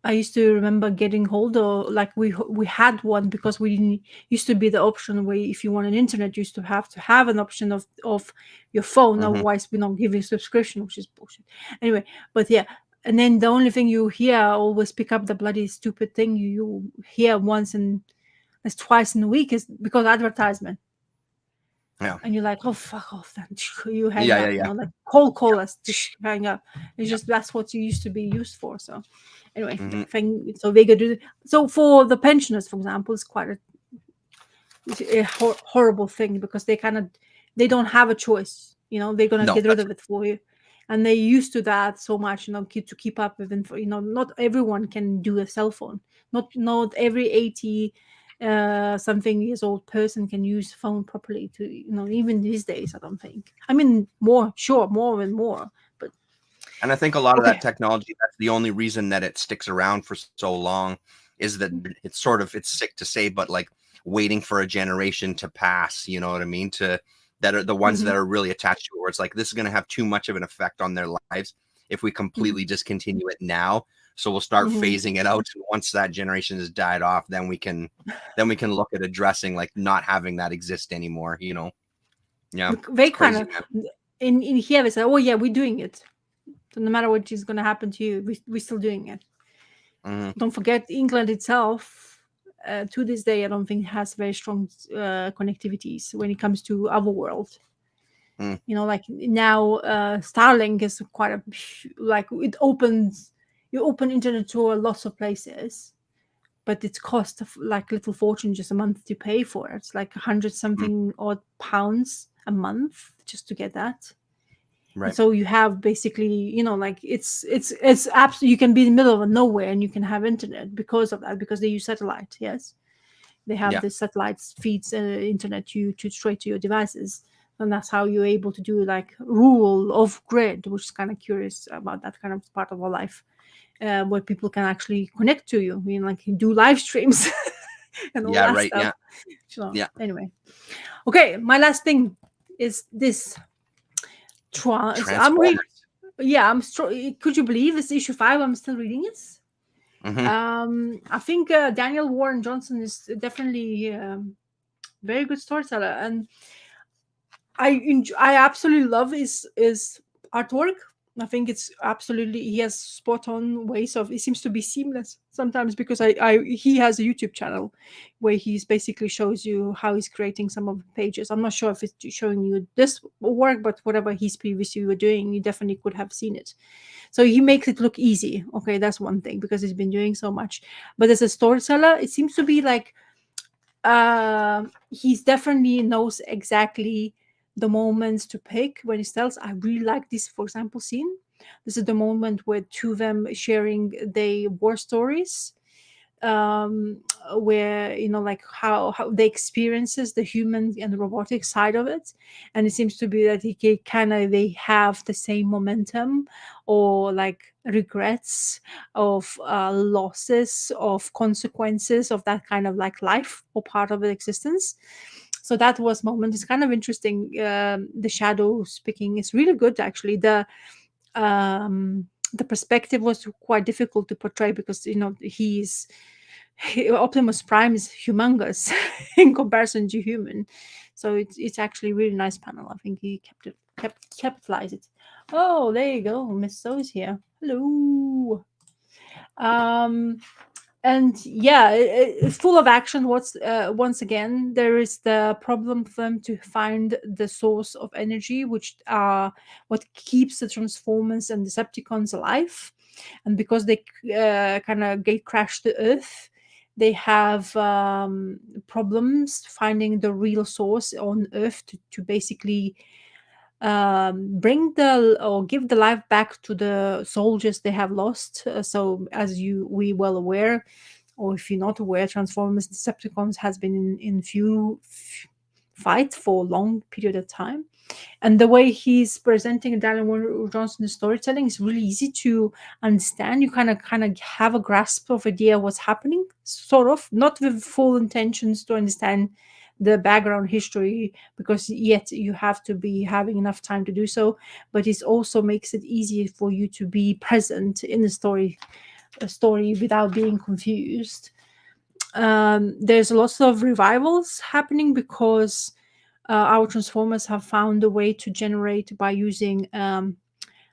[SPEAKER 1] I used to remember getting hold of, like, we had one because we didn't used to be the option where if you want an internet, you used to have an option of your phone. Otherwise, we don't give you a subscription, which is bullshit. Anyway, but yeah, and then the only thing you hear, always pick up the bloody stupid thing you hear twice in a week is because advertisement.
[SPEAKER 2] Yeah.
[SPEAKER 1] And you're like, oh, fuck off then. You hang up, you know, like call us, hang up. It's just, that's what you used to be used for. So anyway, so they could do. So for the pensioners, for example, it's quite a horrible thing because they don't have a choice. You know, they're gonna get rid of it for you, and they used to that so much. You know, to keep up with info. You know, not everyone can do a cell phone. Not every 80 something years old person can use the phone properly. To, you know, even these days, I don't think. I mean, more and more, but.
[SPEAKER 2] And I think a lot of that technology, that's the only reason that it sticks around for so long, is that it's sick to say, but like waiting for a generation to pass, you know what I mean? That are the ones that are really attached to it, where it's like, this is going to have too much of an effect on their lives if we completely discontinue it now. So we'll start phasing it out. And once that generation has died off, then we can look at addressing, like, not having that exist anymore, you know? Yeah.
[SPEAKER 1] They kind of, in here, they say, oh yeah, we're doing it. So no matter what is going to happen to you, we're still doing it. Don't forget, England itself, to this day, I don't think has very strong connectivities when it comes to other world. You know, like now, Starlink is quite you open internet to lots of places, but it costs like little fortune just a month to pay for it. It's like 100 something odd pounds a month just to get that. Right. So you have basically, you know, like it's absolutely, you can be in the middle of nowhere and you can have internet because of that, because they use satellite. Yes, they have the satellite feeds internet to straight to your devices, and that's how you're able to do like rural off grid, which is kind of curious about that kind of part of our life, where people can actually connect to you. I mean, like do live streams and all that stuff. Yeah. So, anyway, okay, my last thing is this. I'm reading. Yeah, could you believe it's issue 5? I'm still reading it. I think Daniel Warren Johnson is definitely very good storyteller, and I absolutely love his artwork. I think it's absolutely, he has spot on ways of, it seems to be seamless sometimes, because he has a YouTube channel where he's basically shows you how he's creating some of the pages. I'm not sure if it's showing you this work, but whatever he's previously were doing, you definitely could have seen it. So he makes it look easy. Okay, that's one thing, because he's been doing so much. But as a storyteller, it seems to be like he's definitely knows exactly the moments to pick when he tells. I really like this, for example, scene. This is the moment where two of them sharing their war stories, where, you know, like how they experiences the human and the robotic side of it, and it seems to be that they have the same momentum, or like regrets of losses, of consequences of that kind of like life or part of the existence. So that was moment. It's kind of interesting. The shadow speaking is really good, actually. The perspective was quite difficult to portray, because, you know, Optimus Prime is humongous in comparison to human. So it's actually a really nice panel. I think he capitalized it. Oh, there you go. Miss So is here. Hello. and yeah, it's full of action. Once again, there is the problem for them to find the source of energy, which are what keeps the Transformers and Decepticons alive. And because they kind of gate crashed the Earth, they have problems finding the real source on Earth to basically bring the or give the life back to the soldiers they have lost. So as we well aware, or if you're not aware, Transformers Decepticons has been in few fights for a long period of time. And the way he's presenting Daniel Warren Johnson's storytelling is really easy to understand. You kind of have a grasp of idea what's happening, sort of, not with full intentions to understand the background history, because yet you have to be having enough time to do so, but it also makes it easier for you to be present in the story without being confused. There's lots of revivals happening because our Transformers have found a way to generate by using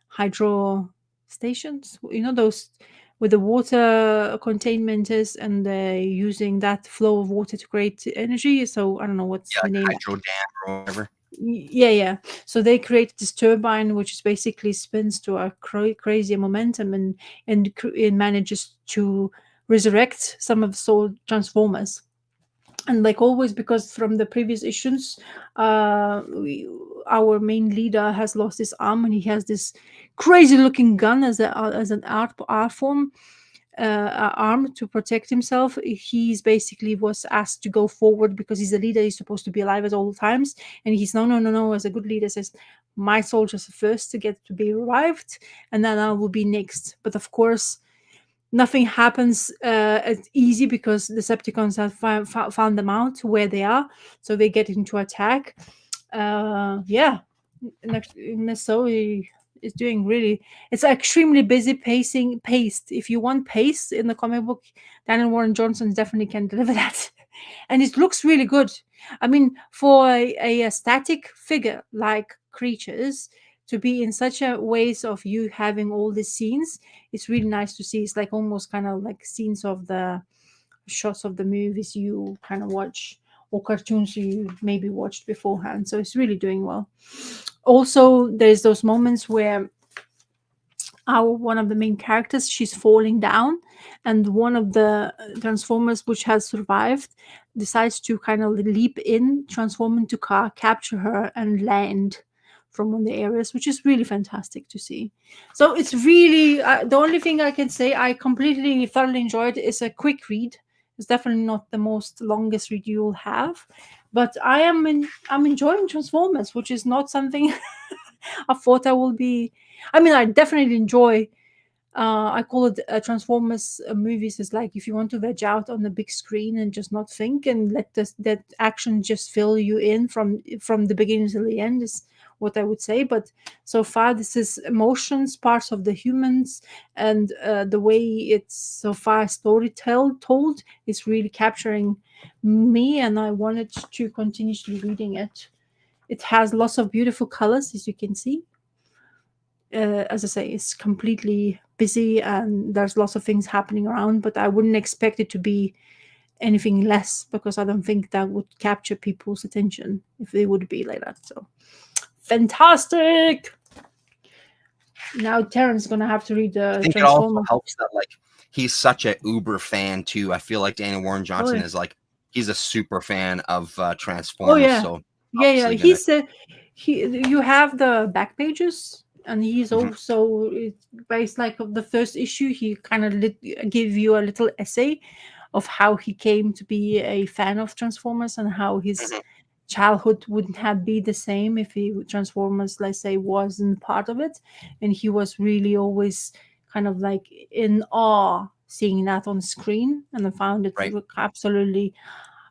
[SPEAKER 1] hydro stations. You know, those with the water containment is, and they're using that flow of water to create energy. So I don't know what's the name.
[SPEAKER 2] Hydro dam or whatever.
[SPEAKER 1] Yeah. So they create this turbine, which is basically spins to a crazy momentum, and it manages to resurrect some of the soul Transformers. And like always, because from the previous issues, our main leader has lost his arm, and he has this crazy looking gun as an art form arm to protect himself. He's basically was asked to go forward because he's a leader. He's supposed to be alive at all times, and he's no. As a good leader, says my soldiers are first to get to be revived, and then I will be next. But of course, nothing happens as easy because the Decepticons have found them out where they are, so they get into attack. So is doing really. It's extremely busy paced. If you want pace in the comic book, Daniel Warren Johnson definitely can deliver that, and it looks really good. I mean, for a static figure like Creatures to be in such a ways of you having all these scenes, it's really nice to see. It's like almost kind of like scenes of the shots of the movies you kind of watch, or cartoons you maybe watched beforehand. So it's really doing well. Also, there's those moments where one of the main characters, she's falling down, and one of the Transformers which has survived decides to kind of leap in, transform into car, capture her, and land from one of the areas, which is really fantastic to see. So it's really the only thing I can say I completely thoroughly enjoyed is a quick read. It's definitely not the most longest read you'll have, but I'm enjoying Transformers, which is not something I thought I will be. I mean, I definitely enjoy. I call it Transformers movies. Is like if you want to veg out on the big screen and just not think and let that action just fill you in from the beginning to the end is what I would say. But so far, this is emotions, parts of the humans, and the way it's so far told is really capturing me, and I wanted to continuously reading it. It has lots of beautiful colors, as you can see. As I say, it's completely busy and there's lots of things happening around, but I wouldn't expect it to be anything less because I don't think that would capture people's attention if they would be like that. So fantastic! Now Terrence is gonna have to read the.
[SPEAKER 2] I think it also helps that like he's such a uber fan too. I feel like Daniel Warren Johnson is like he's a super fan of Transformers.
[SPEAKER 1] Oh yeah,
[SPEAKER 2] so
[SPEAKER 1] yeah. He's you have the back pages. And he's also based like of the first issue. He kind of give you a little essay of how he came to be a fan of Transformers and how his childhood wouldn't have been the same if Transformers, let's say, wasn't part of it. And he was really always kind of like in awe seeing that on screen, and I found it absolutely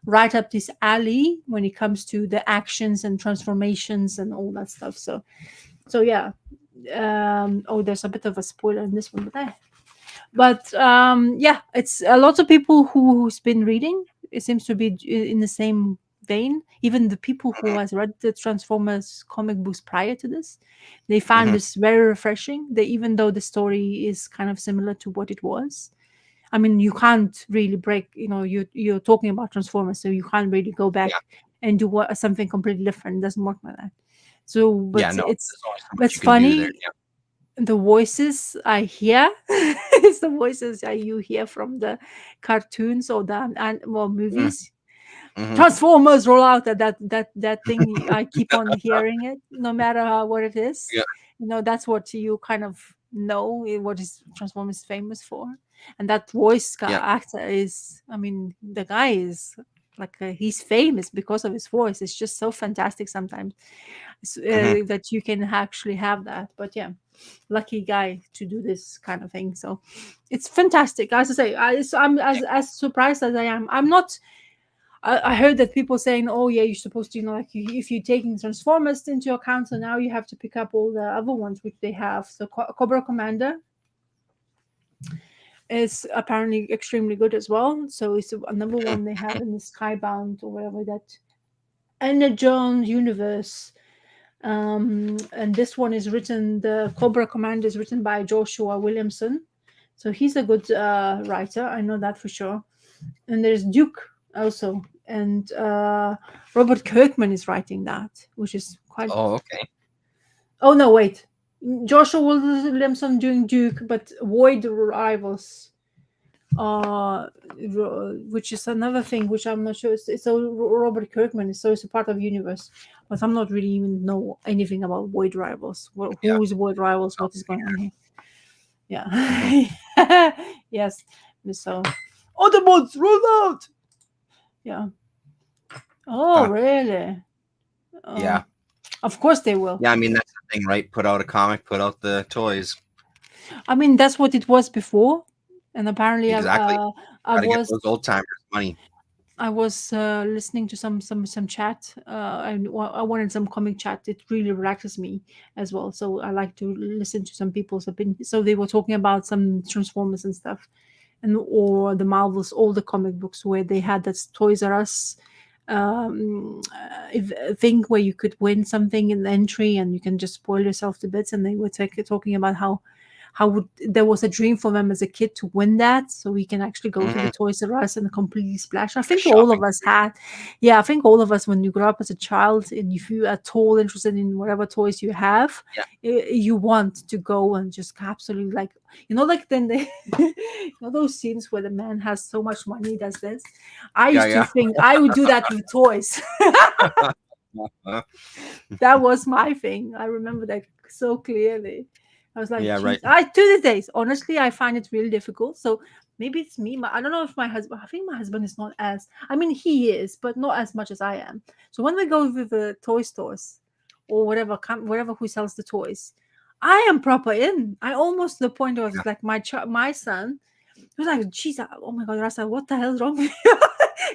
[SPEAKER 1] right up this alley when it comes to the actions and transformations and all that stuff. So yeah. There's a bit of a spoiler in this one, but yeah, it's a lot of people who's been reading. It seems to be in the same vein. Even the people who has read the Transformers comic books prior to this, they found this very refreshing. Even though the story is kind of similar to what it was, I mean, you can't really break. You're talking about Transformers, so you can't really go back
[SPEAKER 2] Yeah.
[SPEAKER 1] and do something completely different. It doesn't work like that. So, but
[SPEAKER 2] Yeah, no,
[SPEAKER 1] it's
[SPEAKER 2] there's only so much
[SPEAKER 1] it's
[SPEAKER 2] you can do there.
[SPEAKER 1] funny. The voices I hear, it's the voices that you hear from the cartoons or
[SPEAKER 2] Yeah.
[SPEAKER 1] movies.
[SPEAKER 2] Hmm.
[SPEAKER 1] Transformers roll out, that thing. I keep on hearing it, no matter what it is.
[SPEAKER 2] Yeah.
[SPEAKER 1] That's what you kind of know, what is Transformers famous for. And that voice
[SPEAKER 2] Yeah.
[SPEAKER 1] actor is, I mean, the guy is like, he's famous because of his voice. It's just so fantastic sometimes,
[SPEAKER 2] Hmm.
[SPEAKER 1] that you can actually have that. But yeah, lucky guy to do this kind of thing. So it's fantastic. As I say, I'm as surprised as I am. I'm not. I heard that people saying, "Oh yeah, you're supposed to, like, if you're taking Transformers into account, so now you have to pick up all the other ones which they have." So Cobra Commander is apparently extremely good as well. So it's a number one they have in the Skybound or whatever, that Energon universe. And this one is written. The Cobra Commander is written by Joshua Williamson, so he's a good writer. I know that for sure. And there's Duke also, and Robert Kirkman is writing that, which is quite.
[SPEAKER 2] Oh, okay.
[SPEAKER 1] Oh no, wait, Joshua Williamson doing Duke, but Void Rivals, which is another thing which I'm not sure. It's a Robert Kirkman, so it's a part of universe, but I'm not really even know anything about Void Rivals.
[SPEAKER 2] Yeah.
[SPEAKER 1] Who is Void Rivals? What is going on here?
[SPEAKER 2] Mhm.
[SPEAKER 1] Yeah. Yes. So Autobots roll out. Yeah. Oh,
[SPEAKER 2] Huh.
[SPEAKER 1] really? Oh,
[SPEAKER 2] Yeah.
[SPEAKER 1] of course they will.
[SPEAKER 2] Yeah, I mean, that's the thing, right? Put out a comic, put out the toys.
[SPEAKER 1] I mean, that's what it was before, and apparently,
[SPEAKER 2] Exactly.
[SPEAKER 1] I
[SPEAKER 2] Gotta get
[SPEAKER 1] was
[SPEAKER 2] those old timers money.
[SPEAKER 1] listening to some chat. I wanted some comic chat. It really relaxes me as well. So I like to listen to some people's opinions. So they were talking about some Transformers and stuff, or the Marvels, all the comic books where they had that Toys R Us thing where you could win something in the entry and you can just spoil yourself to bits. And they were talking about how there was a dream for them as a kid to win that, so we can actually go to the
[SPEAKER 2] Hmm.
[SPEAKER 1] Toys R Us and completely splash. I
[SPEAKER 2] A
[SPEAKER 1] think all of
[SPEAKER 2] shopping
[SPEAKER 1] us
[SPEAKER 2] spree.
[SPEAKER 1] had. Yeah, I think all of us, when you grow up as a child and if you are at all interested in whatever toys you have,
[SPEAKER 2] Yeah.
[SPEAKER 1] you want to go and just absolutely, like, like then they those scenes where the man has so much money, he does this. I
[SPEAKER 2] Yeah,
[SPEAKER 1] used to
[SPEAKER 2] yeah.
[SPEAKER 1] think I would do that with toys. That was my thing. I remember that so clearly. I was like,
[SPEAKER 2] Yeah,
[SPEAKER 1] geez,
[SPEAKER 2] right.
[SPEAKER 1] to these days, honestly, I find it really difficult. So maybe it's me. I don't know if my husband, I think my husband is not as, I mean, he is, but not as much as I am. So when we go to the toy stores or whatever who sells the toys, I am proper in. I almost to the point where it's like my son, he was like, geez, oh my God, Rasa, what the hell is wrong with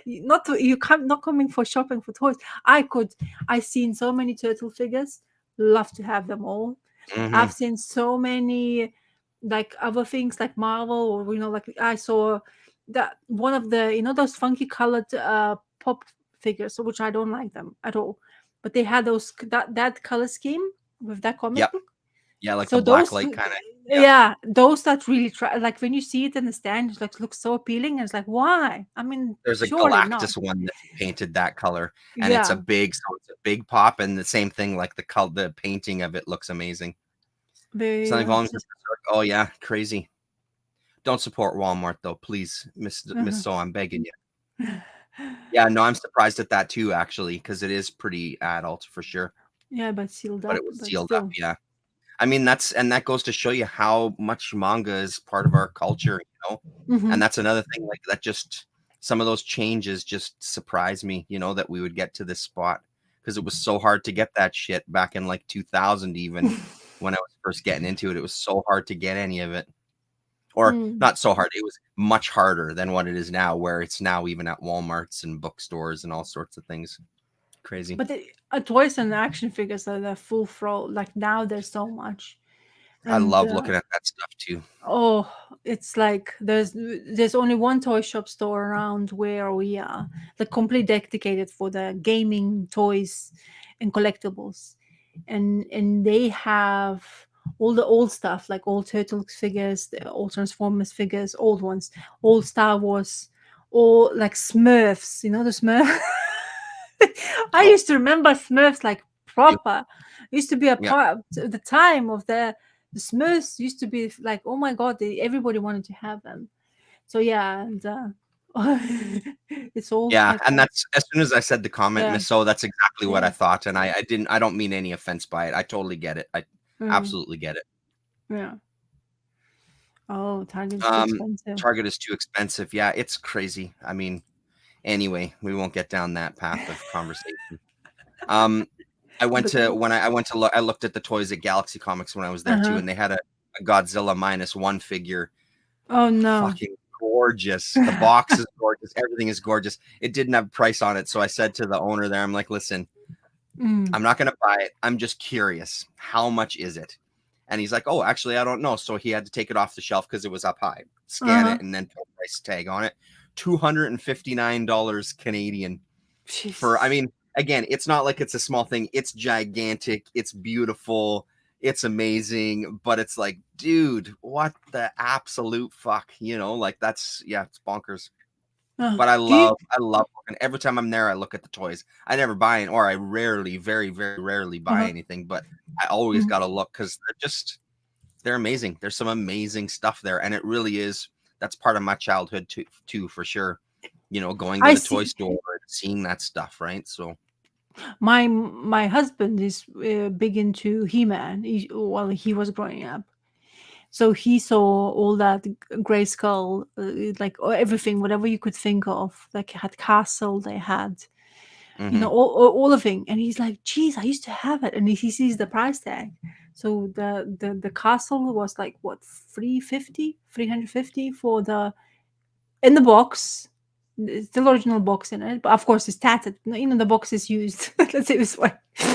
[SPEAKER 1] you? Not coming for shopping for toys. I seen so many turtle figures, love to have them all.
[SPEAKER 2] Hmm.
[SPEAKER 1] I've seen so many like other things like Marvel, or like I saw that one of the those funky colored pop figures, which I don't like them at all. But they had that color scheme with that comic
[SPEAKER 2] Yep.
[SPEAKER 1] book.
[SPEAKER 2] Yeah, like the
[SPEAKER 1] So
[SPEAKER 2] black
[SPEAKER 1] those,
[SPEAKER 2] light kind of. Yeah.
[SPEAKER 1] yeah, those that really try, like when you see it in the stand, it like looks so appealing, and it's like, why? I mean,
[SPEAKER 2] There's a
[SPEAKER 1] surely not.
[SPEAKER 2] Galactus one that's painted that color, and it's a
[SPEAKER 1] Yeah,
[SPEAKER 2] big pop, and the same thing, like the painting of it looks amazing.
[SPEAKER 1] they.
[SPEAKER 2] Something volume. Oh yeah, crazy. Don't support Walmart though, please, Miss So. I'm begging you. Yeah, no, I'm surprised at that too, actually, because it is pretty adult for sure.
[SPEAKER 1] Yeah, but sealed
[SPEAKER 2] But
[SPEAKER 1] up,
[SPEAKER 2] it was
[SPEAKER 1] but
[SPEAKER 2] sealed up.
[SPEAKER 1] still.
[SPEAKER 2] Yeah. I mean, that goes to show you how much manga is part of our culture,
[SPEAKER 1] Hmm.
[SPEAKER 2] and that's another thing, like that, just some of those changes just surprise me, that we would get to this spot, because it was so hard to get that shit back in like 2000, even when I was first getting into it. It was so hard to get any of it, or
[SPEAKER 1] Mm.
[SPEAKER 2] not so hard. It was much harder than what it is now, where it's now even at Walmarts and bookstores and all sorts of things. Crazy.
[SPEAKER 1] But the toys and action figures are the full throw. Like now, there's so much,
[SPEAKER 2] I
[SPEAKER 1] and
[SPEAKER 2] love looking at that stuff too.
[SPEAKER 1] oh, it's like there's only one toy shop store around where we are, like completely dedicated for the gaming toys and collectibles, and they have all the old stuff, like all Turtles figures, all Transformers figures, old ones, all Star Wars, all like Smurfs. You know the Smurf. I
[SPEAKER 2] Oh,
[SPEAKER 1] used to remember Smurfs like
[SPEAKER 2] you-
[SPEAKER 1] proper. Used to be a
[SPEAKER 2] yeah.
[SPEAKER 1] part of the time of the Smurfs used to be like, oh my god, everybody wanted to have them. So yeah, and it's all
[SPEAKER 2] Yeah,
[SPEAKER 1] like
[SPEAKER 2] and that's as soon as I said the comment,
[SPEAKER 1] yeah,
[SPEAKER 2] Miss O, that's exactly what I
[SPEAKER 1] yeah,
[SPEAKER 2] thought, and I don't mean any offense by it. I totally get it. I
[SPEAKER 1] mm,
[SPEAKER 2] absolutely get it.
[SPEAKER 1] yeah. Oh, Target is too
[SPEAKER 2] Um,
[SPEAKER 1] expensive.
[SPEAKER 2] Target is too expensive. Yeah, it's crazy. I mean, anyway, we won't get down that path of conversation. Um, I went
[SPEAKER 1] But
[SPEAKER 2] to when I went to look. I looked at the toys at Galaxy Comics when I was there too,
[SPEAKER 1] uh-huh.
[SPEAKER 2] and they had a Godzilla -1 figure.
[SPEAKER 1] Oh no.
[SPEAKER 2] Fucking gorgeous. The box is gorgeous. Everything is gorgeous. It didn't have a price on it, so I said to the owner there, I'm like, listen,
[SPEAKER 1] Mm,
[SPEAKER 2] I'm not going to buy it. I'm just curious. How much is it? And he's like, oh, actually, I don't know. So he had to take it off the shelf because it was up high, scan
[SPEAKER 1] uh-huh.
[SPEAKER 2] it, and then put a price tag on it. $259 Canadian for, I
[SPEAKER 1] Jeez.
[SPEAKER 2] mean, again, it's not like it's a small thing. It's gigantic. It's beautiful. It's amazing. But it's like, dude, what the absolute fuck? You know, like that's, yeah, it's bonkers. But
[SPEAKER 1] Do you
[SPEAKER 2] I love looking. Every time I'm there, I look at the toys. I never buy it, or I rarely, very, very rarely buy
[SPEAKER 1] uh-huh.
[SPEAKER 2] anything. But I always
[SPEAKER 1] Mhm.
[SPEAKER 2] got to look because they're amazing. There's some amazing stuff there, and it really is. That's part of my childhood too, for sure. You know, going to
[SPEAKER 1] I
[SPEAKER 2] the toy
[SPEAKER 1] see.
[SPEAKER 2] store and seeing that stuff, right? So
[SPEAKER 1] My husband is big into He-Man. While he was growing up, so he saw all that Gray Skull, like everything, whatever you could think of. Like had Castle, they had,
[SPEAKER 2] mhm.
[SPEAKER 1] all of it, and he's like, "Geez, I used to have it." And he sees the price tag. So the Castle was like what 350 for the in the box. It's the original box in it, but of course it's tattered. The box is used. Let's say this way.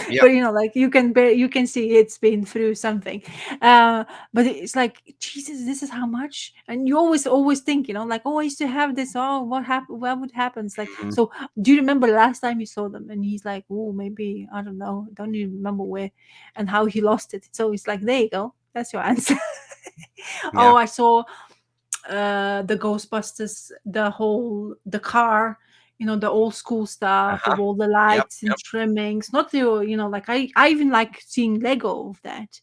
[SPEAKER 2] Yep.
[SPEAKER 1] But like you can see it's been through something. But it's like Jesus, this is how much. And you always think, like, oh, I used to have this. Oh, what happened? What would happen? It's like,
[SPEAKER 2] Mhm.
[SPEAKER 1] so do you remember last time you saw them? And he's like, oh, maybe I don't know. Don't even remember where and how he lost it. So it's like, there you go. That's your answer.
[SPEAKER 2] Yeah.
[SPEAKER 1] Oh, I saw the Ghostbusters, the car, the old school stuff
[SPEAKER 2] Uh-huh.
[SPEAKER 1] of all the
[SPEAKER 2] Yep.
[SPEAKER 1] lights and
[SPEAKER 2] Yep.
[SPEAKER 1] trimmings. Not the, like I even like seeing Lego of that.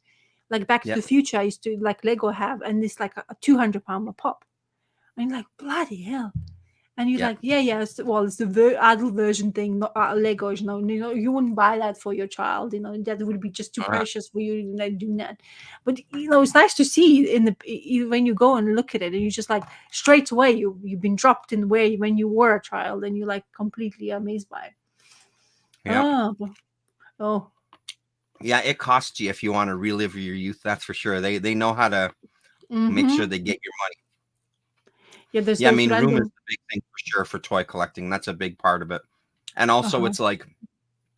[SPEAKER 1] Like Back to
[SPEAKER 2] Yep.
[SPEAKER 1] the Future, I used to like Lego have, and it's like a 200 pound a pop. And you're like, bloody hell. And you're
[SPEAKER 2] Yep.
[SPEAKER 1] like, yeah, it's the adult version thing, not Legos. You wouldn't buy that for your child. That would be just too
[SPEAKER 2] Uh-huh.
[SPEAKER 1] precious for you to do that. But it's nice to see when you go and look at it, and you just like straight away you've been dropped in the way when you were a child, and you're like completely amazed by it.
[SPEAKER 2] Yep.
[SPEAKER 1] Oh,
[SPEAKER 2] Yeah, it costs you if you want to relive your youth, that's for sure. They know how to make
[SPEAKER 1] mm-hmm.
[SPEAKER 2] sure they get your money.
[SPEAKER 1] Yeah, there's
[SPEAKER 2] Yeah, I
[SPEAKER 1] those
[SPEAKER 2] mean, room is
[SPEAKER 1] random.
[SPEAKER 2] the big thing for sure for toy collecting. That's a big part of it. And also
[SPEAKER 1] Uh-huh.
[SPEAKER 2] it's like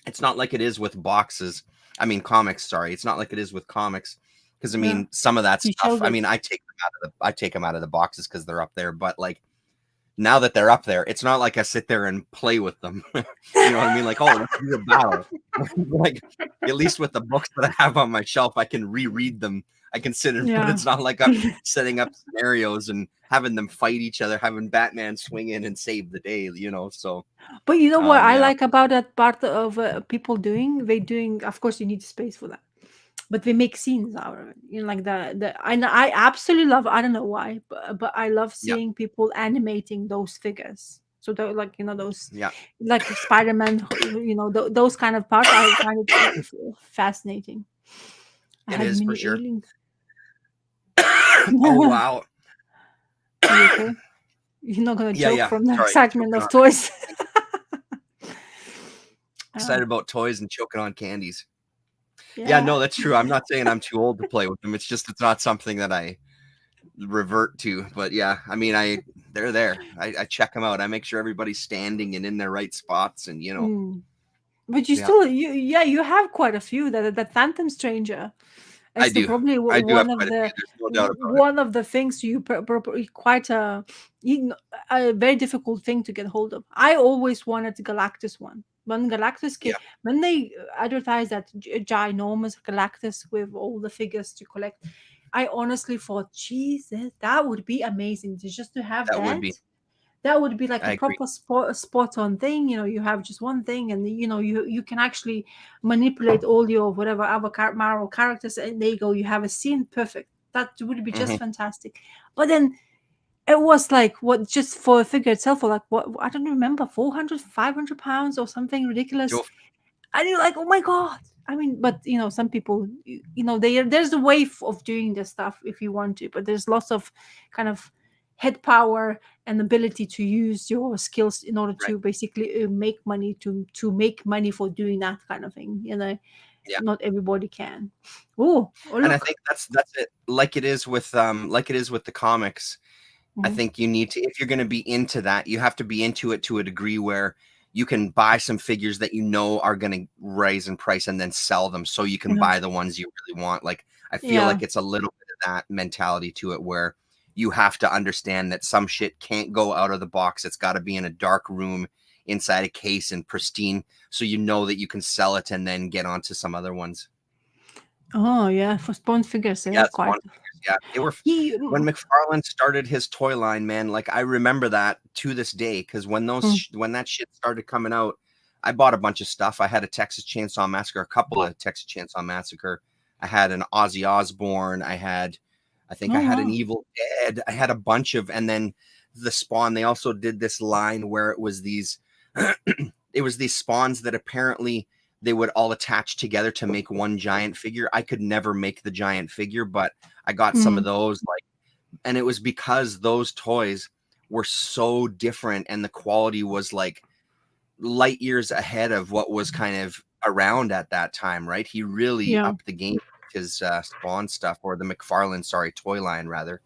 [SPEAKER 2] it's not like it is with boxes. I mean, comics, sorry. It's not like it is with comics. Because I
[SPEAKER 1] Yeah,
[SPEAKER 2] mean, some of that
[SPEAKER 1] you
[SPEAKER 2] stuff,
[SPEAKER 1] showed
[SPEAKER 2] I
[SPEAKER 1] it.
[SPEAKER 2] mean, I take them out of the boxes because they're up there. But like now that they're up there, it's not like I sit there and play with them. You know what I mean? Like, oh, let's do a battle. Like at least with the books that I have on my shelf, I can reread them. I can sit and, but
[SPEAKER 1] Yeah.
[SPEAKER 2] it's not like I'm setting up scenarios and having them fight each other, having Batman swing in and save the day, So
[SPEAKER 1] But you know what I
[SPEAKER 2] yeah,
[SPEAKER 1] like about that part of people doing, of course, you need space for that. But they make scenes out of it. Like I absolutely love. I don't know why, but I love
[SPEAKER 2] yeah,
[SPEAKER 1] seeing people animating those figures. So they're like those,
[SPEAKER 2] yeah.
[SPEAKER 1] like Spider-Man. Those kind of parts I find it fascinating. I
[SPEAKER 2] It
[SPEAKER 1] had
[SPEAKER 2] is for
[SPEAKER 1] mini
[SPEAKER 2] sure.
[SPEAKER 1] aliens.
[SPEAKER 2] Oh wow.
[SPEAKER 1] You okay? You're not gonna
[SPEAKER 2] Yeah,
[SPEAKER 1] choke
[SPEAKER 2] yeah.
[SPEAKER 1] from the
[SPEAKER 2] Sorry,
[SPEAKER 1] excitement
[SPEAKER 2] choking
[SPEAKER 1] of
[SPEAKER 2] on
[SPEAKER 1] toys.
[SPEAKER 2] excited
[SPEAKER 1] Oh,
[SPEAKER 2] about toys and choking on candies. Yeah,
[SPEAKER 1] yeah.
[SPEAKER 2] no, that's true. I'm not saying I'm too old to play with them. It's just it's not something that I revert to. But yeah, I mean, they're there. I check them out. I make sure everybody's standing and in their right spots, and
[SPEAKER 1] Mm. But you
[SPEAKER 2] yeah,
[SPEAKER 1] still, you have quite a few. That Phantom Stranger.
[SPEAKER 2] I
[SPEAKER 1] It's the
[SPEAKER 2] do.
[SPEAKER 1] probably
[SPEAKER 2] I do have
[SPEAKER 1] one of
[SPEAKER 2] quite a few.
[SPEAKER 1] the
[SPEAKER 2] There's no doubt about it.
[SPEAKER 1] things quite a very difficult thing to get hold of. I always wanted the Galactus one, when Galactus came,
[SPEAKER 2] Yeah.
[SPEAKER 1] when they advertised that ginormous Galactus with all the figures to collect, I honestly thought, Jesus, that would be amazing just to have
[SPEAKER 2] That would
[SPEAKER 1] that.
[SPEAKER 2] be.
[SPEAKER 1] That would be like
[SPEAKER 2] I
[SPEAKER 1] a
[SPEAKER 2] agree.
[SPEAKER 1] proper spot on thing. You have just one thing, and you can actually manipulate all your whatever other Marvel characters, and there you go, you have a scene perfect. That would be just
[SPEAKER 2] Mhm.
[SPEAKER 1] fantastic. But then it was like, what, just for a figure itself, or like, what, I don't remember, 400, 500 pounds or something ridiculous.
[SPEAKER 2] You'll-
[SPEAKER 1] And you're like, oh my god. I mean, but some people, there's a way of doing this stuff if you want to, but there's lots of kind of head power and ability to use your skills in order
[SPEAKER 2] Right.
[SPEAKER 1] to basically make money, to make money for doing that kind of thing.
[SPEAKER 2] Yeah.
[SPEAKER 1] Not everybody can. Oh,
[SPEAKER 2] And I
[SPEAKER 1] look.
[SPEAKER 2] think that's it. Like it is with the comics. I
[SPEAKER 1] Mhm.
[SPEAKER 2] think you need to, if you're going to be into that, you have to be into it to a degree where you can buy some figures that are going to rise in price and then sell them so you can
[SPEAKER 1] Yeah.
[SPEAKER 2] buy the ones you really want. Like, I feel
[SPEAKER 1] Yeah.
[SPEAKER 2] like it's a little bit of that mentality to it where you have to understand that some shit can't go out of the box. It's got to be in a dark room inside a case and pristine, so you know that you can sell it and then get onto some other ones.
[SPEAKER 1] Oh yeah, for Spawn figures,
[SPEAKER 2] Yeah,
[SPEAKER 1] quite.
[SPEAKER 2] Spawn figures, yeah. They were
[SPEAKER 1] He,
[SPEAKER 2] when McFarlane started his toy line, man. Like, I remember that to this day, because when when that shit started coming out, I bought a bunch of stuff. I had a Texas Chainsaw Massacre, a couple of Texas Chainsaw Massacre. I had an Ozzy Osbourne. I think I had an
[SPEAKER 1] wow.
[SPEAKER 2] Evil Dead. I had a bunch of, and then the Spawn. They also did this line where it was these spawns that apparently they would all attach together to make one giant figure. I could never make the giant figure, but I got some of those, and it was because those toys were so different and the quality was like light years ahead of what was kind of around at that time, right? He really
[SPEAKER 1] Yeah.
[SPEAKER 2] upped the game with his Spawn stuff, or the McFarlane, toy line rather.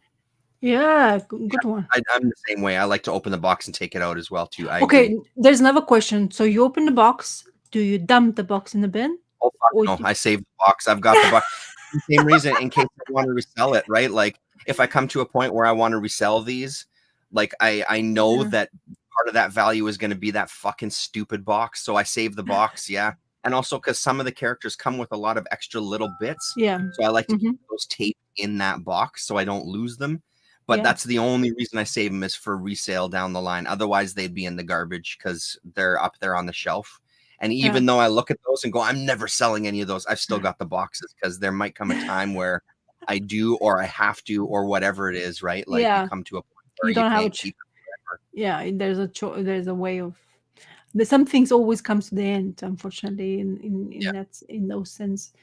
[SPEAKER 1] Yeah, good one.
[SPEAKER 2] I'm the same way. I like to open the box and take it out as well too. I
[SPEAKER 1] Okay,
[SPEAKER 2] agree.
[SPEAKER 1] there's another question. So you open the box. Do you dump the box in the bin?
[SPEAKER 2] Oh, fuck no. I saved the box. I've got the box. The same reason, in case I want to resell it, right? Like, if I come to a point where I want to resell these, like, I know
[SPEAKER 1] Yeah.
[SPEAKER 2] that part of that value is going to be that fucking stupid box. So I save the box, yeah. And also because some of the characters come with a lot of extra little bits.
[SPEAKER 1] Yeah.
[SPEAKER 2] So I like to keep those taped in that box so I don't lose them. But
[SPEAKER 1] Yeah.
[SPEAKER 2] that's the only reason I save them, is for resale down the line. Otherwise, they'd be in the garbage because they're up there on the shelf. And even though I look at those and go, I'm never selling any of those, I've still got the boxes, because there might come a time where I do, or I have to, or whatever it is, right? Like, you come to a point where
[SPEAKER 1] you don't have
[SPEAKER 2] can't keep it forever.
[SPEAKER 1] Yeah, there's a way of. Some things always comes to the end, unfortunately, in those sense.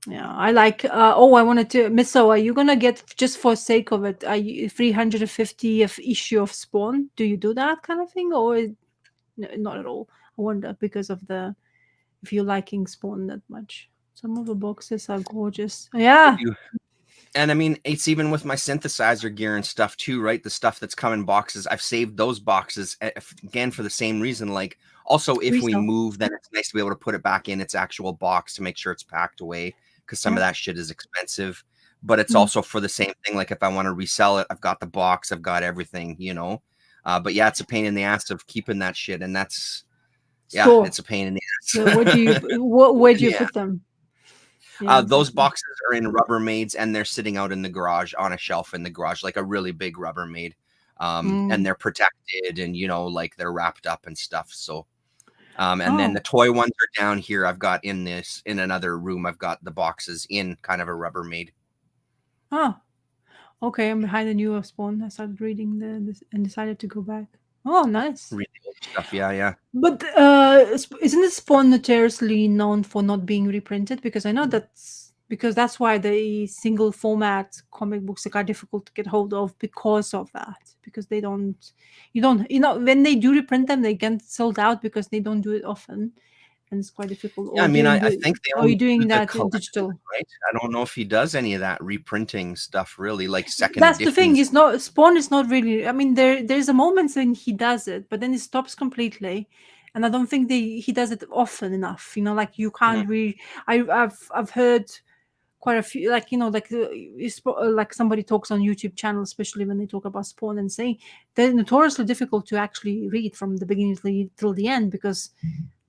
[SPEAKER 1] Yeah, I like. I wanted to, Miss So, are you gonna get, just for sake of it, 350th issue of Spawn? Do you do that kind of thing, or no, not at all? I wonder, because of if you're liking Spawn that much. Some of the boxes are gorgeous. Yeah.
[SPEAKER 2] And I mean, it's even with my synthesizer gear and stuff too, right? The stuff that's come in boxes, I've saved those boxes again for the same reason. Like, also, if we move, then it's nice to be able to put it back in its actual box to make sure it's packed away, because some of that shit is expensive. But it's also for the same thing. Like, if I want to resell it, I've got the box, I've got everything, But yeah, it's a pain in the ass of keeping that shit, and that's it's a pain in the ass.
[SPEAKER 1] So where do you put them?
[SPEAKER 2] Yeah, those boxes are in Rubbermaids, and they're sitting out in the garage on a shelf in the garage, like a really big Rubbermaid. And they're protected, and like, they're wrapped up and stuff. So, and then the toy ones are down here. I've got in another room, I've got the boxes in kind of a Rubbermaid.
[SPEAKER 1] Oh, okay. I'm behind the new Spawn. I started reading this and decided to go back. Oh, nice.
[SPEAKER 2] Really old stuff, yeah.
[SPEAKER 1] But isn't this Spawn notoriously known for not being reprinted? Because I know that's why the single format comic books are difficult to get hold of, because of that. Because when they do reprint them, they get sold out because they don't do it often, and it's quite difficult.
[SPEAKER 2] Yeah, I mean, I think they
[SPEAKER 1] are you doing
[SPEAKER 2] do
[SPEAKER 1] that in digital?
[SPEAKER 2] Right? I don't know if he does any of that reprinting stuff, really, like second
[SPEAKER 1] That's
[SPEAKER 2] editions.
[SPEAKER 1] the thing. Spawn is not really. I mean, there's a moment when he does it, but then it stops completely, and I don't think he does it often enough. Like, you can't really. I've heard quite a few, like, like somebody talks on YouTube channel, especially when they talk about Spawn, and saying they're notoriously difficult to actually read from the beginning till the end, because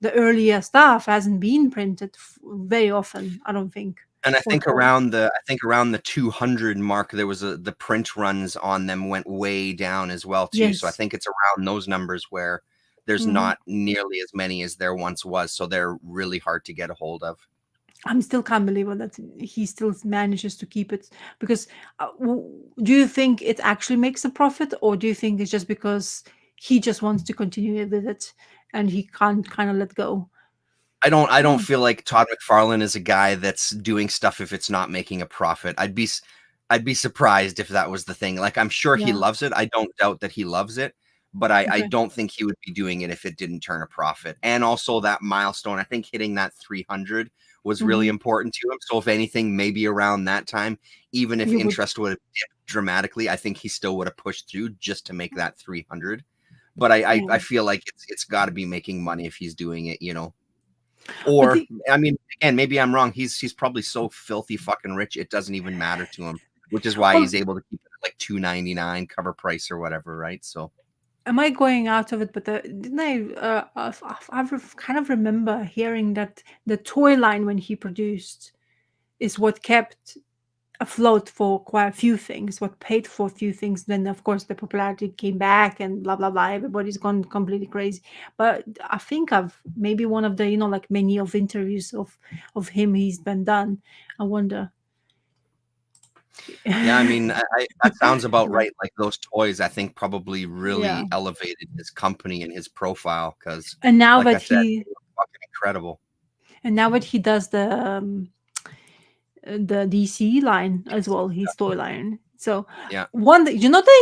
[SPEAKER 1] the earlier stuff hasn't been printed very often, I don't think.
[SPEAKER 2] And I
[SPEAKER 1] Or
[SPEAKER 2] think
[SPEAKER 1] told.
[SPEAKER 2] around the 200 mark, there was the print runs on them went way down as well too. So I
[SPEAKER 1] Yes.
[SPEAKER 2] think it's around those numbers where there's
[SPEAKER 1] Mhm.
[SPEAKER 2] not nearly as many as there once was. So they're really hard to get a hold of.
[SPEAKER 1] I'm still can't believe it that he still manages to keep it, because do you think it actually makes a profit, or do you think it's just because he just wants to continue with it and he can't kind of let go?
[SPEAKER 2] I don't feel like Todd McFarlane is a guy that's doing stuff if it's not making a profit. I'd be surprised if that was the thing. Like, I'm sure he
[SPEAKER 1] Yeah.
[SPEAKER 2] loves it. I don't doubt that he loves it, but I
[SPEAKER 1] Okay.
[SPEAKER 2] don't think he would be doing it if it didn't turn a profit. And also that milestone, I think hitting that 300 was really
[SPEAKER 1] Mhm.
[SPEAKER 2] important to him. So if anything, maybe around that time, even if
[SPEAKER 1] You would-
[SPEAKER 2] interest would have dipped dramatically, I think he still would have pushed through just to make that 300. But I
[SPEAKER 1] Yeah.
[SPEAKER 2] feel like it's got to be making money if he's doing it,
[SPEAKER 1] But
[SPEAKER 2] Or
[SPEAKER 1] the-
[SPEAKER 2] I mean, again, maybe I'm wrong. He's probably so filthy fucking rich it doesn't even matter to him, which is why
[SPEAKER 1] Well-
[SPEAKER 2] he's able to keep it at like $2.99 cover price or whatever, right? So
[SPEAKER 1] am I going out of it? But didn't I've kind of remember hearing that the toy line when he produced is what kept afloat for quite a few things, what paid for a few things. Then of course the popularity came back and blah blah blah. Everybody's gone completely crazy. But I think I've maybe one of the like many of interviews of him he's been done. I wonder.
[SPEAKER 2] yeah, I mean, that sounds about
[SPEAKER 1] Yeah.
[SPEAKER 2] right. Like those toys, I think probably really
[SPEAKER 1] Yeah.
[SPEAKER 2] elevated his company and his profile because,
[SPEAKER 1] And now
[SPEAKER 2] like I
[SPEAKER 1] that
[SPEAKER 2] said,
[SPEAKER 1] he
[SPEAKER 2] they were fucking incredible.
[SPEAKER 1] does the DC line as well, his toy line. So
[SPEAKER 2] Yeah.
[SPEAKER 1] one that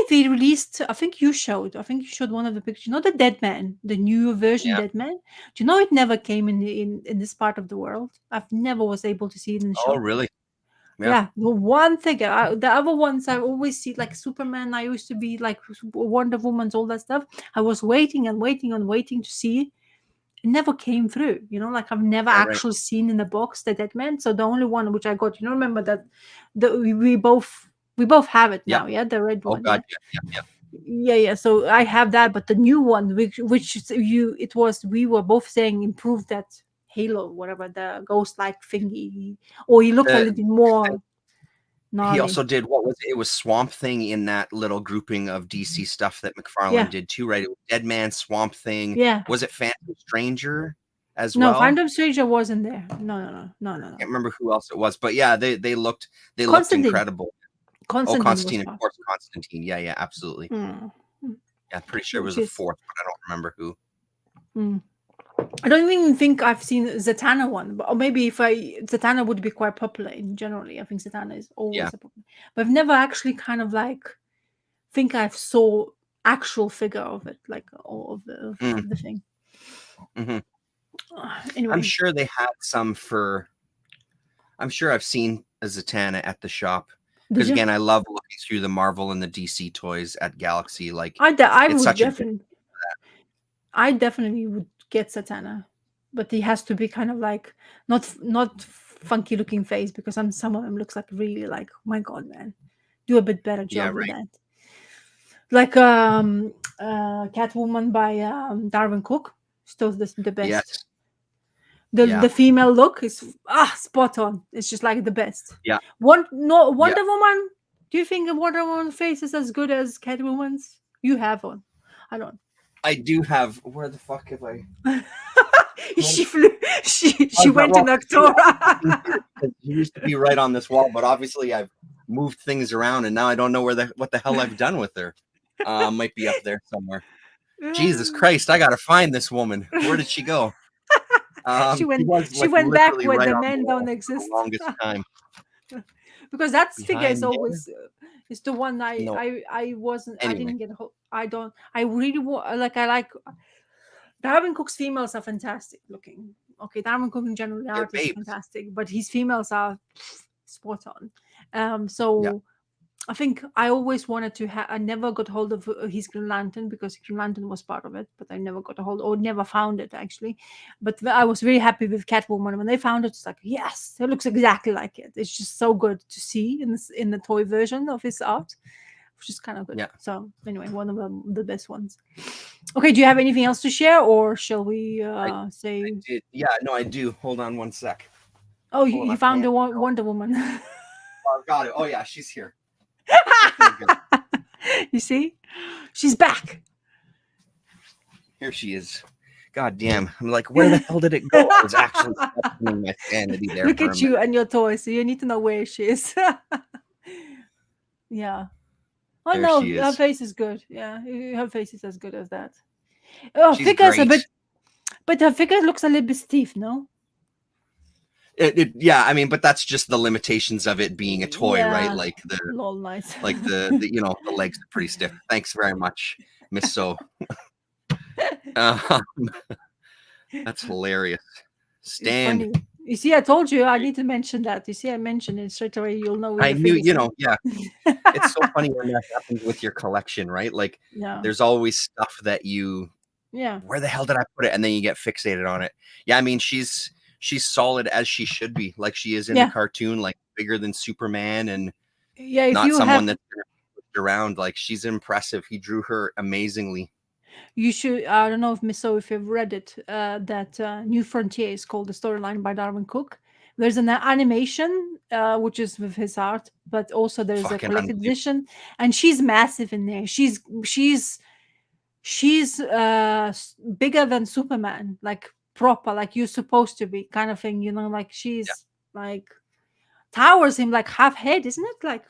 [SPEAKER 1] they released, I think you showed one of the pictures. The Dead Man, the new version
[SPEAKER 2] Yeah.
[SPEAKER 1] Dead Man. Do you know it never came in this part of the world? I've never was able to see it in the
[SPEAKER 2] Oh,
[SPEAKER 1] shop.
[SPEAKER 2] really?
[SPEAKER 1] Yeah, the one thing, the other ones I always see, like Superman. I used to be like Wonder Woman's, all that stuff. I was waiting and waiting and waiting to see. It never came through. Like I've never
[SPEAKER 2] Yeah, right.
[SPEAKER 1] actually seen in the box the Dead Man. So the only one which I got, remember that we both have it
[SPEAKER 2] Yep.
[SPEAKER 1] now. Yeah, the red
[SPEAKER 2] Oh
[SPEAKER 1] one.
[SPEAKER 2] God,
[SPEAKER 1] Yeah?
[SPEAKER 2] yeah.
[SPEAKER 1] Yeah. So I have that, but the new one, which we were both saying improved that Halo, whatever the ghost-like thingy, or he looked a
[SPEAKER 2] The-
[SPEAKER 1] little bit more
[SPEAKER 2] He
[SPEAKER 1] gnarly.
[SPEAKER 2] also did what was it? It was Swamp Thing in that little grouping of DC stuff that McFarlane
[SPEAKER 1] Yeah.
[SPEAKER 2] did too, right? It was Dead Man, Swamp Thing.
[SPEAKER 1] Yeah.
[SPEAKER 2] Was it Phantom Stranger as
[SPEAKER 1] No,
[SPEAKER 2] well?
[SPEAKER 1] Phantom Stranger wasn't there. No.
[SPEAKER 2] I can't remember who else it was, but yeah, they looked
[SPEAKER 1] Constantine.
[SPEAKER 2] incredible.
[SPEAKER 1] Constantine,
[SPEAKER 2] Constantine,
[SPEAKER 1] was
[SPEAKER 2] of course, Constantine. Yeah, absolutely.
[SPEAKER 1] Mm.
[SPEAKER 2] Yeah, pretty sure it was
[SPEAKER 1] Which
[SPEAKER 2] the
[SPEAKER 1] is-
[SPEAKER 2] fourth, but I don't remember who.
[SPEAKER 1] I don't even think I've seen Zatanna one, or maybe Zatanna would be quite popular in generally. I think Zatanna is always
[SPEAKER 2] Yeah.
[SPEAKER 1] a popular, but I've never actually kind of like think I've saw actual figure of it, like all of the thing.
[SPEAKER 2] Mhm.
[SPEAKER 1] Anyway,
[SPEAKER 2] I'm sure they had some for. I'm sure I've seen a Zatanna at the shop
[SPEAKER 1] did
[SPEAKER 2] because
[SPEAKER 1] you?
[SPEAKER 2] again, I love looking through the Marvel and the DC toys at Galaxy. Like
[SPEAKER 1] I
[SPEAKER 2] it's
[SPEAKER 1] would
[SPEAKER 2] such a
[SPEAKER 1] definitely, I definitely would get Zatanna, but he has to be kind of like not funky looking face, because some of them looks like really like, oh my god, man, do a bit better job with that. Like Catwoman by Darwin Cook, still the best.
[SPEAKER 2] Yes.
[SPEAKER 1] The female look is spot on. It's just like the best.
[SPEAKER 2] Yeah.
[SPEAKER 1] Wonder Woman. Do you think a Wonder Woman face is as good as Catwoman's? You have one. I don't.
[SPEAKER 2] I do have. Where the fuck have I?
[SPEAKER 1] She flew. She went to Noctora.
[SPEAKER 2] It used to be right on this wall, but obviously I've moved things around, and now I don't know what the hell I've done with her. Might be up there somewhere. Jesus Christ! I gotta find this woman. Where did she go?
[SPEAKER 1] She went back where the men don't exist.
[SPEAKER 2] For the longest time.
[SPEAKER 1] Because that figure is
[SPEAKER 2] Behind
[SPEAKER 1] always is the one I didn't get. I really want, I like Darwin Cook's females are fantastic looking. Okay, Darwin Cook in general, the art is fantastic, but his females are spot on. So I think I always wanted to have. I never got hold of his Green Lantern because Green Lantern was part of it, but I never got a hold or never found it actually. But I was very happy with Catwoman when they found it. It's like, yes, it looks exactly like it. It's just so good to see in the toy version of his art, which is kind of good.
[SPEAKER 2] Yeah.
[SPEAKER 1] So anyway, one of the best ones. Okay, do you have anything else to share, or shall we
[SPEAKER 2] I
[SPEAKER 1] say?
[SPEAKER 2] yeah, no, I do. Hold on one sec.
[SPEAKER 1] Oh,
[SPEAKER 2] Pulling
[SPEAKER 1] you
[SPEAKER 2] up
[SPEAKER 1] found
[SPEAKER 2] hand.
[SPEAKER 1] the Wonder Woman.
[SPEAKER 2] Oh, got it. Oh yeah, she's here. Okay, good.
[SPEAKER 1] You see, she's back.
[SPEAKER 2] Here she is. God damn. I'm like, where the hell did it go? I was actually questioning my sanity there
[SPEAKER 1] Look
[SPEAKER 2] for a
[SPEAKER 1] at
[SPEAKER 2] minute.
[SPEAKER 1] you and your toys. So you need to know where she is. Yeah. Oh
[SPEAKER 2] There
[SPEAKER 1] no,
[SPEAKER 2] she
[SPEAKER 1] her
[SPEAKER 2] is.
[SPEAKER 1] face is good. Yeah, her face is as good as that. Her
[SPEAKER 2] She's
[SPEAKER 1] figure's a
[SPEAKER 2] great.
[SPEAKER 1] bit, but her figure looks a little bit stiff, no?
[SPEAKER 2] Yeah, I mean, but that's just the limitations of it being a toy, right?
[SPEAKER 1] Yeah.
[SPEAKER 2] Like
[SPEAKER 1] Lol, nice.
[SPEAKER 2] the you know, the legs are pretty stiff. Thanks very much, Miss So. Um, that's hilarious.
[SPEAKER 1] It's
[SPEAKER 2] Stand.
[SPEAKER 1] funny. You see, I told you I need to mention that. You see, I mentioned it straight away. You'll know where
[SPEAKER 2] I
[SPEAKER 1] the
[SPEAKER 2] knew,
[SPEAKER 1] figures
[SPEAKER 2] you
[SPEAKER 1] are.
[SPEAKER 2] know, yeah. It's so funny when that happens with your collection, right? Like
[SPEAKER 1] Yeah.
[SPEAKER 2] there's always stuff that you
[SPEAKER 1] Yeah.
[SPEAKER 2] where the hell did I put it? And then you get fixated on it. Yeah, I mean, she's solid as she should be, like she is in the
[SPEAKER 1] Yeah.
[SPEAKER 2] cartoon, like bigger than Superman and
[SPEAKER 1] Yeah. If
[SPEAKER 2] not
[SPEAKER 1] you
[SPEAKER 2] someone
[SPEAKER 1] have,
[SPEAKER 2] that's gonna push around. Like she's impressive. He drew her amazingly.
[SPEAKER 1] you should. I don't know if Miss O, if you've read it. That New Frontier is called the storyline by Darwin Cook. There's an animation, which is with his art, but also there's a
[SPEAKER 2] Fucking
[SPEAKER 1] collected
[SPEAKER 2] unbelievable.
[SPEAKER 1] edition, and she's massive in there. She's bigger than Superman, like proper, like you're supposed to be, kind of thing. You know, like
[SPEAKER 2] Yeah.
[SPEAKER 1] she's like towers him like half head, isn't it? Like,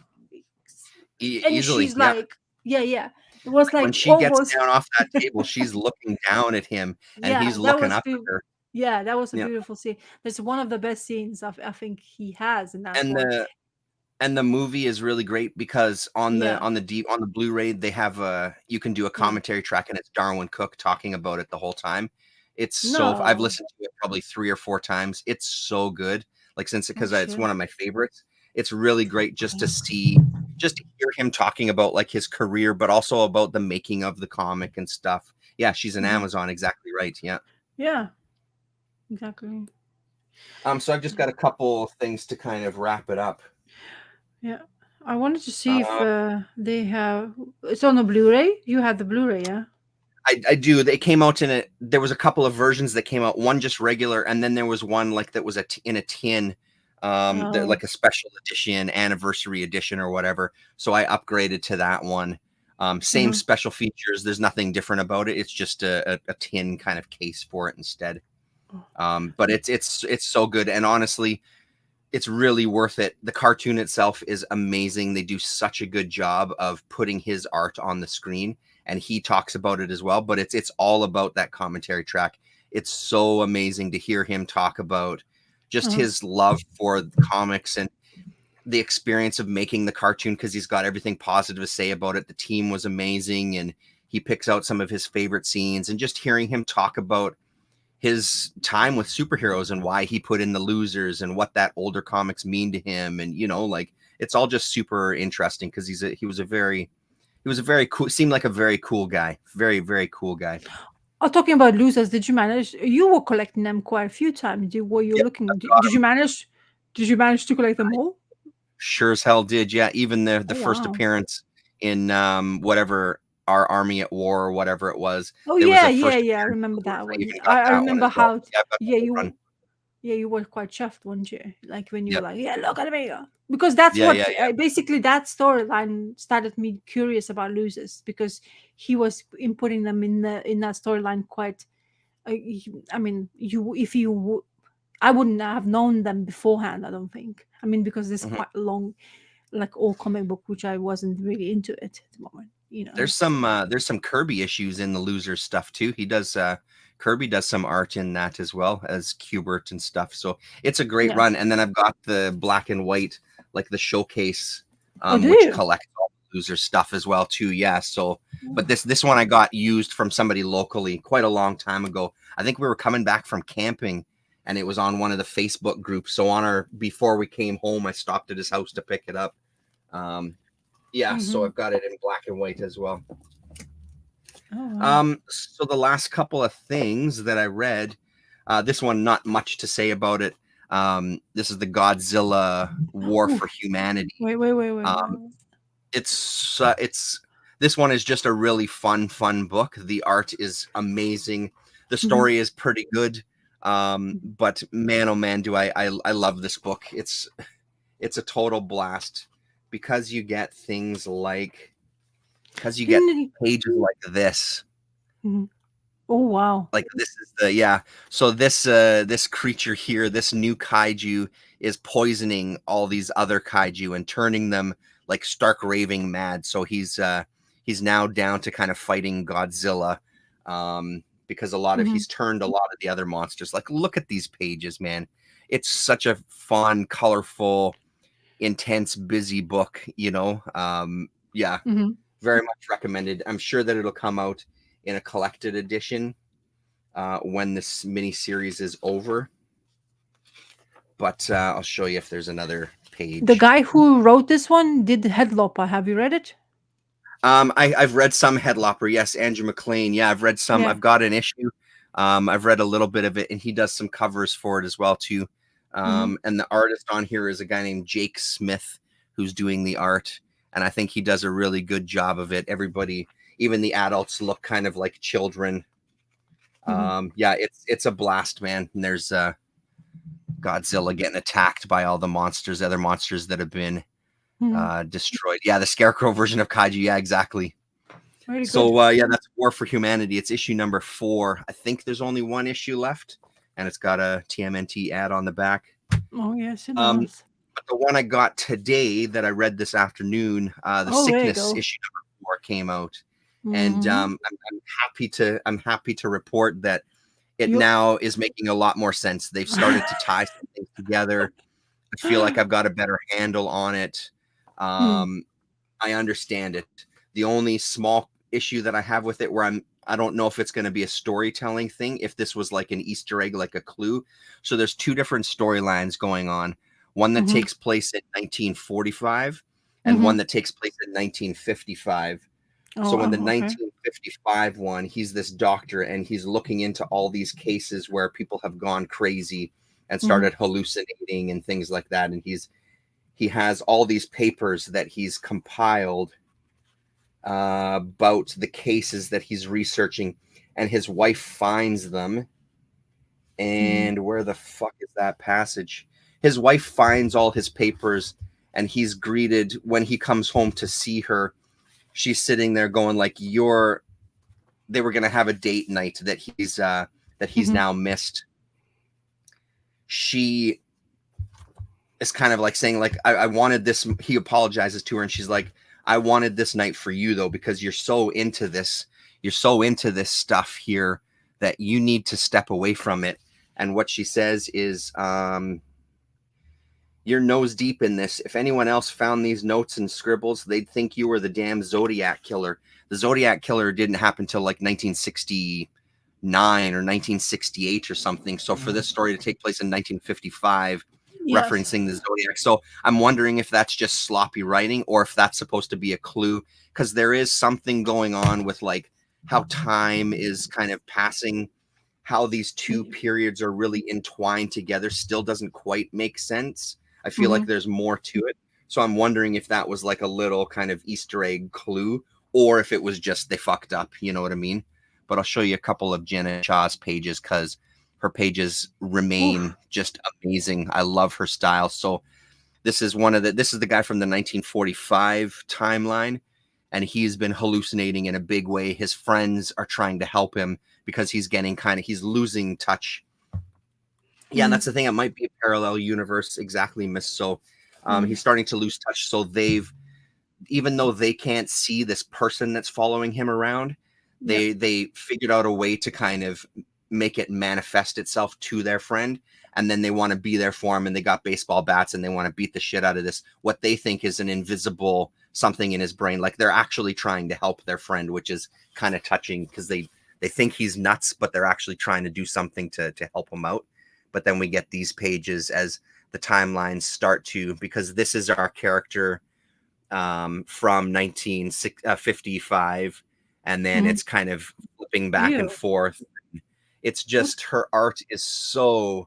[SPEAKER 1] and
[SPEAKER 2] Easily.
[SPEAKER 1] she's
[SPEAKER 2] Yeah.
[SPEAKER 1] like, yeah. It was
[SPEAKER 2] Like when
[SPEAKER 1] like
[SPEAKER 2] she gets
[SPEAKER 1] almost,
[SPEAKER 2] down off that table, she's looking down at him and
[SPEAKER 1] yeah.
[SPEAKER 2] he's
[SPEAKER 1] That
[SPEAKER 2] looking
[SPEAKER 1] was
[SPEAKER 2] up at her.
[SPEAKER 1] yeah, that was a
[SPEAKER 2] Yeah.
[SPEAKER 1] beautiful scene. That's one of the best scenes I think he has in that
[SPEAKER 2] And
[SPEAKER 1] one.
[SPEAKER 2] the movie is really great because on
[SPEAKER 1] Yeah,
[SPEAKER 2] the Blu-ray they have you can do a
[SPEAKER 1] yeah.
[SPEAKER 2] commentary track and it's Darwin Cook talking about it the whole time. It's so I've
[SPEAKER 1] No,
[SPEAKER 2] listened to it probably 3 or 4 times. It's so good. Like since
[SPEAKER 1] oh
[SPEAKER 2] because it's
[SPEAKER 1] shit.
[SPEAKER 2] one of my favorites. It's really great just to hear him talking about like his career, but also about the making of the comic and stuff. Yeah, she's an
[SPEAKER 1] Mhm.
[SPEAKER 2] Amazon, exactly right. Yeah.
[SPEAKER 1] Yeah, exactly.
[SPEAKER 2] So I've just got a couple things to kind of wrap it up.
[SPEAKER 1] Yeah. I wanted to see if
[SPEAKER 2] Um,
[SPEAKER 1] they have it's on a Blu-ray. You have the Blu-ray, yeah?
[SPEAKER 2] I do. They came out in there was a couple of versions that came out. One just regular, and then there was one like that was in a tin,
[SPEAKER 1] Oh.
[SPEAKER 2] like a special edition, anniversary edition, or whatever. So I upgraded to that one. Same
[SPEAKER 1] Mhm.
[SPEAKER 2] special features. There's nothing different about it. It's just a tin kind of case for it instead. But it's so good, and honestly, it's really worth it. The cartoon itself is amazing. They do such a good job of putting his art on the screen, and he talks about it as well. But it's all about that commentary track. It's so amazing to hear him talk about just
[SPEAKER 1] Uh-huh.
[SPEAKER 2] his love for the comics and the experience of making the cartoon because he's got everything positive to say about it. The team was amazing, and he picks out some of his favorite scenes, and just hearing him talk about his time with superheroes and why he put in the losers and what that older comics mean to him, and like it's all just super interesting because he was a very cool, seemed like a very cool guy, very very cool guy.
[SPEAKER 1] Oh, talking about losers, did you manage? You were collecting them quite a few times. Were you
[SPEAKER 2] Yep,
[SPEAKER 1] looking?
[SPEAKER 2] I've got
[SPEAKER 1] Did you manage? Did you manage to collect them all?
[SPEAKER 2] sure as hell did. Yeah, even the
[SPEAKER 1] Oh
[SPEAKER 2] first
[SPEAKER 1] wow!
[SPEAKER 2] appearance in whatever our Army at War or whatever it was,
[SPEAKER 1] Oh
[SPEAKER 2] there was
[SPEAKER 1] yeah,
[SPEAKER 2] a
[SPEAKER 1] yeah,
[SPEAKER 2] first
[SPEAKER 1] yeah. I
[SPEAKER 2] appearance.
[SPEAKER 1] remember that
[SPEAKER 2] I
[SPEAKER 1] one.
[SPEAKER 2] even got
[SPEAKER 1] I
[SPEAKER 2] that one
[SPEAKER 1] remember
[SPEAKER 2] as well.
[SPEAKER 1] how.
[SPEAKER 2] Yeah, I've got the
[SPEAKER 1] Yeah,
[SPEAKER 2] whole run.
[SPEAKER 1] you were quite chuffed, weren't you? Like when you were
[SPEAKER 2] Yep.
[SPEAKER 1] like, "Yeah, look at me," because that's
[SPEAKER 2] Yeah,
[SPEAKER 1] what
[SPEAKER 2] yeah, yeah.
[SPEAKER 1] basically that storyline started me curious about losers because he was inputting them in that storyline quite. I mean, I wouldn't have known them beforehand. I don't think. I mean, because it's
[SPEAKER 2] Mhm.
[SPEAKER 1] quite long, like old comic book, which I wasn't really into it at the moment.
[SPEAKER 2] There's some Kirby issues in the loser stuff too. He does Kirby does some art in that as well as Kubert and stuff. So it's a great
[SPEAKER 1] Yeah.
[SPEAKER 2] run. And then I've got the black and white, like the showcase,
[SPEAKER 1] Oh, do
[SPEAKER 2] which
[SPEAKER 1] you?
[SPEAKER 2] collects all the loser stuff as well too. Yeah. So, but this one I got used from somebody locally quite a long time ago. I think we were coming back from camping, and it was on one of the Facebook groups. So before we came home, I stopped at his house to pick it up. Yeah, so
[SPEAKER 1] Mhm.
[SPEAKER 2] I've got it in black and white as well.
[SPEAKER 1] Oh, wow.
[SPEAKER 2] So the last couple of things that I read, this one not much to say about it. This is the Godzilla War
[SPEAKER 1] Ooh,
[SPEAKER 2] for Humanity.
[SPEAKER 1] wait.
[SPEAKER 2] It's This one is just a really fun book. The art is amazing. The
[SPEAKER 1] Mhm.
[SPEAKER 2] story is pretty good. But man, oh man, do I love this book. It's a total blast because you get things like, because you get
[SPEAKER 1] Didn't it-
[SPEAKER 2] pages like this.
[SPEAKER 1] Mhm. Oh wow.
[SPEAKER 2] Like this is the, yeah. So this creature here, this new kaiju is poisoning all these other kaiju and turning them like stark raving mad. So he's now down to kind of fighting Godzilla. Because
[SPEAKER 1] Mhm.
[SPEAKER 2] he's turned a lot of the other monsters. Like, look at these pages, man. It's such a fun, colorful, intense, busy book, you know. Yeah,
[SPEAKER 1] Mhm.
[SPEAKER 2] very much recommended. I'm sure that it'll come out in a collected edition when this mini series is over. But I'll show you if there's another page.
[SPEAKER 1] The guy who wrote this one did Headlopper. Have you read it?
[SPEAKER 2] I've read some Headlopper. Yes, Andrew McLean. Yeah, I've read some.
[SPEAKER 1] Yeah.
[SPEAKER 2] I've got an issue. I've read a little bit of it, and he does some covers for it as well too. And the artist on here is a guy named Jake Smith, who's doing the art, and I think he does a really good job of it. Everybody, even the adults, look kind of like children. Yeah, it's a blast, man. And there's Godzilla getting attacked by all the monsters, other monsters that have been destroyed. Yeah, the Scarecrow version of kaiju. Yeah, exactly.
[SPEAKER 1] Very good.
[SPEAKER 2] So yeah, that's War for Humanity. It's issue number 4. I think there's only one issue left, and it's got a TMNT ad on the back.
[SPEAKER 1] Oh yes, it does.
[SPEAKER 2] But the one I got today that I read this afternoon, the
[SPEAKER 1] Oh, there you
[SPEAKER 2] Sickness
[SPEAKER 1] go.
[SPEAKER 2] issue number 4 came out, and
[SPEAKER 1] Mhm.
[SPEAKER 2] I'm happy to report that it
[SPEAKER 1] You-
[SPEAKER 2] now is making a lot more sense. They've started to tie some things together. I feel like I've got a better handle on it. I understand it. The only small issue that I have with it, where I don't know if it's going to be a storytelling thing, if this was like an Easter egg, like a clue. So there's 2 different storylines going on. One that takes place in 1945 and one that takes place in 1955. So in the
[SPEAKER 1] okay.
[SPEAKER 2] 1955 one, he's this doctor and he's looking into all these cases where people have gone crazy and started hallucinating and things like that. And he has all these papers that he's compiled about the cases that he's researching, and his wife finds them. And where the fuck is that passage? His wife finds all his papers, and he's greeted when he comes home to see her. She's sitting there going like, they were going to have a date night that he's now missed. She is kind of like saying like, I wanted this. He apologizes to her, and she's like, I wanted this night for you though, because you're so into this stuff here that you need to step away from it. And what she says is, you're nose deep in this. If anyone else found these notes and scribbles, they'd think you were the damn Zodiac killer. The Zodiac killer didn't happen till like 1969 or 1968 or something. So for this story to take place in 1955,
[SPEAKER 1] Yes.
[SPEAKER 2] referencing the Zodiac. So I'm wondering if that's just sloppy writing or if that's supposed to be a clue, because there is something going on with like how time is kind of passing, how these 2 periods are really entwined together still doesn't quite make sense. I feel like there's more to it. So I'm wondering if that was like a little kind of Easter egg clue, or if it was just they fucked up, you know what I mean? But I'll show you a couple of Jenna Shaw's pages because her pages remain just amazing. I love her style. So this is the guy from the 1945 timeline, and he's been hallucinating in a big way. His friends are trying to help him because he's losing touch. Yeah, and that's the thing. It might be a parallel universe, exactly, Miss. So he's starting to lose touch. So even though they can't see this person that's following him around, they figured out a way to kind of make it manifest itself to their friend, and then they want to be there for him, and they got baseball bats and they want to beat the shit out of this what they think is an invisible something in his brain. Like they're actually trying to help their friend, which is kind of touching because they think he's nuts, but they're actually trying to do something to help him out. But then we get these pages as the timelines start to, because this is our character from 1955, and then it's kind of flipping back and forth. It's just, her art is so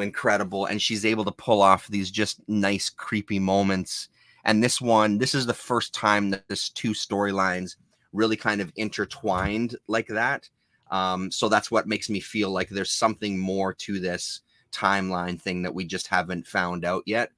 [SPEAKER 2] incredible, and she's able to pull off these just nice creepy moments, And this is the first time that this two storylines really kind of intertwined like that. So that's what makes me feel like there's something more to this timeline thing that we just haven't found out yet.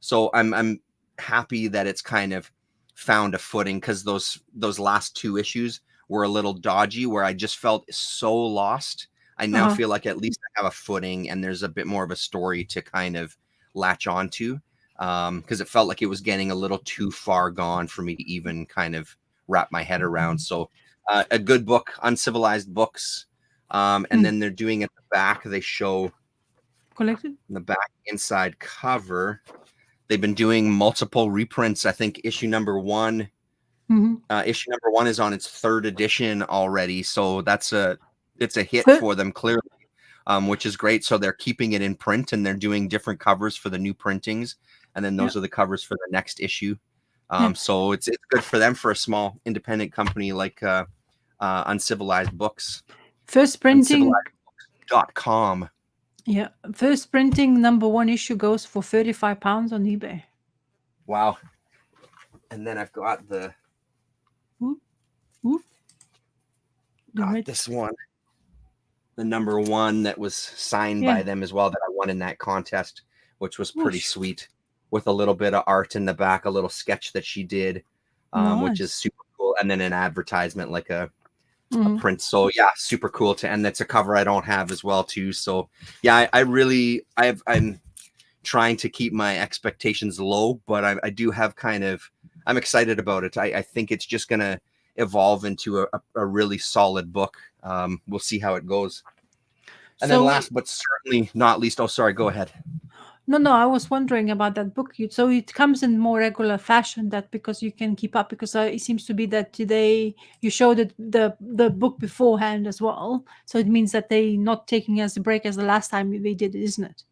[SPEAKER 2] So I'm happy that it's kind of found a footing, because those last two issues were a little dodgy, where I just felt so lost. I now feel like at least I have a footing and there's a bit more of a story to kind of latch onto, because it felt like it was getting a little too far gone for me to even kind of wrap my head around. So a good book, Uncivilized Books. And then they're doing at the back, they show
[SPEAKER 1] Collected
[SPEAKER 2] in the back inside cover, they've been doing multiple reprints. I think issue number one is on its third edition already. So it's a hit for them, clearly, which is great. So they're keeping it in print, and they're doing different covers for the new printings. And then those are the covers for the next issue. So it's good for them, for a small independent company like Uncivilized Books.
[SPEAKER 1] First printing.
[SPEAKER 2] Uncivilizedbooks.com.
[SPEAKER 1] Yeah, first printing number one issue goes for £35 on eBay.
[SPEAKER 2] Wow. And then I've got this one, the number one that was signed by them as well, that I won in that contest, which was pretty sweet, with a little bit of art in the back, a little sketch that she did, which is super cool. And then an advertisement, like a print. So yeah, super cool and that's a cover I don't have as well too. So yeah, I'm trying to keep my expectations low, but I do have I'm excited about it. I think it's just gonna evolve into a really solid book. We'll see how it goes. And then last but certainly not least, go ahead.
[SPEAKER 1] No, I was wondering about that book. So it comes in more regular fashion, that because you can keep up, because it seems to be that today you showed the book beforehand as well. So it means that they not taking as a break as the last time they did, isn't it?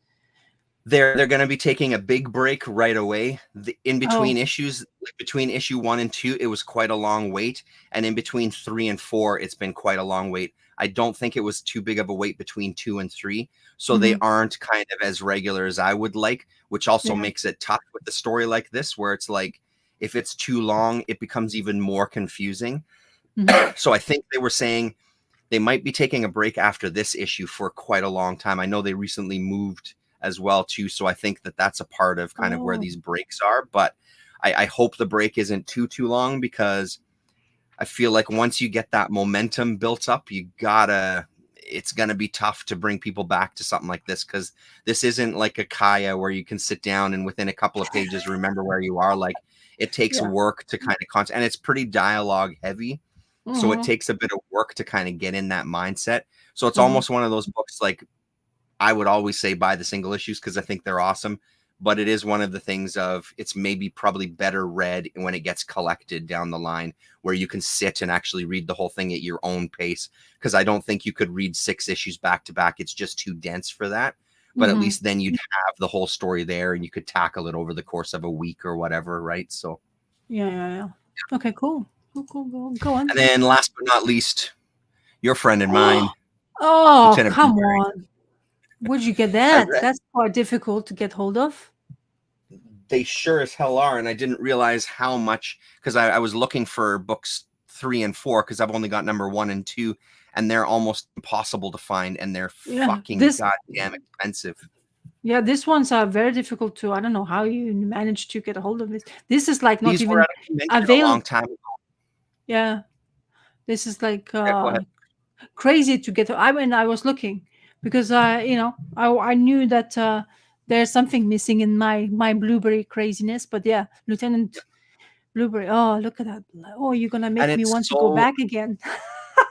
[SPEAKER 2] They're going to be taking a big break right away. In between issues, like between issue 1 and 2, it was quite a long wait. And in between 3 and 4, it's been quite a long wait. I don't think it was too big of a wait between 2 and 3. So they aren't kind of as regular as I would like, which also makes it tough with the story like this, where it's like, if it's too long, it becomes even more confusing. So I think they were saying they might be taking a break after this issue for quite a long time. I know they recently moved as well too, so I think that that's a part of kind of where these breaks are. But I hope the break isn't too long, because I feel like once you get that momentum built up, it's gonna be tough to bring people back to something like this, because this isn't like a Kaya where you can sit down and within a couple of pages remember where you are. Like, it takes work to kind of and it's pretty dialogue heavy, so it takes a bit of work to kind of get in that mindset. So it's almost one of those books, like, I would always say buy the single issues because I think they're awesome, but it is one of the things of, it's maybe probably better read when it gets collected down the line, where you can sit and actually read the whole thing at your own pace, because I don't think you could read 6 issues back to back. It's just too dense for that. But at least then you'd have the whole story there, and you could tackle it over the course of a week or whatever, right? So
[SPEAKER 1] yeah. Okay, cool. Go on.
[SPEAKER 2] And then last but not least, your friend and mine.
[SPEAKER 1] Oh,
[SPEAKER 2] Lieutenant
[SPEAKER 1] come
[SPEAKER 2] Blueberry.
[SPEAKER 1] on. Where'd you get that? That's quite difficult to get hold of.
[SPEAKER 2] They sure as hell are, and I didn't realize how much, because I was looking for books 3 and 4, because I've only got number 1 and 2, and they're almost impossible to find, and they're fucking goddamn expensive.
[SPEAKER 1] Yeah, these ones are very difficult to. I don't know how you managed to get a hold of this. This is like not
[SPEAKER 2] These
[SPEAKER 1] even
[SPEAKER 2] were at a convention
[SPEAKER 1] available.
[SPEAKER 2] a long time ago.
[SPEAKER 1] Yeah, this is like
[SPEAKER 2] Go ahead.
[SPEAKER 1] crazy to get. I mean, I was looking because I knew that there's something missing in my Blueberry craziness. But yeah, Lieutenant Blueberry. Oh, look at that! Oh, you're gonna make me want to go back again.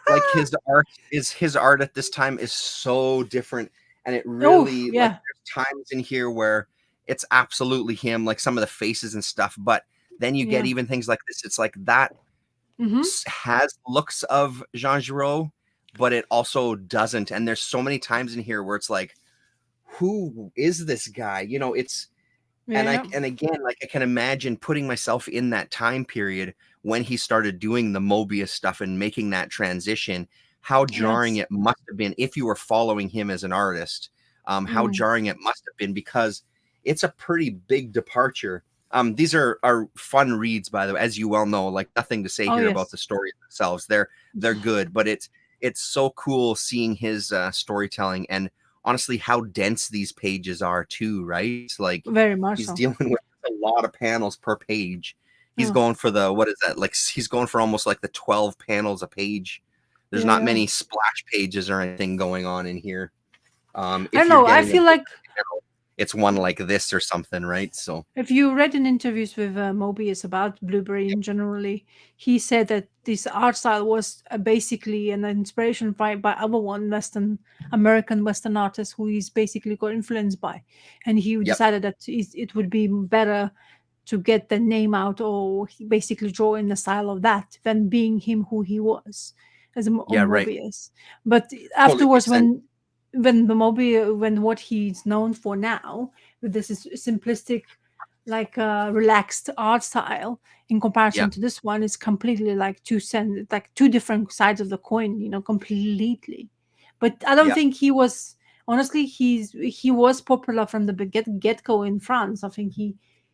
[SPEAKER 2] Like, his art at this time is so different, and it really like, there's times in here where it's absolutely him, like some of the faces and stuff. But then you get even things like this. It's like that has looks of Jean Giraud, but it also doesn't. And there's so many times in here where it's like, who is this guy? You know, it's and again, like, I can imagine putting myself in that time period when he started doing the Mobius stuff and making that transition, how jarring it must have been if you were following him as an artist, how jarring it must have been, because it's a pretty big departure These are fun reads, by the way, as you well know. Like, nothing to say
[SPEAKER 1] Oh
[SPEAKER 2] here about
[SPEAKER 1] yes.
[SPEAKER 2] the stories themselves. They're good, but it's so cool seeing his storytelling, and honestly how dense these pages are too, right? Like,
[SPEAKER 1] Very much
[SPEAKER 2] he's
[SPEAKER 1] so.
[SPEAKER 2] dealing with a lot of panels per page. He's
[SPEAKER 1] Yeah.
[SPEAKER 2] going for what is that? Like, he's going for almost like the 12 panels a page. There's not
[SPEAKER 1] Yeah.
[SPEAKER 2] many splash pages or anything going on in here.
[SPEAKER 1] I
[SPEAKER 2] If
[SPEAKER 1] don't
[SPEAKER 2] you're
[SPEAKER 1] know. I
[SPEAKER 2] getting a
[SPEAKER 1] feel
[SPEAKER 2] big
[SPEAKER 1] like
[SPEAKER 2] panel, it's one like this or something, right? So
[SPEAKER 1] if you read in interviews with Mobius about Blueberry in generally, he said that this art style was basically an inspiration by other Western American Western artists who he's basically got influenced by, and he
[SPEAKER 2] yep,
[SPEAKER 1] decided that it would be better to get the name out, or he basically draw in the style of that than being him who he was as
[SPEAKER 2] yeah,
[SPEAKER 1] on
[SPEAKER 2] right.
[SPEAKER 1] Mobius. But
[SPEAKER 2] Totally
[SPEAKER 1] afterwards,
[SPEAKER 2] makes sense.
[SPEAKER 1] when the Mobius, when what he's known for now, with this is simplistic, like relaxed art style, in comparison
[SPEAKER 2] Yeah.
[SPEAKER 1] to this one, is completely like two different sides of the coin, completely. But I don't
[SPEAKER 2] Yeah.
[SPEAKER 1] think he was, honestly, he was popular from the get-go in France. I think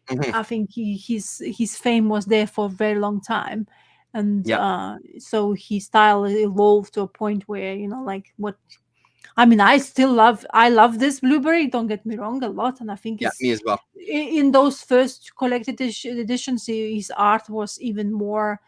[SPEAKER 2] Mhm.
[SPEAKER 1] his fame was there for a very long time, and
[SPEAKER 2] Yeah.
[SPEAKER 1] so his style evolved to a point where, like, what I mean, I love this Blueberry, don't get me wrong, a lot, and I think
[SPEAKER 2] Yeah,
[SPEAKER 1] it's
[SPEAKER 2] me as well.
[SPEAKER 1] in those first collected editions, his art was even more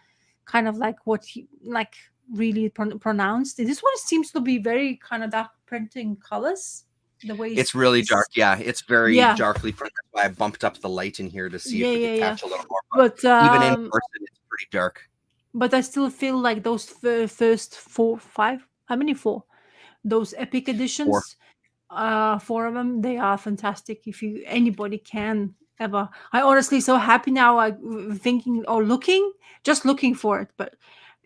[SPEAKER 1] kind of like what he like really pronounced. This one seems to be very kind of dark printing colors. The way
[SPEAKER 2] It's really dark. Yeah, it's very
[SPEAKER 1] yeah,
[SPEAKER 2] darkly printed. That's why I bumped up the light in here to see if we could
[SPEAKER 1] yeah.
[SPEAKER 2] catch a little more.
[SPEAKER 1] But
[SPEAKER 2] Even in person, it's pretty dark.
[SPEAKER 1] I still feel like those first four, five, how many four? Those epic
[SPEAKER 2] Or
[SPEAKER 1] editions, four of them, they are fantastic. If you anybody can ever, I honestly so happy now. I thinking or just looking for it, but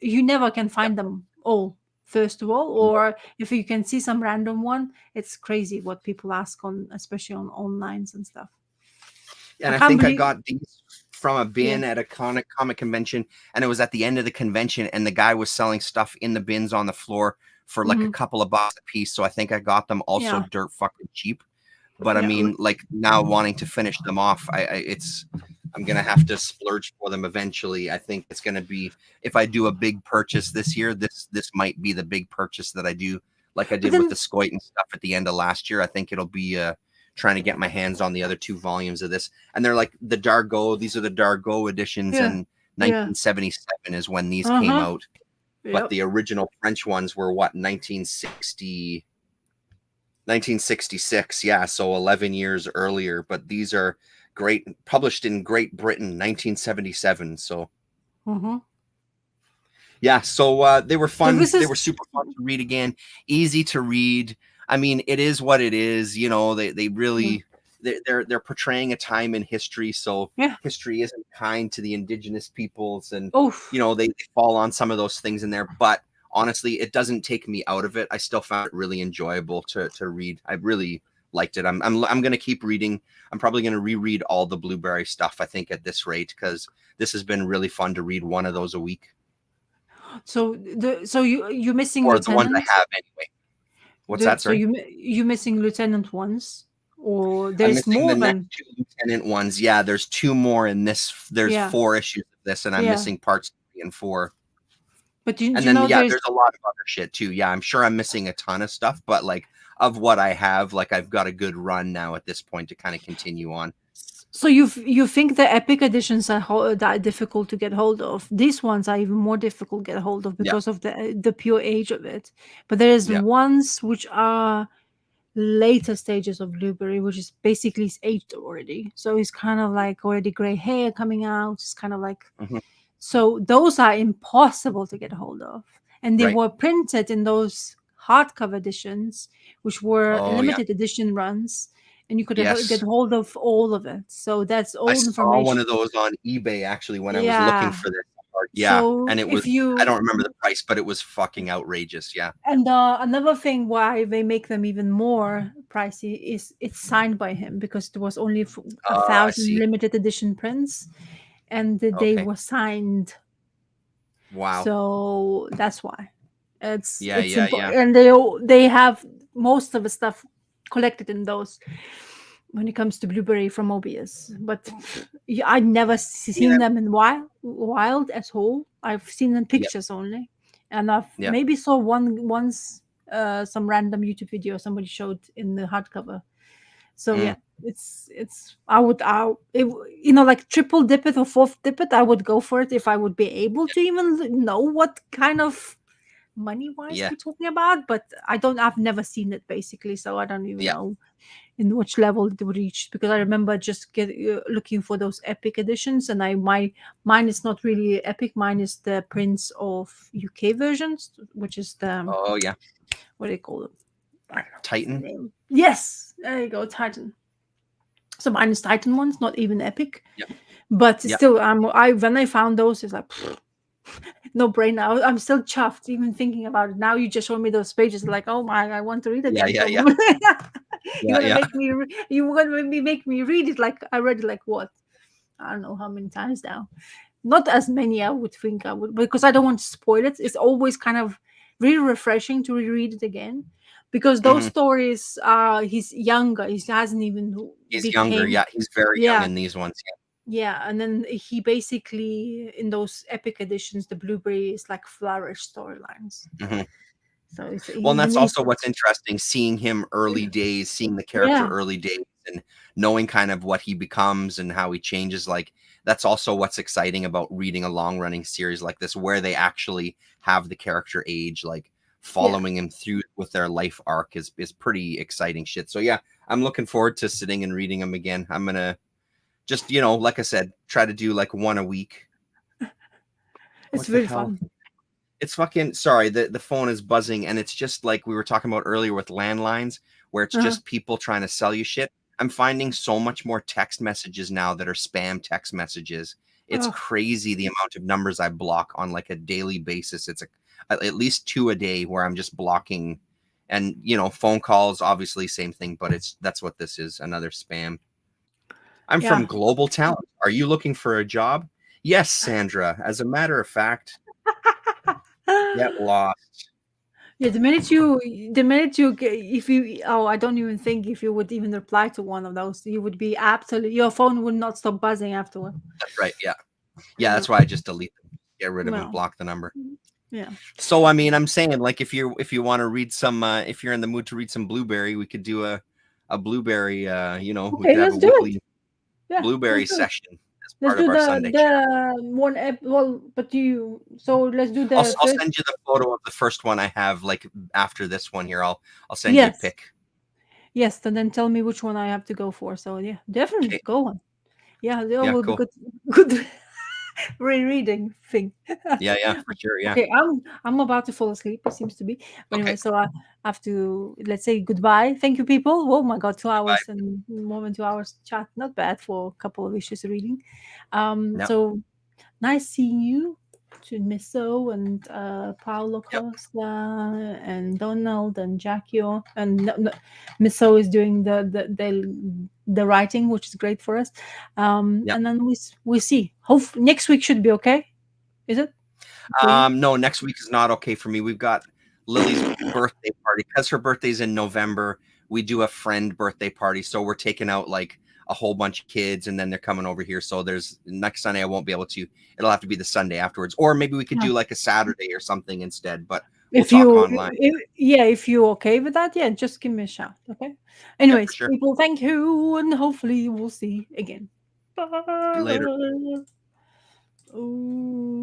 [SPEAKER 1] you never can
[SPEAKER 2] yeah,
[SPEAKER 1] find them all. First of all,
[SPEAKER 2] no.
[SPEAKER 1] or if you can see some random one, it's crazy what people ask on, especially on onlines and stuff.
[SPEAKER 2] And
[SPEAKER 1] I
[SPEAKER 2] I
[SPEAKER 1] can't
[SPEAKER 2] think I
[SPEAKER 1] believe,
[SPEAKER 2] got these from a
[SPEAKER 1] yeah.
[SPEAKER 2] bin at a comic convention, and it was at the end of the convention, and the guy was selling stuff in the bins on the floor for like a
[SPEAKER 1] Mhm.
[SPEAKER 2] couple of bucks a piece. So I think I got them also
[SPEAKER 1] Yeah,
[SPEAKER 2] dirt fucking cheap. But I
[SPEAKER 1] yeah.
[SPEAKER 2] mean, like, now wanting to finish them off, I'm gonna have to splurge for them eventually. I think it's gonna be, if I do a big purchase this year, this might be the big purchase that I do, like I
[SPEAKER 1] But
[SPEAKER 2] did with the
[SPEAKER 1] then,
[SPEAKER 2] Scoit stuff at the end of last year. I think it'll be trying to get my hands on the other 2 volumes of this, and they're like the Dargo. These are the Dargo editions,
[SPEAKER 1] yeah,
[SPEAKER 2] and
[SPEAKER 1] yeah.
[SPEAKER 2] 1977 is when these
[SPEAKER 1] Uh
[SPEAKER 2] came
[SPEAKER 1] huh.
[SPEAKER 2] out. But
[SPEAKER 1] Yep.
[SPEAKER 2] the original French ones were what, 1966, yeah, so 11 years earlier. But these are published in Great Britain, 1977. So
[SPEAKER 1] Uh-huh.
[SPEAKER 2] yeah, so they were
[SPEAKER 1] So
[SPEAKER 2] fun.
[SPEAKER 1] this
[SPEAKER 2] They
[SPEAKER 1] is
[SPEAKER 2] were super fun to read again, easy to read. I mean, it is what it is. They
[SPEAKER 1] yeah,
[SPEAKER 2] really they're portraying a time in history. So
[SPEAKER 1] yeah.
[SPEAKER 2] history isn't kind to the indigenous peoples, and
[SPEAKER 1] Oh,
[SPEAKER 2] they fall on some of those things in there. But honestly, it doesn't take me out of it. I still found it really enjoyable to read. I really liked it. I'm gonna keep reading. I'm probably gonna reread all the Blueberry stuff, I think, at this rate, because this has been really fun to read one of those a week,
[SPEAKER 1] so you're missing
[SPEAKER 2] or the ones I
[SPEAKER 1] Lieutenant.
[SPEAKER 2] have anyway. What's that?
[SPEAKER 1] So
[SPEAKER 2] Sorry.
[SPEAKER 1] you missing Lieutenant ones, or
[SPEAKER 2] I'm
[SPEAKER 1] there's
[SPEAKER 2] missing the
[SPEAKER 1] more
[SPEAKER 2] next
[SPEAKER 1] than
[SPEAKER 2] 2 Lieutenant ones. Yeah, there's 2 more in this. There's
[SPEAKER 1] yeah,
[SPEAKER 2] 4 issues of this, and I'm
[SPEAKER 1] yeah.
[SPEAKER 2] missing parts 3 and 4.
[SPEAKER 1] But
[SPEAKER 2] And
[SPEAKER 1] you
[SPEAKER 2] then,
[SPEAKER 1] know
[SPEAKER 2] yeah,
[SPEAKER 1] there's
[SPEAKER 2] there's a lot of other shit too. Yeah, I'm sure I'm missing a ton of stuff, but like, of what I have, like, I've got a good run now at this point to kind of continue on.
[SPEAKER 1] so you think the epic editions are that difficult to get hold of? These ones are even more difficult to get hold of
[SPEAKER 2] Yeah,
[SPEAKER 1] because of the pure age of it. But there is
[SPEAKER 2] yeah.
[SPEAKER 1] ones which are later stages of Blueberry, which is basically he's aged already. So he's kind of like already gray hair coming out. It's kind of like,
[SPEAKER 2] Mhm.
[SPEAKER 1] so those are impossible to get hold of. And they
[SPEAKER 2] Right.
[SPEAKER 1] were printed in those hardcover editions, which were
[SPEAKER 2] Oh yeah.
[SPEAKER 1] limited edition runs, and you could get
[SPEAKER 2] Yes.
[SPEAKER 1] hold of all of it. So that's
[SPEAKER 2] I
[SPEAKER 1] all
[SPEAKER 2] saw one
[SPEAKER 1] information.
[SPEAKER 2] of those on eBay actually when I was looking
[SPEAKER 1] Yeah.
[SPEAKER 2] for this art. Yeah,
[SPEAKER 1] So
[SPEAKER 2] and it was,
[SPEAKER 1] if
[SPEAKER 2] I
[SPEAKER 1] you
[SPEAKER 2] don't remember the price, but it was fucking outrageous. Yeah.
[SPEAKER 1] and another thing why they make them even more pricey is it's signed by him, because there was only a
[SPEAKER 2] I
[SPEAKER 1] thousand
[SPEAKER 2] see.
[SPEAKER 1] limited edition prints, and they
[SPEAKER 2] Okay.
[SPEAKER 1] were signed.
[SPEAKER 2] Wow.
[SPEAKER 1] So that's why it's
[SPEAKER 2] Yeah,
[SPEAKER 1] it's
[SPEAKER 2] yeah, yeah.
[SPEAKER 1] important, and they have most of the stuff collected in those when it comes to Blueberry from Mobius. But I never seen
[SPEAKER 2] Yeah.
[SPEAKER 1] them in wild at all. I've seen them
[SPEAKER 2] Yep.
[SPEAKER 1] pictures only, and I've
[SPEAKER 2] Yep.
[SPEAKER 1] maybe saw once some random YouTube video somebody showed in the hardcover. So
[SPEAKER 2] Mm.
[SPEAKER 1] yeah, it's like triple dip it or fourth dip it. I would go for it if I would be able to even know what kind of money wise
[SPEAKER 2] Yeah.
[SPEAKER 1] we're talking about. But I've never seen it basically, so I don't even
[SPEAKER 2] Yeah.
[SPEAKER 1] know in which level it would reach, because I remember just looking for those epic editions, and mine is not really epic. Mine is the Prince of UK versions, which is the
[SPEAKER 2] Oh yeah.
[SPEAKER 1] what do they call it? I don't know. What's the
[SPEAKER 2] Titan.
[SPEAKER 1] name? Yes, there you go, Titan. So mine is Titan ones, not even epic.
[SPEAKER 2] Yep.
[SPEAKER 1] But
[SPEAKER 2] Yep.
[SPEAKER 1] still, when I found those, it's like no brainer. I'm still chuffed even thinking about it. Now you just showed me those pages, like, oh my, I want to read it
[SPEAKER 2] Yeah,
[SPEAKER 1] again.
[SPEAKER 2] yeah, yeah.
[SPEAKER 1] You're gonna
[SPEAKER 2] Yeah.
[SPEAKER 1] make me. You're gonna make me read it. Like I read it like what? I don't know how many times now. Not as many I would think I would, because I don't want to spoil it. It's always kind of really refreshing to reread it again, because those
[SPEAKER 2] Mhm.
[SPEAKER 1] stories he's younger. He hasn't even
[SPEAKER 2] He's younger.
[SPEAKER 1] became.
[SPEAKER 2] Yeah, he's very young
[SPEAKER 1] Yeah.
[SPEAKER 2] in these ones.
[SPEAKER 1] Yeah, and then he basically in those epic editions, the Blueberry is like flourish storylines.
[SPEAKER 2] Yeah. Mhm.
[SPEAKER 1] So it's
[SPEAKER 2] Well, and that's
[SPEAKER 1] unique.
[SPEAKER 2] also what's interesting, seeing him early days, seeing the character
[SPEAKER 1] Yeah.
[SPEAKER 2] early days, and knowing kind of what he becomes and how he changes. Like that's also what's exciting about reading a long running series like this, where they actually have the character age, like following him through with their life arc is pretty exciting shit. So yeah, I'm looking forward to sitting and reading them again. I'm gonna just, like I said, try to do like one a week.
[SPEAKER 1] It's
[SPEAKER 2] What the
[SPEAKER 1] really
[SPEAKER 2] hell?
[SPEAKER 1] fun.
[SPEAKER 2] It's fucking sorry, the phone is buzzing, and it's just like we were talking about earlier with landlines, where it's just people trying to sell you shit. I'm finding so much more text messages now that are spam text messages. It's
[SPEAKER 1] Ugh.
[SPEAKER 2] crazy the amount of numbers I block on like a daily basis. It's at least 2 a day where I'm just blocking, and phone calls, obviously same thing, but that's what this is, another spam. I'm
[SPEAKER 1] Yeah.
[SPEAKER 2] from Global Talent. Are you looking for a job? Yes, Sandra. As a matter of fact, get lost.
[SPEAKER 1] Yeah, the minute you if you I don't even think if you would even reply to one of those, you would be absolutely, your phone would not stop buzzing afterward.
[SPEAKER 2] That's right. Yeah. That's why I just delete them, get rid of them,
[SPEAKER 1] Well,
[SPEAKER 2] block the number.
[SPEAKER 1] yeah.
[SPEAKER 2] So I mean, I'm saying, like, if you want to read some, if you're in the mood to read some Blueberry, we could do a Blueberry. We
[SPEAKER 1] Okay,
[SPEAKER 2] could have
[SPEAKER 1] let's
[SPEAKER 2] a
[SPEAKER 1] do it.
[SPEAKER 2] weekly
[SPEAKER 1] Yeah,
[SPEAKER 2] Blueberry
[SPEAKER 1] let's do it.
[SPEAKER 2] session as
[SPEAKER 1] Let's
[SPEAKER 2] part of
[SPEAKER 1] do
[SPEAKER 2] our Sunday chat.
[SPEAKER 1] one well, but let's do the
[SPEAKER 2] I'll
[SPEAKER 1] first.
[SPEAKER 2] send you the photo of the first one I have, like after this one here. I'll send you a
[SPEAKER 1] Yes.
[SPEAKER 2] pic.
[SPEAKER 1] Yes, and then tell me which one I have to go for. So yeah, definitely
[SPEAKER 2] Okay.
[SPEAKER 1] go on. Yeah, that
[SPEAKER 2] Yeah,
[SPEAKER 1] will
[SPEAKER 2] cool.
[SPEAKER 1] be good rereading thing.
[SPEAKER 2] Yeah, for sure. Yeah.
[SPEAKER 1] Okay, I'm about to fall asleep. It seems to be. But anyway,
[SPEAKER 2] Okay.
[SPEAKER 1] so I have to, let's say goodbye. Thank you, people. Oh my God, 2
[SPEAKER 2] Goodbye.
[SPEAKER 1] hours and more than 2 hours chat. Not bad for a couple of issues reading.
[SPEAKER 2] Yep.
[SPEAKER 1] So nice seeing you, to Misso and Paolo
[SPEAKER 2] Yep.
[SPEAKER 1] Costa and Donald and Jackie, and Misso is doing the writing, which is great for us.
[SPEAKER 2] Yep.
[SPEAKER 1] And then we see. Hope next week should be okay. Is it?
[SPEAKER 2] No, next week is not okay for me. We've got Lily's birthday party, because her birthday's in November. We do a friend birthday party, so we're taking out like a whole bunch of kids, and then they're coming over here. So there's next Sunday I won't be able to. It'll have to be the Sunday afterwards, or maybe we could do like a Saturday or something instead. But we'll
[SPEAKER 1] If
[SPEAKER 2] talk
[SPEAKER 1] you
[SPEAKER 2] online.
[SPEAKER 1] if you're okay with that, yeah, just give me a shout. Okay. Anyways,
[SPEAKER 2] sure.
[SPEAKER 1] people, thank you, and hopefully we'll see again. Bye.
[SPEAKER 2] Later.
[SPEAKER 1] Ooh.